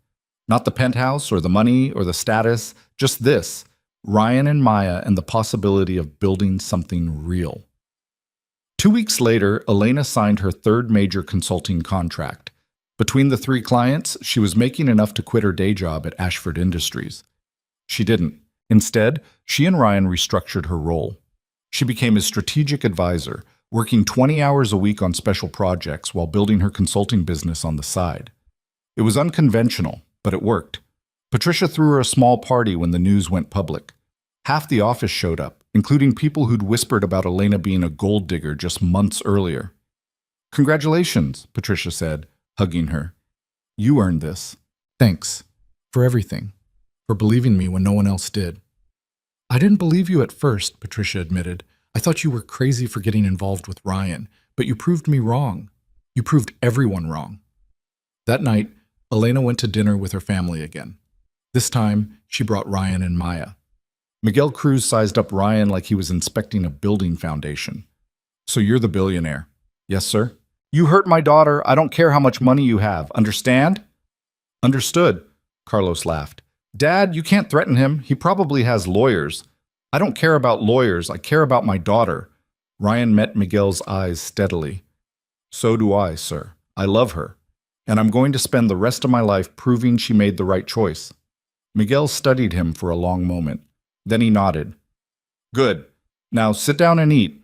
A: Not the penthouse or the money or the status, just this, Ryan and Maya and the possibility of building something real. 2 weeks later, Elena signed her third major consulting contract. Between the 3 clients, she was making enough to quit her day job at Ashford Industries. She didn't. Instead, she and Ryan restructured her role. She became his strategic advisor, working 20 hours a week on special projects while building her consulting business on the side. It was unconventional, but it worked. Patricia threw her a small party when the news went public. Half the office showed up, including people who'd whispered about Elena being a gold digger just months earlier. "Congratulations," Patricia said, hugging her. "You earned this. Thanks. For everything. For believing me when no one else did." "I didn't believe you at first," Patricia admitted. "I thought you were crazy for getting involved with Ryan, but you proved me wrong. You proved everyone wrong." That night, Elena went to dinner with her family again. This time, she brought Ryan and Maya. Miguel Cruz sized up Ryan like he was inspecting a building foundation. "So you're the billionaire?" "Yes, sir." "You hurt my daughter. I don't care how much money you have. Understand?" "Understood," Carlos laughed. "Dad, you can't threaten him. He probably has lawyers." I don't care about lawyers. I care about my daughter. Ryan met Miguel's eyes steadily. So do I, sir. I love her. And I'm going to spend the rest of my life proving she made the right choice. Miguel studied him for a long moment. Then he nodded. Good. Now sit down and eat.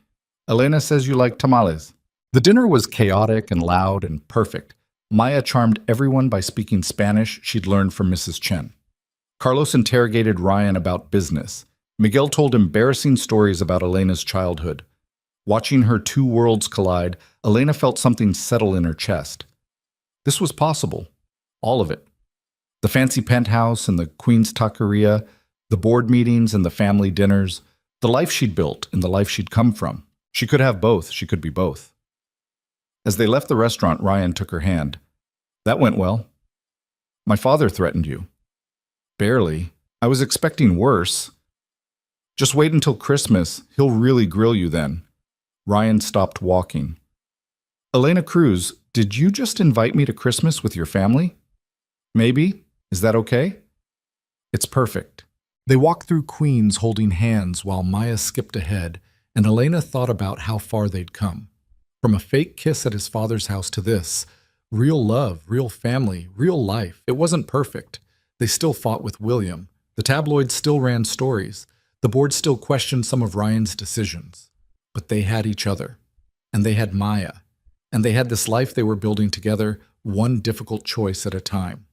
A: Elena says you like tamales. The dinner was chaotic and loud and perfect. Maya charmed everyone by speaking Spanish she'd learned from Mrs. Chen. Carlos interrogated Ryan about business. Miguel told embarrassing stories about Elena's childhood. Watching her two worlds collide, Elena felt something settle in her chest. This was possible. All of it. The fancy penthouse and the Queen's Taqueria, the board meetings and the family dinners, the life she'd built and the life she'd come from. She could have both. She could be both. As they left the restaurant, Ryan took her hand. That went well. My father threatened you. Barely. I was expecting worse. Just wait until Christmas. He'll really grill you then. Ryan stopped walking. Elena Cruz, did you just invite me to Christmas with your family? Maybe. Is that okay? It's perfect. They walked through Queens holding hands while Maya skipped ahead, and Elena thought about how far they'd come. From a fake kiss at his father's house to this, real love, real family, real life. It wasn't perfect. They still fought with William. The tabloids still ran stories. The board still questioned some of Ryan's decisions. But they had each other. And they had Maya. And they had this life they were building together, one difficult choice at a time.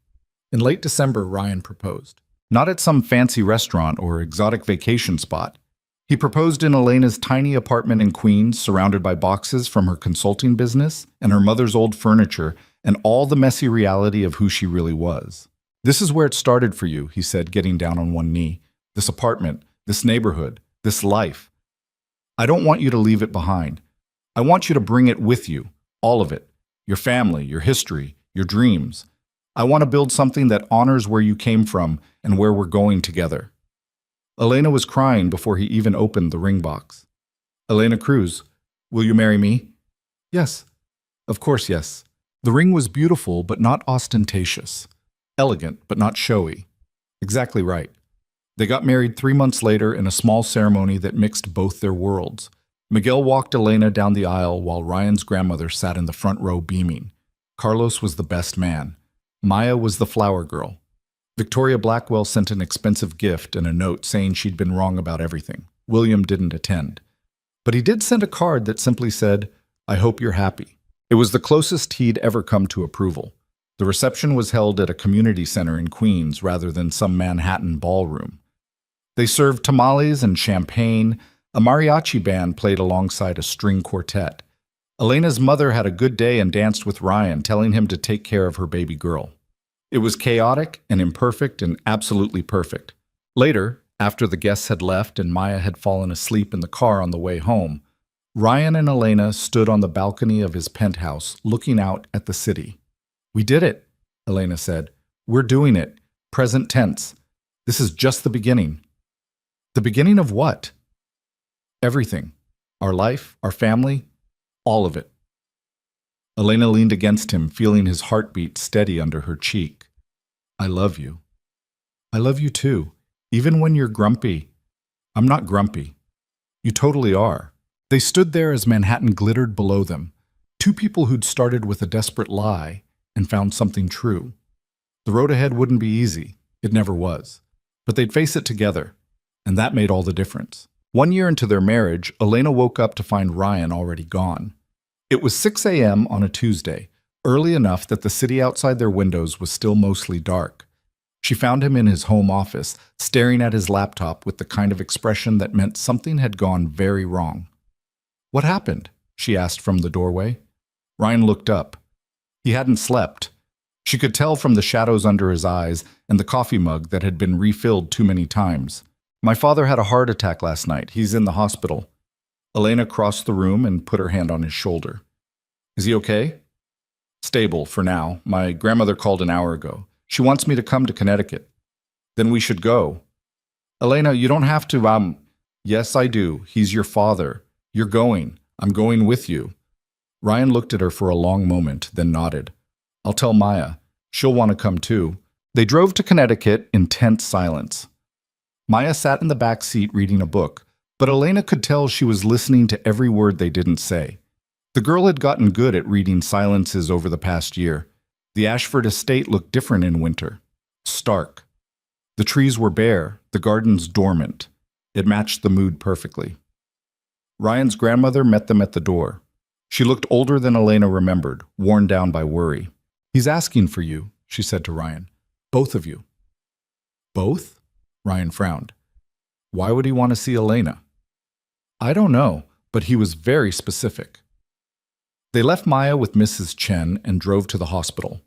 A: In late December, Ryan proposed. Not at some fancy restaurant or exotic vacation spot. He proposed in Elena's tiny apartment in Queens, surrounded by boxes from her consulting business and her mother's old furniture and all the messy reality of who she really was. This is where it started for you, he said, getting down on one knee. This apartment, this neighborhood, this life. I don't want you to leave it behind. I want you to bring it with you, all of it. Your family, your history, your dreams. I want to build something that honors where you came from and where we're going together. Elena was crying before he even opened the ring box. Elena Cruz, will you marry me? Yes. Of course, yes. The ring was beautiful but not ostentatious. Elegant but not showy. Exactly right. They got married 3 months later in a small ceremony that mixed both their worlds. Miguel walked Elena down the aisle while Ryan's grandmother sat in the front row beaming. Carlos was the best man. Maya was the flower girl. Victoria Blackwell sent an expensive gift and a note saying she'd been wrong about everything. William didn't attend. But he did send a card that simply said, I hope you're happy. It was the closest he'd ever come to approval. The reception was held at a community center in Queens rather than some Manhattan ballroom. They served tamales and champagne. A mariachi band played alongside a string quartet. Elena's mother had a good day and danced with Ryan, telling him to take care of her baby girl. It was chaotic and imperfect and absolutely perfect. Later, after the guests had left and Maya had fallen asleep in the car on the way home, Ryan and Elena stood on the balcony of his penthouse, looking out at the city. We did it, Elena said. We're doing it. Present tense. This is just the beginning. The beginning of what? Everything. Our life, our family, all of it. Elena leaned against him, feeling his heartbeat steady under her cheek. I love you. I love you too, even when you're grumpy. I'm not grumpy. You totally are. They stood there as Manhattan glittered below them, two people who'd started with a desperate lie and found something true. The road ahead wouldn't be easy. It never was. But they'd face it together, and that made all the difference. 1 year into their marriage, Elena woke up to find Ryan already gone. It was 6 a.m. on a Tuesday, early enough that the city outside their windows was still mostly dark. She found him in his home office, staring at his laptop with the kind of expression that meant something had gone very wrong. What happened? She asked from the doorway. Ryan looked up. He hadn't slept. She could tell from the shadows under his eyes and the coffee mug that had been refilled too many times. My father had a heart attack last night. He's in the hospital. Elena crossed the room and put her hand on his shoulder. Is he okay? Stable, for now. My grandmother called an hour ago. She wants me to come to Connecticut. Then we should go. Elena, you don't have to, Yes, I do. He's your father. You're going. I'm going with you. Ryan looked at her for a long moment, then nodded. I'll tell Maya. She'll want to come too. They drove to Connecticut in tense silence. Maya sat in the back seat reading a book, but Elena could tell she was listening to every word they didn't say. The girl had gotten good at reading silences over the past year. The Ashford estate looked different in winter. Stark. The trees were bare, the gardens dormant. It matched the mood perfectly. Ryan's grandmother met them at the door. She looked older than Elena remembered, worn down by worry. "He's asking for you," she said to Ryan. "Both of you." "Both?" Ryan frowned. "Why would he want to see Elena?" "I don't know, but he was very specific." They left Maya with Mrs. Chen and drove to the hospital.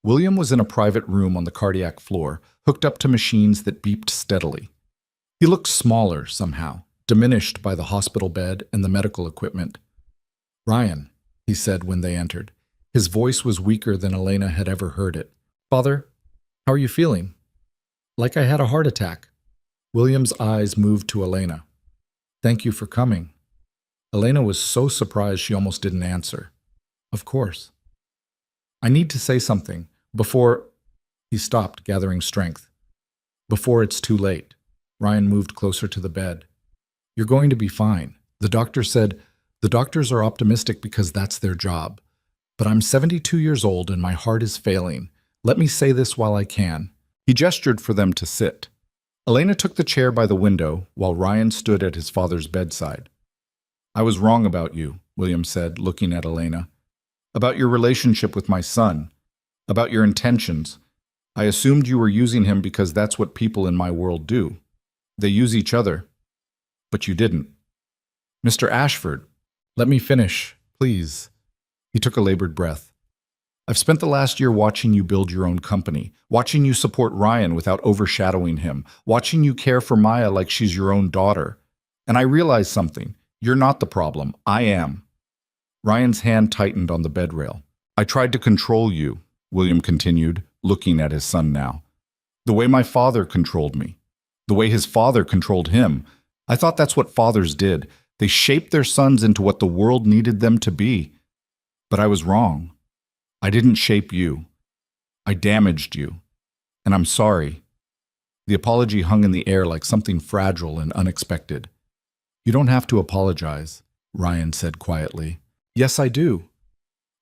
A: William was in a private room on the cardiac floor, hooked up to machines that beeped steadily. He looked smaller somehow, diminished by the hospital bed and the medical equipment. "Ryan," he said when they entered. His voice was weaker than Elena had ever heard it. "Father, how are you feeling?" "Like I had a heart attack." William's eyes moved to Elena. "Thank you for coming." Elena was so surprised she almost didn't answer. "Of course." "I need to say something, before—" He stopped, gathering strength. "Before it's too late." Ryan moved closer to the bed. "You're going to be fine. The doctor said, the doctors are optimistic because that's their job. But I'm 72 years old and my heart is failing. Let me say this while I can." He gestured for them to sit. Elena took the chair by the window while Ryan stood at his father's bedside. "I was wrong about you," William said, looking at Elena. "About your relationship with my son. About your intentions. I assumed you were using him because that's what people in my world do. They use each other. But you didn't." "Mr. Ashford, let me finish, please." He took a labored breath. "I've spent the last year watching you build your own company, watching you support Ryan without overshadowing him, watching you care for Maya like she's your own daughter. And I realized something. You're not the problem. I am." Ryan's hand tightened on the bed rail. "I tried to control you," William continued, looking at his son now. "The way my father controlled me. The way his father controlled him. I thought that's what fathers did. They shaped their sons into what the world needed them to be. But I was wrong. I didn't shape you. I damaged you. And I'm sorry." The apology hung in the air like something fragile and unexpected. "You don't have to apologize," Ryan said quietly. "Yes, I do.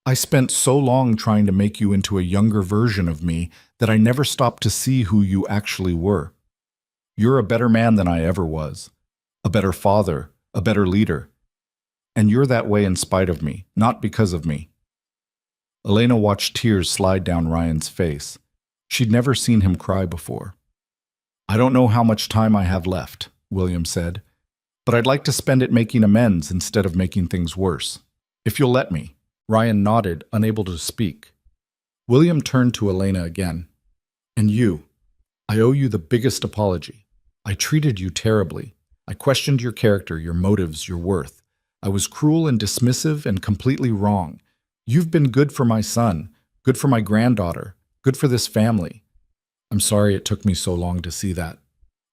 A: I spent so long trying to make you into a younger version of me that I never stopped to see who you actually were. You're a better man than I ever was. A better father, a better leader. And you're that way in spite of me, not because of me." Elena watched tears slide down Ryan's face. She'd never seen him cry before. "I don't know how much time I have left," William said, "but I'd like to spend it making amends instead of making things worse. If you'll let me." Ryan nodded, unable to speak. William turned to Elena again. "And you. I owe you the biggest apology. I treated you terribly. I questioned your character, your motives, your worth. I was cruel and dismissive and completely wrong. You've been good for my son, good for my granddaughter, good for this family. I'm sorry it took me so long to see that."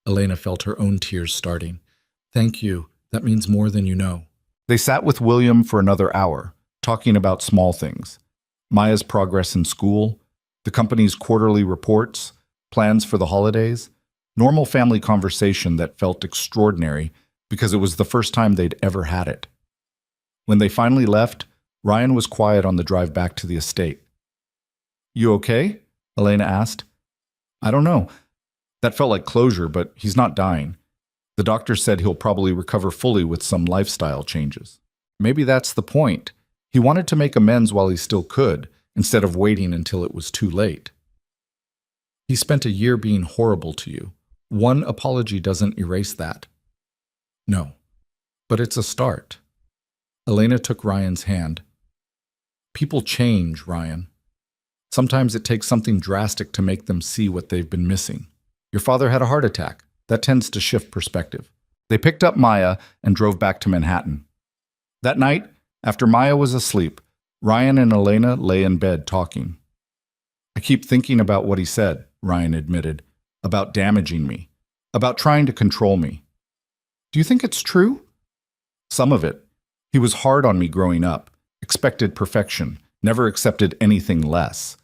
A: Elena felt her own tears starting. "Thank you. That means more than you know." They sat with William for another hour, talking about small things. Maya's progress in school, the company's quarterly reports, plans for the holidays, normal family conversation that felt extraordinary because it was the first time they'd ever had it. When they finally left, Ryan was quiet on the drive back to the estate. "You okay?" Elena asked. "I don't know. That felt like closure, but he's not dying. The doctor said he'll probably recover fully with some lifestyle changes." "Maybe that's the point. He wanted to make amends while he still could, instead of waiting until it was too late." "He spent a year being horrible to you. One apology doesn't erase that." "No, but it's a start." Elena took Ryan's hand. "People change, Ryan. Sometimes it takes something drastic to make them see what they've been missing. Your father had a heart attack. That tends to shift perspective." They picked up Maya and drove back to Manhattan. That night, after Maya was asleep, Ryan and Elena lay in bed talking. "I keep thinking about what he said," Ryan admitted, "about damaging me, about trying to control me." "Do you think it's true?" "Some of it. He was hard on me growing up, expected perfection, never accepted anything less.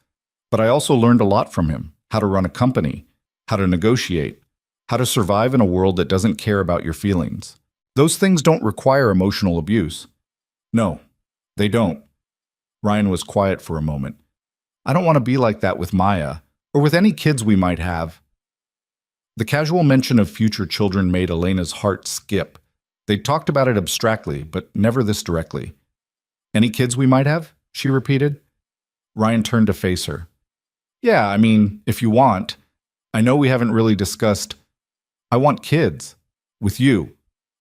A: But I also learned a lot from him, how to run a company, how to negotiate. how to survive in a world that doesn't care about your feelings. Those things don't require emotional abuse. No, they don't. Ryan was quiet for a moment. I don't want to be like that with Maya, or with any kids we might have. The casual mention of future children made Elena's heart skip. They'd talked about it abstractly, but never this directly. Any kids we might have? She repeated. Ryan turned to face her. Yeah, I mean, if you want. I know we haven't really discussed. I want kids. With you.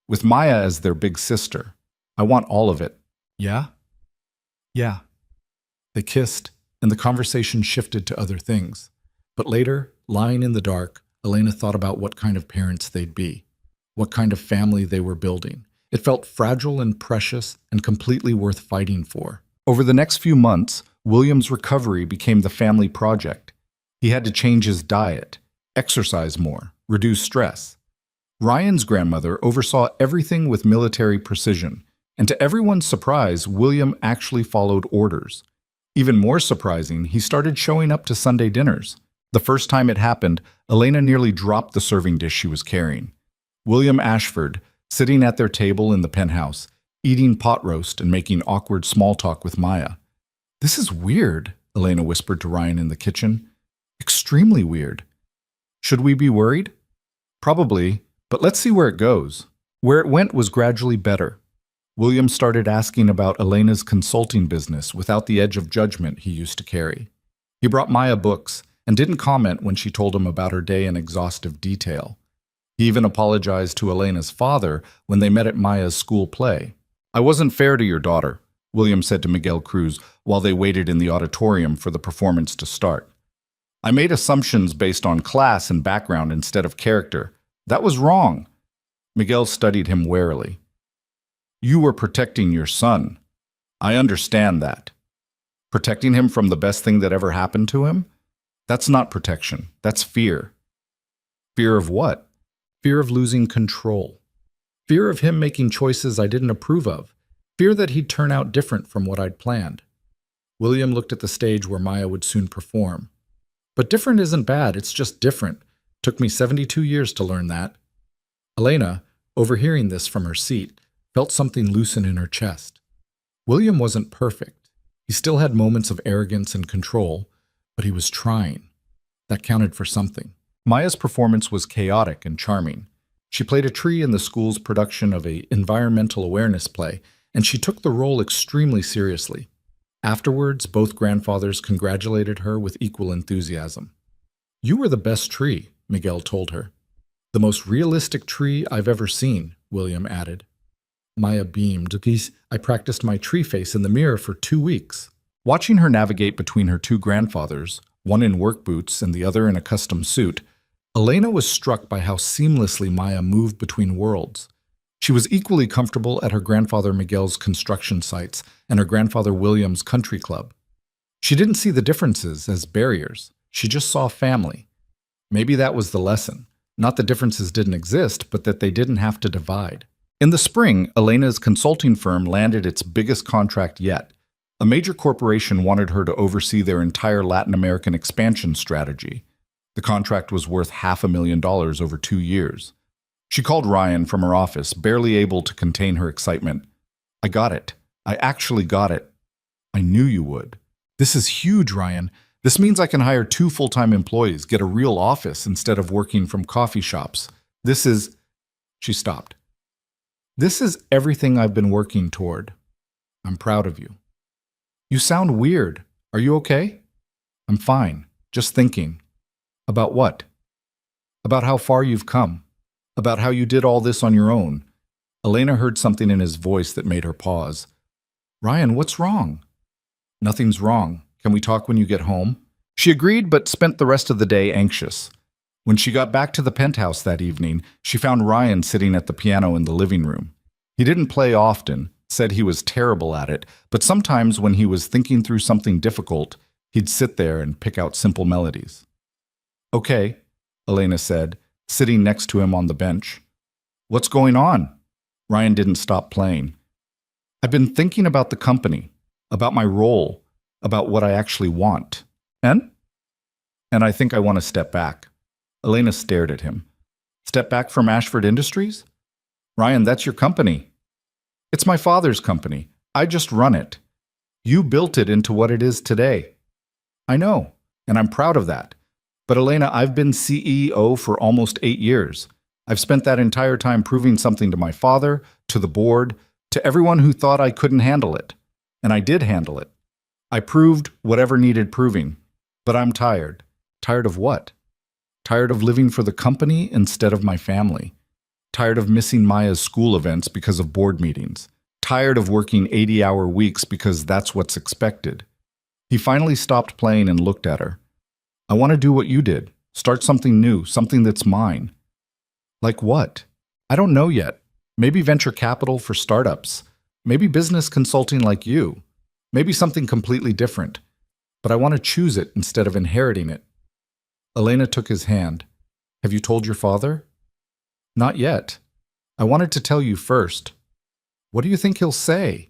A: With Maya as their big sister. I want all of it. Yeah? Yeah. They kissed, and the conversation shifted to other things. But later, lying in the dark, Elena thought about what kind of parents they'd be, what kind of family they were building. It felt fragile and precious and completely worth fighting for. Over the next few months, William's recovery became the family project. He had to change his diet, exercise more, reduce stress. Ryan's grandmother oversaw everything with military precision, and to everyone's surprise, William actually followed orders. Even more surprising, he started showing up to Sunday dinners. The first time it happened, Elena nearly dropped the serving dish she was carrying. William Ashford, sitting at their table in the penthouse, eating pot roast and making awkward small talk with Maya. This is weird, Elena whispered to Ryan in the kitchen. Extremely weird. Should we be worried? Probably, but let's see where it goes. Where it went was gradually better. William started asking about Elena's consulting business without the edge of judgment he used to carry. He brought Maya books and didn't comment when she told him about her day in exhaustive detail. He even apologized to Elena's father when they met at Maya's school play. I wasn't fair to your daughter, William said to Miguel Cruz while they waited in the auditorium for the performance to start. I made assumptions based on class and background instead of character. That was wrong. Miguel studied him warily. You were protecting your son. I understand that. Protecting him from the best thing that ever happened to him? That's not protection. That's fear. Fear of what? Fear of losing control. Fear of him making choices I didn't approve of. Fear that he'd turn out different from what I'd planned. William looked at the stage where Maya would soon perform. But different isn't bad, it's just different. Took me 72 years to learn that. Elena, overhearing this from her seat, felt something loosen in her chest. William wasn't perfect. He still had moments of arrogance and control, but he was trying. That counted for something. Maya's performance was chaotic and charming. She played a tree in the school's production of an environmental awareness play, and she took the role extremely seriously. Afterwards, both grandfathers congratulated her with equal enthusiasm. You were the best tree, Miguel told her. The most realistic tree I've ever seen, William added. Maya beamed. I practiced my tree face in the mirror for 2 weeks. Watching her navigate between her two grandfathers, one in work boots and the other in a custom suit, Elena was struck by how seamlessly Maya moved between worlds. She was equally comfortable at her grandfather Miguel's construction sites and her grandfather William's country club. She didn't see the differences as barriers. She just saw family. Maybe that was the lesson. Not that differences didn't exist, but that they didn't have to divide. In the spring, Elena's consulting firm landed its biggest contract yet. A major corporation wanted her to oversee their entire Latin American expansion strategy. The contract was worth $500,000 over 2 years. She called Ryan from her office, barely able to contain her excitement. I got it. I actually got it. I knew you would. This is huge, Ryan. This means I can hire 2 full-time employees, get a real office instead of working from coffee shops. This is... She stopped. This is everything I've been working toward. I'm proud of you. You sound weird. Are you okay? I'm fine. Just thinking. About what? About how far you've come. About how you did all this on your own. Elena heard something in his voice that made her pause. Ryan, what's wrong? Nothing's wrong. Can we talk when you get home? She agreed, but spent the rest of the day anxious. When she got back to the penthouse that evening, she found Ryan sitting at the piano in the living room. He didn't play often, said he was terrible at it, but sometimes when he was thinking through something difficult, he'd sit there and pick out simple melodies. Okay, Elena said, sitting next to him on the bench. What's going on? Ryan didn't stop playing. I've been thinking about the company, about my role, about what I actually want. And I think I want to step back. Elena stared at him. Step back from Ashford Industries? Ryan, that's your company. It's my father's company. I just run it. You built it into what it is today. I know, and I'm proud of that. But Elena, I've been CEO for almost 8 years. I've spent that entire time proving something to my father, to the board, to everyone who thought I couldn't handle it. And I did handle it. I proved whatever needed proving. But I'm tired. Tired of what? Tired of living for the company instead of my family. Tired of missing Maya's school events because of board meetings. Tired of working 80-hour weeks because that's what's expected. He finally stopped playing and looked at her. I want to do what you did. Start something new, something that's mine. Like what? I don't know yet. Maybe venture capital for startups. Maybe business consulting like you. Maybe something completely different. But I want to choose it instead of inheriting it. Elena took his hand. Have you told your father? Not yet. I wanted to tell you first. What do you think he'll say?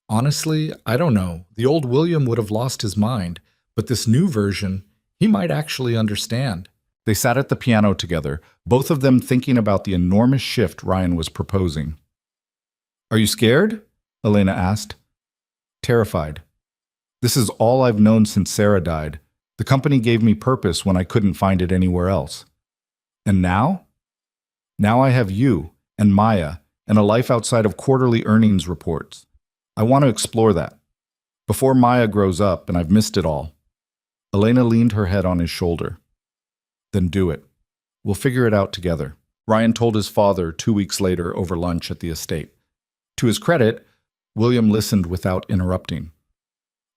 A: Honestly, I don't know. The old William would have lost his mind, but this new version, he might actually understand. They sat at the piano together, both of them thinking about the enormous shift Ryan was proposing. Are you scared? Elena asked. Terrified. This is all I've known since Sarah died. The company gave me purpose when I couldn't find it anywhere else. And now? Now I have you and Maya and a life outside of quarterly earnings reports. I want to explore that. Before Maya grows up and I've missed it all. Elena leaned her head on his shoulder. Then do it. We'll figure it out together. Ryan told his father 2 weeks later over lunch at the estate. To his credit, William listened without interrupting.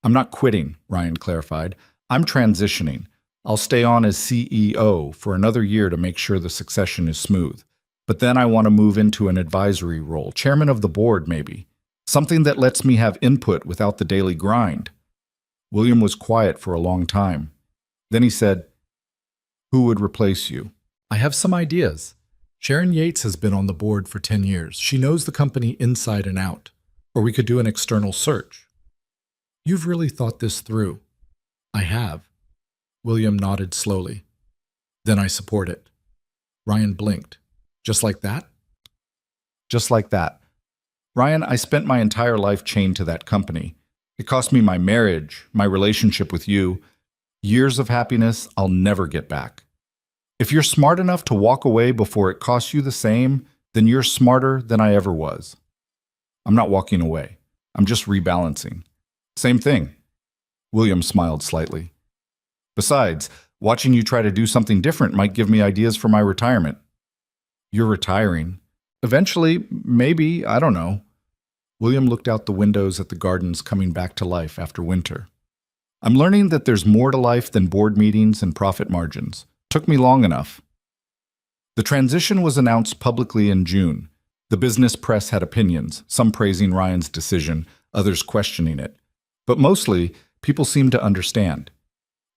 A: I'm not quitting, Ryan clarified. I'm transitioning. I'll stay on as CEO for another year to make sure the succession is smooth. But then I want to move into an advisory role, chairman of the board maybe. Something that lets me have input without the daily grind. William was quiet for a long time. Then he said, Who would replace you? I have some ideas. Sharon Yates has been on the board for 10 years. She knows the company inside and out. Or we could do an external search. You've really thought this through. I have. William nodded slowly. Then I support it. Ryan blinked. Just like that? Just like that. Ryan, I spent my entire life chained to that company. It cost me my marriage, my relationship with you, years of happiness I'll never get back. If you're smart enough to walk away before it costs you the same, then you're smarter than I ever was. I'm not walking away. I'm just rebalancing. Same thing. William smiled slightly. Besides, watching you try to do something different might give me ideas for my retirement. You're retiring. Eventually, maybe, I don't know. William looked out the windows at the gardens coming back to life after winter. I'm learning that there's more to life than board meetings and profit margins. Took me long enough. The transition was announced publicly in June. The business press had opinions, some praising Ryan's decision, others questioning it. But mostly, people seemed to understand.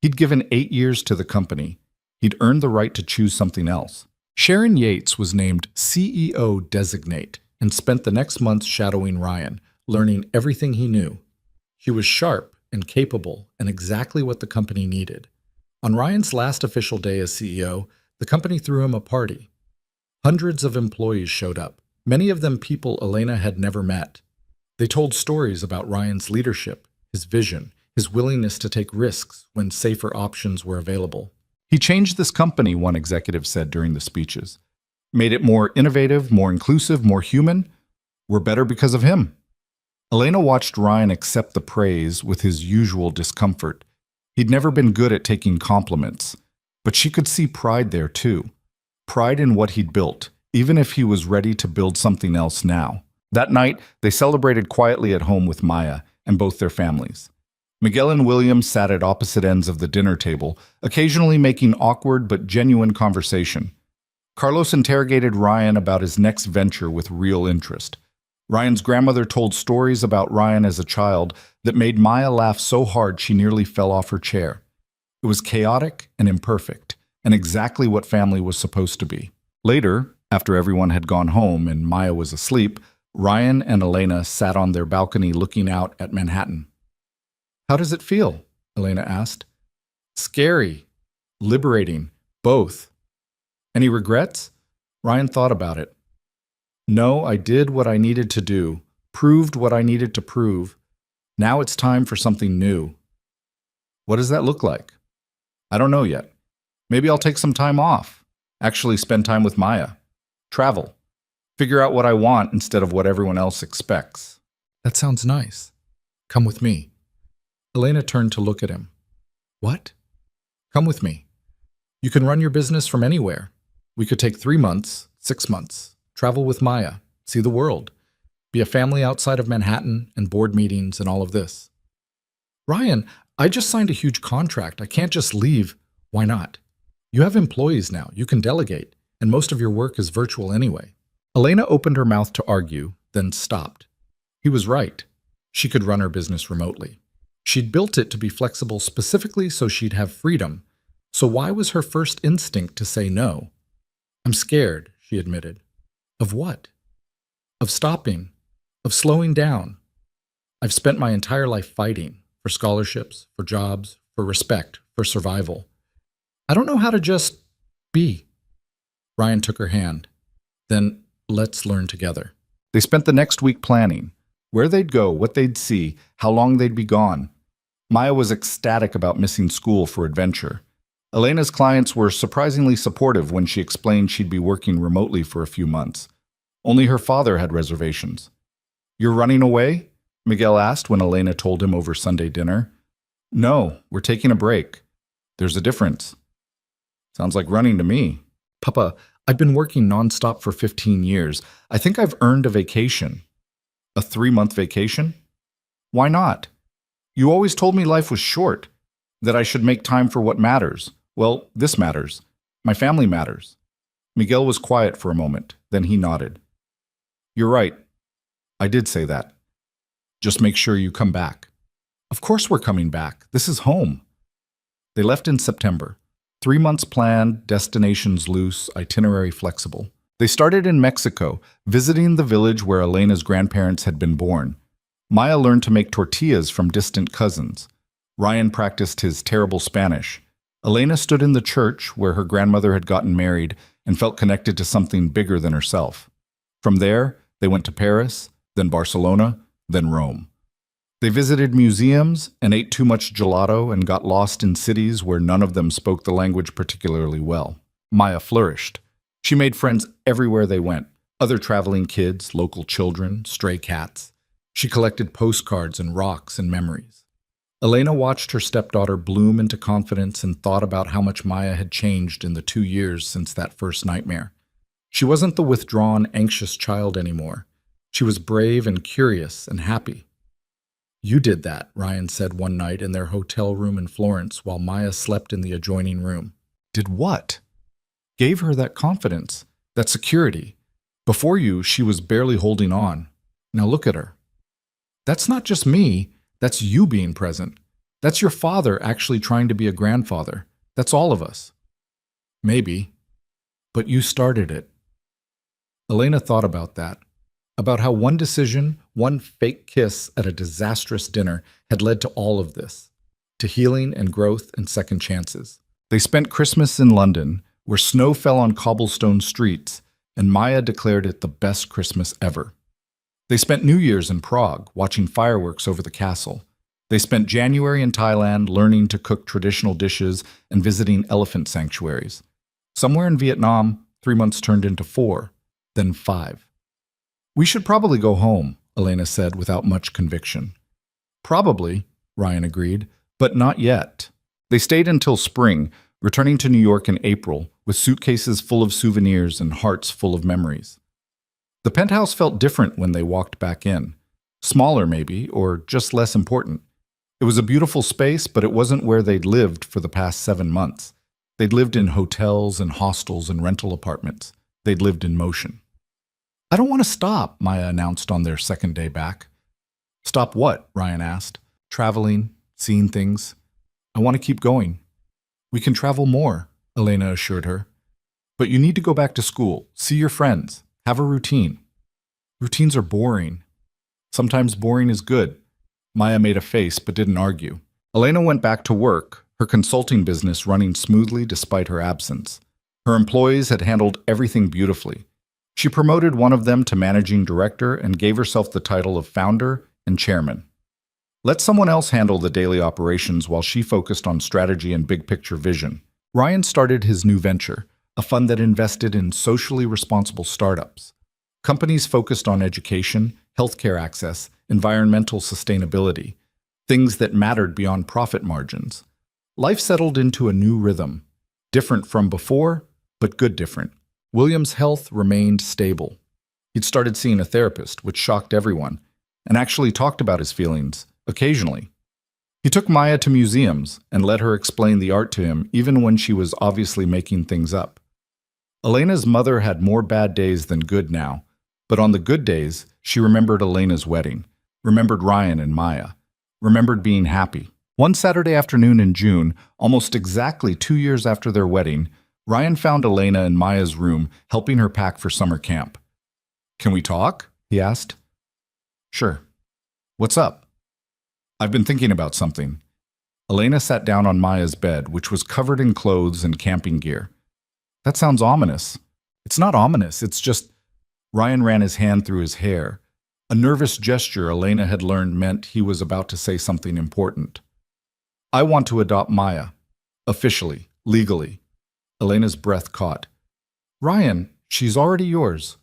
A: He'd given 8 years to the company. He'd earned the right to choose something else. Sharon Yates was named CEO designate and spent the next month shadowing Ryan, learning everything he knew. She was sharp and capable and exactly what the company needed. On Ryan's last official day as CEO, the company threw him a party. Hundreds of employees showed up, many of them people Elena had never met. They told stories about Ryan's leadership, his vision, his willingness to take risks when safer options were available. He changed this company, one executive said during the speeches. Made it more innovative, more inclusive, more human. We're better because of him. Elena watched Ryan accept the praise with his usual discomfort. He'd never been good at taking compliments, but she could see pride there too. Pride in what he'd built, even if he was ready to build something else now. That night, they celebrated quietly at home with Maya and both their families. Miguel and William sat at opposite ends of the dinner table, occasionally making awkward but genuine conversation. Carlos interrogated Ryan about his next venture with real interest. Ryan's grandmother told stories about Ryan as a child that made Maya laugh so hard she nearly fell off her chair. It was chaotic and imperfect, and exactly what family was supposed to be. Later, after everyone had gone home and Maya was asleep, Ryan and Elena sat on their balcony looking out at Manhattan. How does it feel? Elena asked. Scary. Liberating. Both. Any regrets? Ryan thought about it. No, I did what I needed to do, proved what I needed to prove. Now it's time for something new. What does that look like? I don't know yet. Maybe I'll take some time off. Actually spend time with Maya. Travel. Figure out what I want instead of what everyone else expects. That sounds nice. Come with me. Elena turned to look at him. What? Come with me. You can run your business from anywhere. We could take 3 months, 6 months, travel with Maya, see the world, be a family outside of Manhattan and board meetings and all of this. Ryan, I just signed a huge contract. I can't just leave. Why not? You have employees now. You can delegate, and most of your work is virtual anyway. Elena opened her mouth to argue, then stopped. He was right. She could run her business remotely. She'd built it to be flexible specifically so she'd have freedom. So why was her first instinct to say no? I'm scared, she admitted. Of what? Of stopping. Of slowing down. I've spent my entire life fighting for scholarships, for jobs, for respect, for survival. I don't know how to just be. Ryan took her hand. Then let's learn together. They spent the next week planning. Where they'd go, what they'd see, how long they'd be gone. Maya was ecstatic about missing school for adventure. Elena's clients were surprisingly supportive when she explained she'd be working remotely for a few months. Only her father had reservations. You're running away? Miguel asked when Elena told him over Sunday dinner. No, we're taking a break. There's a difference. Sounds like running to me. Papa, I've been working nonstop for 15 years. I think I've earned a vacation. A 3-month vacation? Why not? You always told me life was short, that I should make time for what matters. Well, this matters. My family matters. Miguel was quiet for a moment, then he nodded. You're right. I did say that. Just make sure you come back. Of course we're coming back. This is home. They left in September. 3 months planned, destinations loose, itinerary flexible. They started in Mexico, visiting the village where Elena's grandparents had been born. Maya learned to make tortillas from distant cousins. Ryan practiced his terrible Spanish. Elena stood in the church where her grandmother had gotten married and felt connected to something bigger than herself. From there, they went to Paris, then Barcelona, then Rome. They visited museums and ate too much gelato and got lost in cities where none of them spoke the language particularly well. Maya flourished. She made friends everywhere they went, other traveling kids, local children, stray cats. She collected postcards and rocks and memories. Elena watched her stepdaughter bloom into confidence and thought about how much Maya had changed in the 2 years since that first nightmare. She wasn't the withdrawn, anxious child anymore. She was brave and curious and happy. You did that, Ryan said one night in their hotel room in Florence while Maya slept in the adjoining room. Did what? Gave her that confidence, that security. Before you, she was barely holding on. Now look at her. That's not just me. That's you being present. That's your father actually trying to be a grandfather. That's all of us. Maybe. But you started it. Elena thought about that. About how one decision, one fake kiss at a disastrous dinner had led to all of this. To healing and growth and second chances. They spent Christmas in London, where snow fell on cobblestone streets, and Maya declared it the best Christmas ever. They spent New Year's in Prague, watching fireworks over the castle. They spent January in Thailand, learning to cook traditional dishes and visiting elephant sanctuaries. Somewhere in Vietnam, 3 months turned into 4, then 5. We should probably go home, Elena said without much conviction. Probably, Ryan agreed, but not yet. They stayed until spring, returning to New York in April, with suitcases full of souvenirs and hearts full of memories. The penthouse felt different when they walked back in. Smaller, maybe, or just less important. It was a beautiful space, but it wasn't where they'd lived for the past 7 months. They'd lived in hotels and hostels and rental apartments. They'd lived in motion. I don't want to stop, Maya announced on their second day back. Stop what? Ryan asked. Traveling, seeing things. I want to keep going. We can travel more, Elena assured her. But you need to go back to school, see your friends, have a routine. Routines are boring. Sometimes boring is good. Maya made a face but didn't argue. Elena went back to work, her consulting business running smoothly despite her absence. Her employees had handled everything beautifully. She promoted one of them to managing director and gave herself the title of founder and chairman. Let someone else handle the daily operations while she focused on strategy and big picture vision. Ryan started his new venture, a fund that invested in socially responsible startups. Companies focused on education, healthcare access, environmental sustainability, things that mattered beyond profit margins. Life settled into a new rhythm, different from before, but good different. William's health remained stable. He'd started seeing a therapist, which shocked everyone, and actually talked about his feelings, occasionally. He took Maya to museums and let her explain the art to him even when she was obviously making things up. Elena's mother had more bad days than good now, but on the good days, she remembered Elena's wedding, remembered Ryan and Maya, remembered being happy. One Saturday afternoon in June, almost exactly 2 years after their wedding, Ryan found Elena in Maya's room, helping her pack for summer camp. "Can we talk?" he asked. "Sure. What's up?" "I've been thinking about something." Elena sat down on Maya's bed, which was covered in clothes and camping gear. "That sounds ominous." "It's not ominous, it's just—" Ryan ran his hand through his hair. A nervous gesture Elena had learned meant he was about to say something important. "I want to adopt Maya. Officially, legally." Elena's breath caught. "Ryan, she's already yours."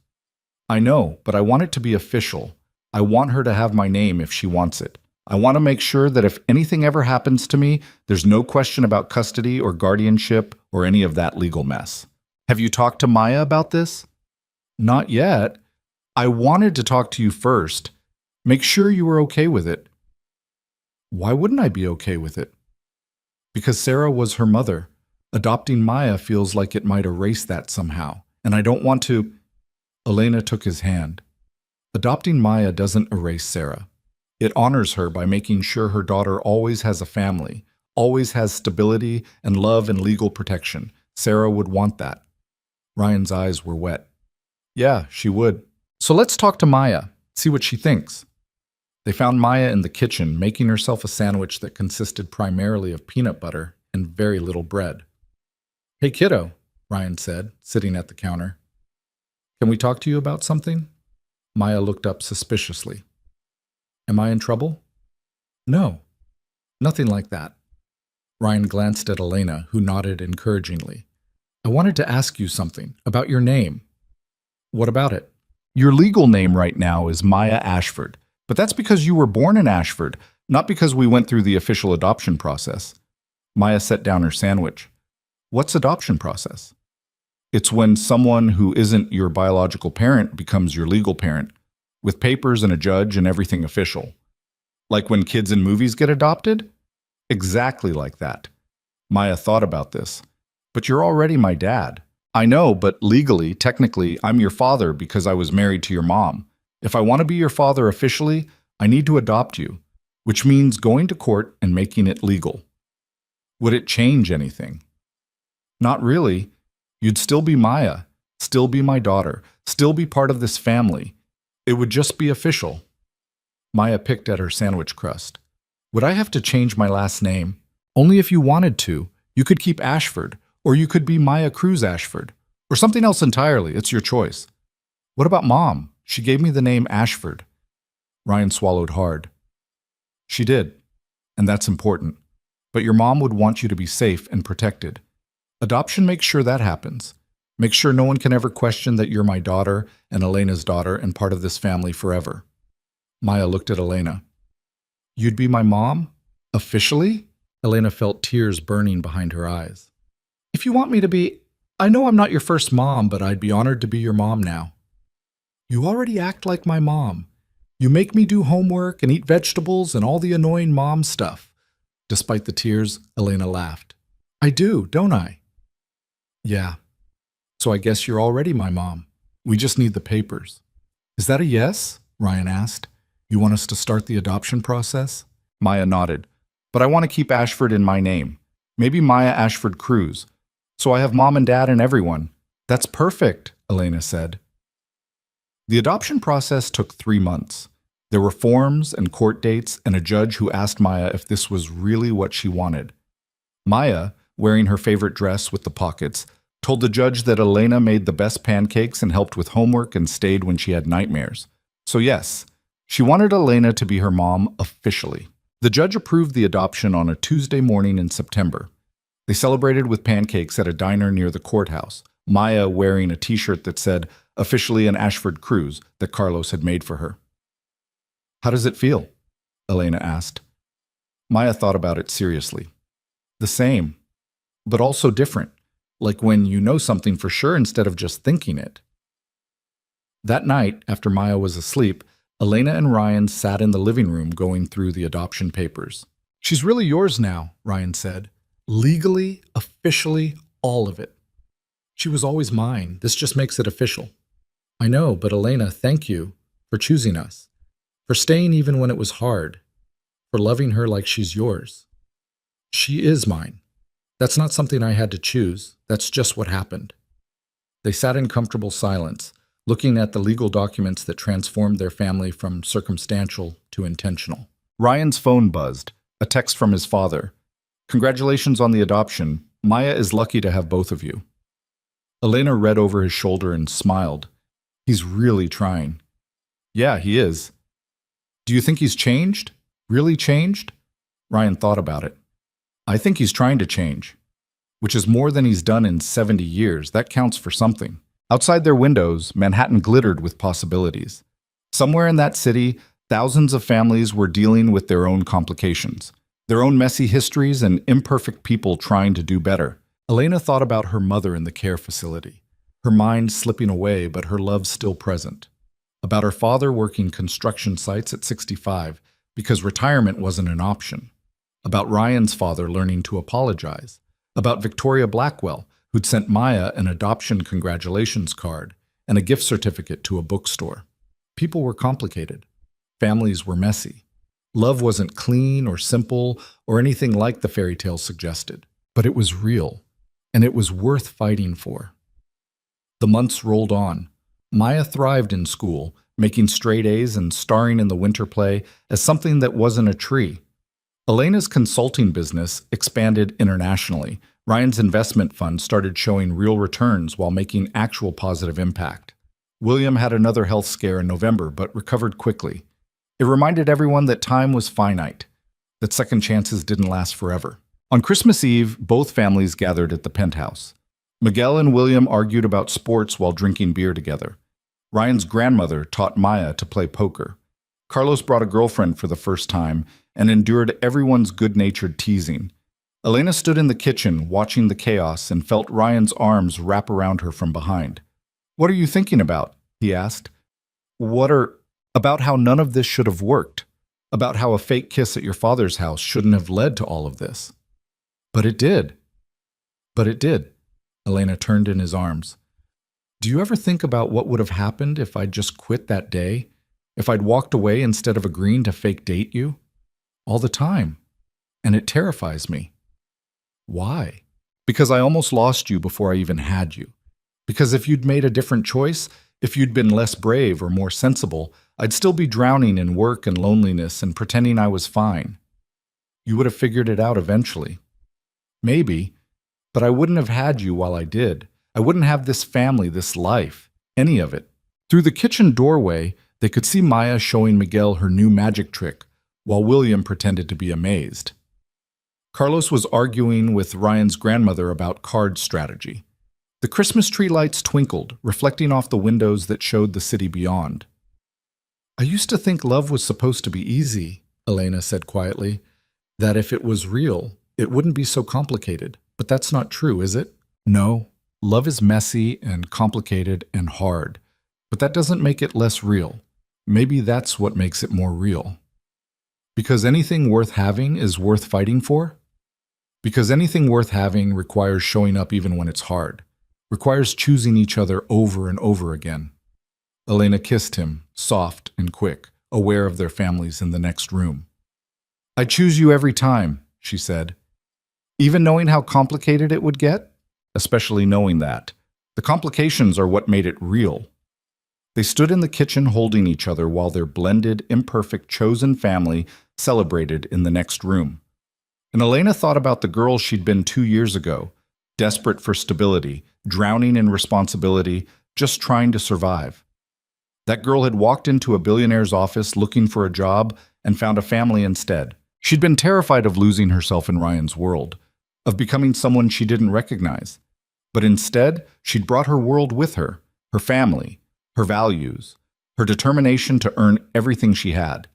A: "I know, but I want it to be official. I want her to have my name if she wants it. I want to make sure that if anything ever happens to me, there's no question about custody or guardianship or any of that legal mess." "Have you talked to Maya about this?" "Not yet. I wanted to talk to you first. Make sure you were okay with it." "Why wouldn't I be okay with it?" "Because Sarah was her mother. Adopting Maya feels like it might erase that somehow, and I don't want to—" Elena took his hand. "Adopting Maya doesn't erase Sarah. It honors her by making sure her daughter always has a family, always has stability and love and legal protection. Sarah would want that." Ryan's eyes were wet. "Yeah, she would. So let's talk to Maya, see what she thinks." They found Maya in the kitchen, making herself a sandwich that consisted primarily of peanut butter and very little bread. "Hey kiddo," Ryan said, sitting at the counter. "Can we talk to you about something?" Maya looked up suspiciously. "Am I in trouble?" "No, nothing like that." Ryan glanced at Elena, who nodded encouragingly. "I wanted to ask you something about your name." "What about it?" "Your legal name right now is Maya Ashford, but that's because you were born in Ashford, not because we went through the official adoption process." Maya set down her sandwich. "What's adoption process?" "It's when someone who isn't your biological parent becomes your legal parent, with papers and a judge and everything official. Like when kids in movies get adopted?" "Exactly like that." Maya thought about this. "But you're already my dad." "I know, but legally, technically, I'm your father because I was married to your mom. If I want to be your father officially, I need to adopt you, which means going to court and making it legal." "Would it change anything?" "Not really. You'd still be Maya, still be my daughter, still be part of this family. It would just be official." Maya picked at her sandwich crust. "Would I have to change my last name?" "Only if you wanted to. You could keep Ashford, or you could be Maya Cruz Ashford, or something else entirely. It's your choice." "What about Mom? She gave me the name Ashford." Ryan swallowed hard. "She did, and that's important. But your mom would want you to be safe and protected. Adoption makes sure that happens. Make sure no one can ever question that you're my daughter and Elena's daughter and part of this family forever." Maya looked at Elena. "You'd be my mom? Officially?" Elena felt tears burning behind her eyes. "If you want me to be, I know I'm not your first mom, but I'd be honored to be your mom now." "You already act like my mom. You make me do homework and eat vegetables and all the annoying mom stuff." Despite the tears, Elena laughed. "I do, don't I?" "Yeah. So I guess you're already my mom. We just need the papers." "Is that a yes?" Ryan asked. "You want us to start the adoption process?" Maya nodded. "But I want to keep Ashford in my name. Maybe Maya Ashford Cruz. So I have mom and dad and everyone." "That's perfect," Elena said. The adoption process took 3 months. There were forms and court dates and a judge who asked Maya if this was really what she wanted. Maya, wearing her favorite dress with the pockets, Told the judge that Elena made the best pancakes and helped with homework and stayed when she had nightmares. So yes, she wanted Elena to be her mom officially. The judge approved the adoption on a Tuesday morning in September. They celebrated with pancakes at a diner near the courthouse, Maya wearing a t-shirt that said, "Officially an Ashford Cruise," that Carlos had made for her. "How does it feel?" Elena asked. Maya thought about it seriously. The same, but also different, like when you know something for sure instead of just thinking it. That night, after Maya was asleep, Elena and Ryan sat in the living room going through the adoption papers. "She's really yours now," Ryan said. "Legally, officially, all of it. She was always mine. This just makes it official." "I know, but Elena, thank you for choosing us, for staying even when it was hard, for loving her like she's yours. She is mine. That's not something I had to choose. That's just what happened." They sat in comfortable silence, looking at the legal documents that transformed their family from circumstantial to intentional. Ryan's phone buzzed, a text from his father. "Congratulations on the adoption. Maya is lucky to have both of you." Elena read over his shoulder and smiled. "He's really trying." "Yeah, he is." "Do you think he's changed? Really changed?" Ryan thought about it. "I think he's trying to change, which is more than he's done in 70 years. That counts for something." Outside their windows, Manhattan glittered with possibilities. Somewhere in that city, thousands of families were dealing with their own complications, their own messy histories and imperfect people trying to do better. Elena thought about her mother in the care facility, her mind slipping away but her love still present. About her father working construction sites at 65 because retirement wasn't an option. About Ryan's father learning to apologize. About Victoria Blackwell, who'd sent Maya an adoption congratulations card and a gift certificate to a bookstore. People were complicated. Families were messy. Love wasn't clean or simple or anything like the fairy tale suggested, but it was real, and it was worth fighting for. The months rolled on. Maya thrived in school, making straight A's and starring in the winter play as something that wasn't a tree. Elena's consulting business expanded internationally. Ryan's investment fund started showing real returns while making actual positive impact. William had another health scare in November, but recovered quickly. It reminded everyone that time was finite, that second chances didn't last forever. On Christmas Eve, both families gathered at the penthouse. Miguel and William argued about sports while drinking beer together. Ryan's grandmother taught Maya to play poker. Carlos brought a girlfriend for the first time and endured everyone's good-natured teasing. Elena stood in the kitchen, watching the chaos, and felt Ryan's arms wrap around her from behind. "What are you thinking about?" he asked. About how none of this should have worked. About how a fake kiss at your father's house shouldn't have led to all of this." "But it did." "But it did." Elena turned in his arms. "Do you ever think about what would have happened if I'd just quit that day? If I'd walked away instead of agreeing to fake date you?" "All the time. And it terrifies me." "Why?" "Because I almost lost you before I even had you. Because if you'd made a different choice, if you'd been less brave or more sensible, I'd still be drowning in work and loneliness and pretending I was fine. You would have figured it out eventually. Maybe, but I wouldn't have had you while I did. I wouldn't have this family, this life, any of it." Through the kitchen doorway, they could see Maya showing Miguel her new magic trick, while William pretended to be amazed. Carlos was arguing with Ryan's grandmother about card strategy. The Christmas tree lights twinkled, reflecting off the windows that showed the city beyond. "I used to think love was supposed to be easy," Elena said quietly. "That if it was real, it wouldn't be so complicated. But that's not true, is it?" "No. Love is messy and complicated and hard. But that doesn't make it less real. Maybe that's what makes it more real. Because anything worth having is worth fighting for? Because anything worth having requires showing up even when it's hard, requires choosing each other over and over again." Elena kissed him, soft and quick, aware of their families in the next room. "I choose you every time," she said. "Even knowing how complicated it would get? Especially knowing that. The complications are what made it real." They stood in the kitchen holding each other while their blended, imperfect, chosen family celebrated in the next room. And Elena thought about the girl she'd been 2 years ago, desperate for stability, drowning in responsibility, just trying to survive. That girl had walked into a billionaire's office looking for a job and found a family instead. She'd been terrified of losing herself in Ryan's world, of becoming someone she didn't recognize. But instead, she'd brought her world with her family, her values, her determination to earn everything she had.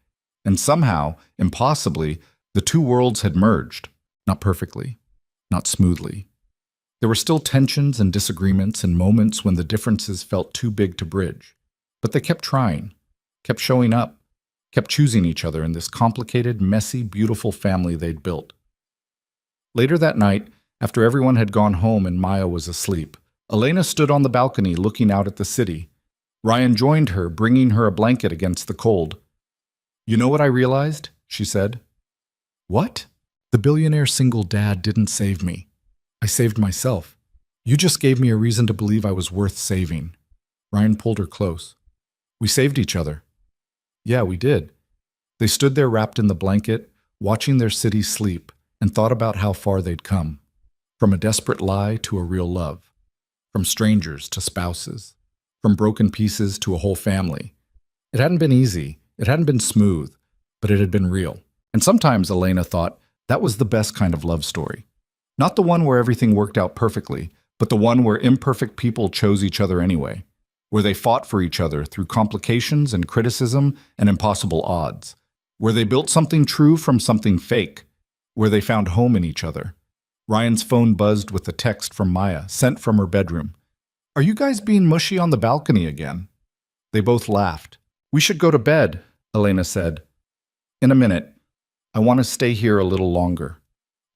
A: And somehow, impossibly, the two worlds had merged. Not perfectly, not smoothly. There were still tensions and disagreements and moments when the differences felt too big to bridge. But they kept trying, kept showing up, kept choosing each other in this complicated, messy, beautiful family they'd built. Later that night, after everyone had gone home and Maya was asleep, Elena stood on the balcony looking out at the city. Ryan joined her, bringing her a blanket against the cold. "You know what I realized?" she said. "What?" "The billionaire single dad didn't save me. I saved myself. You just gave me a reason to believe I was worth saving." Ryan pulled her close. "We saved each other." "Yeah, we did." They stood there wrapped in the blanket, watching their city sleep, and thought about how far they'd come. From a desperate lie to a real love. From strangers to spouses. From broken pieces to a whole family. It hadn't been easy, it hadn't been smooth, but it had been real. And sometimes, Elena thought, that was the best kind of love story. Not the one where everything worked out perfectly, but the one where imperfect people chose each other anyway. Where they fought for each other through complications and criticism and impossible odds. Where they built something true from something fake. Where they found home in each other. Ryan's phone buzzed with a text from Maya, sent from her bedroom. "Are you guys being mushy on the balcony again?" They both laughed. "We should go to bed," Elena said. "In a minute. I want to stay here a little longer."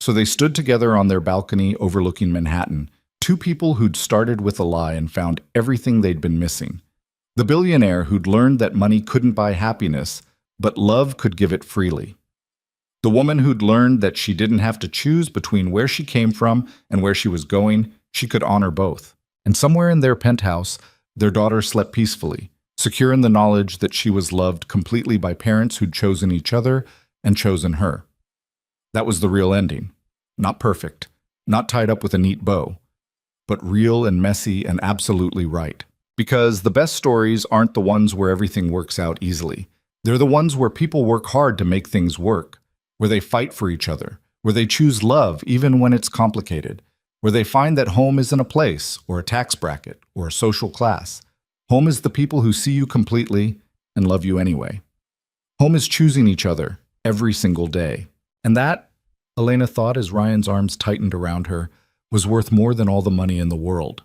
A: So they stood together on their balcony overlooking Manhattan, two people who'd started with a lie and found everything they'd been missing. The billionaire who'd learned that money couldn't buy happiness, but love could give it freely. The woman who'd learned that she didn't have to choose between where she came from and where she was going, she could honor both. And somewhere in their penthouse, their daughter slept peacefully, secure in the knowledge that she was loved completely by parents who'd chosen each other and chosen her. That was the real ending. Not perfect, not tied up with a neat bow, but real and messy and absolutely right. Because the best stories aren't the ones where everything works out easily. They're the ones where people work hard to make things work, where they fight for each other, where they choose love even when it's complicated, where they find that home isn't a place or a tax bracket or a social class. Home is the people who see you completely and love you anyway. Home is choosing each other every single day. And that, Elena thought as Ryan's arms tightened around her, was worth more than all the money in the world.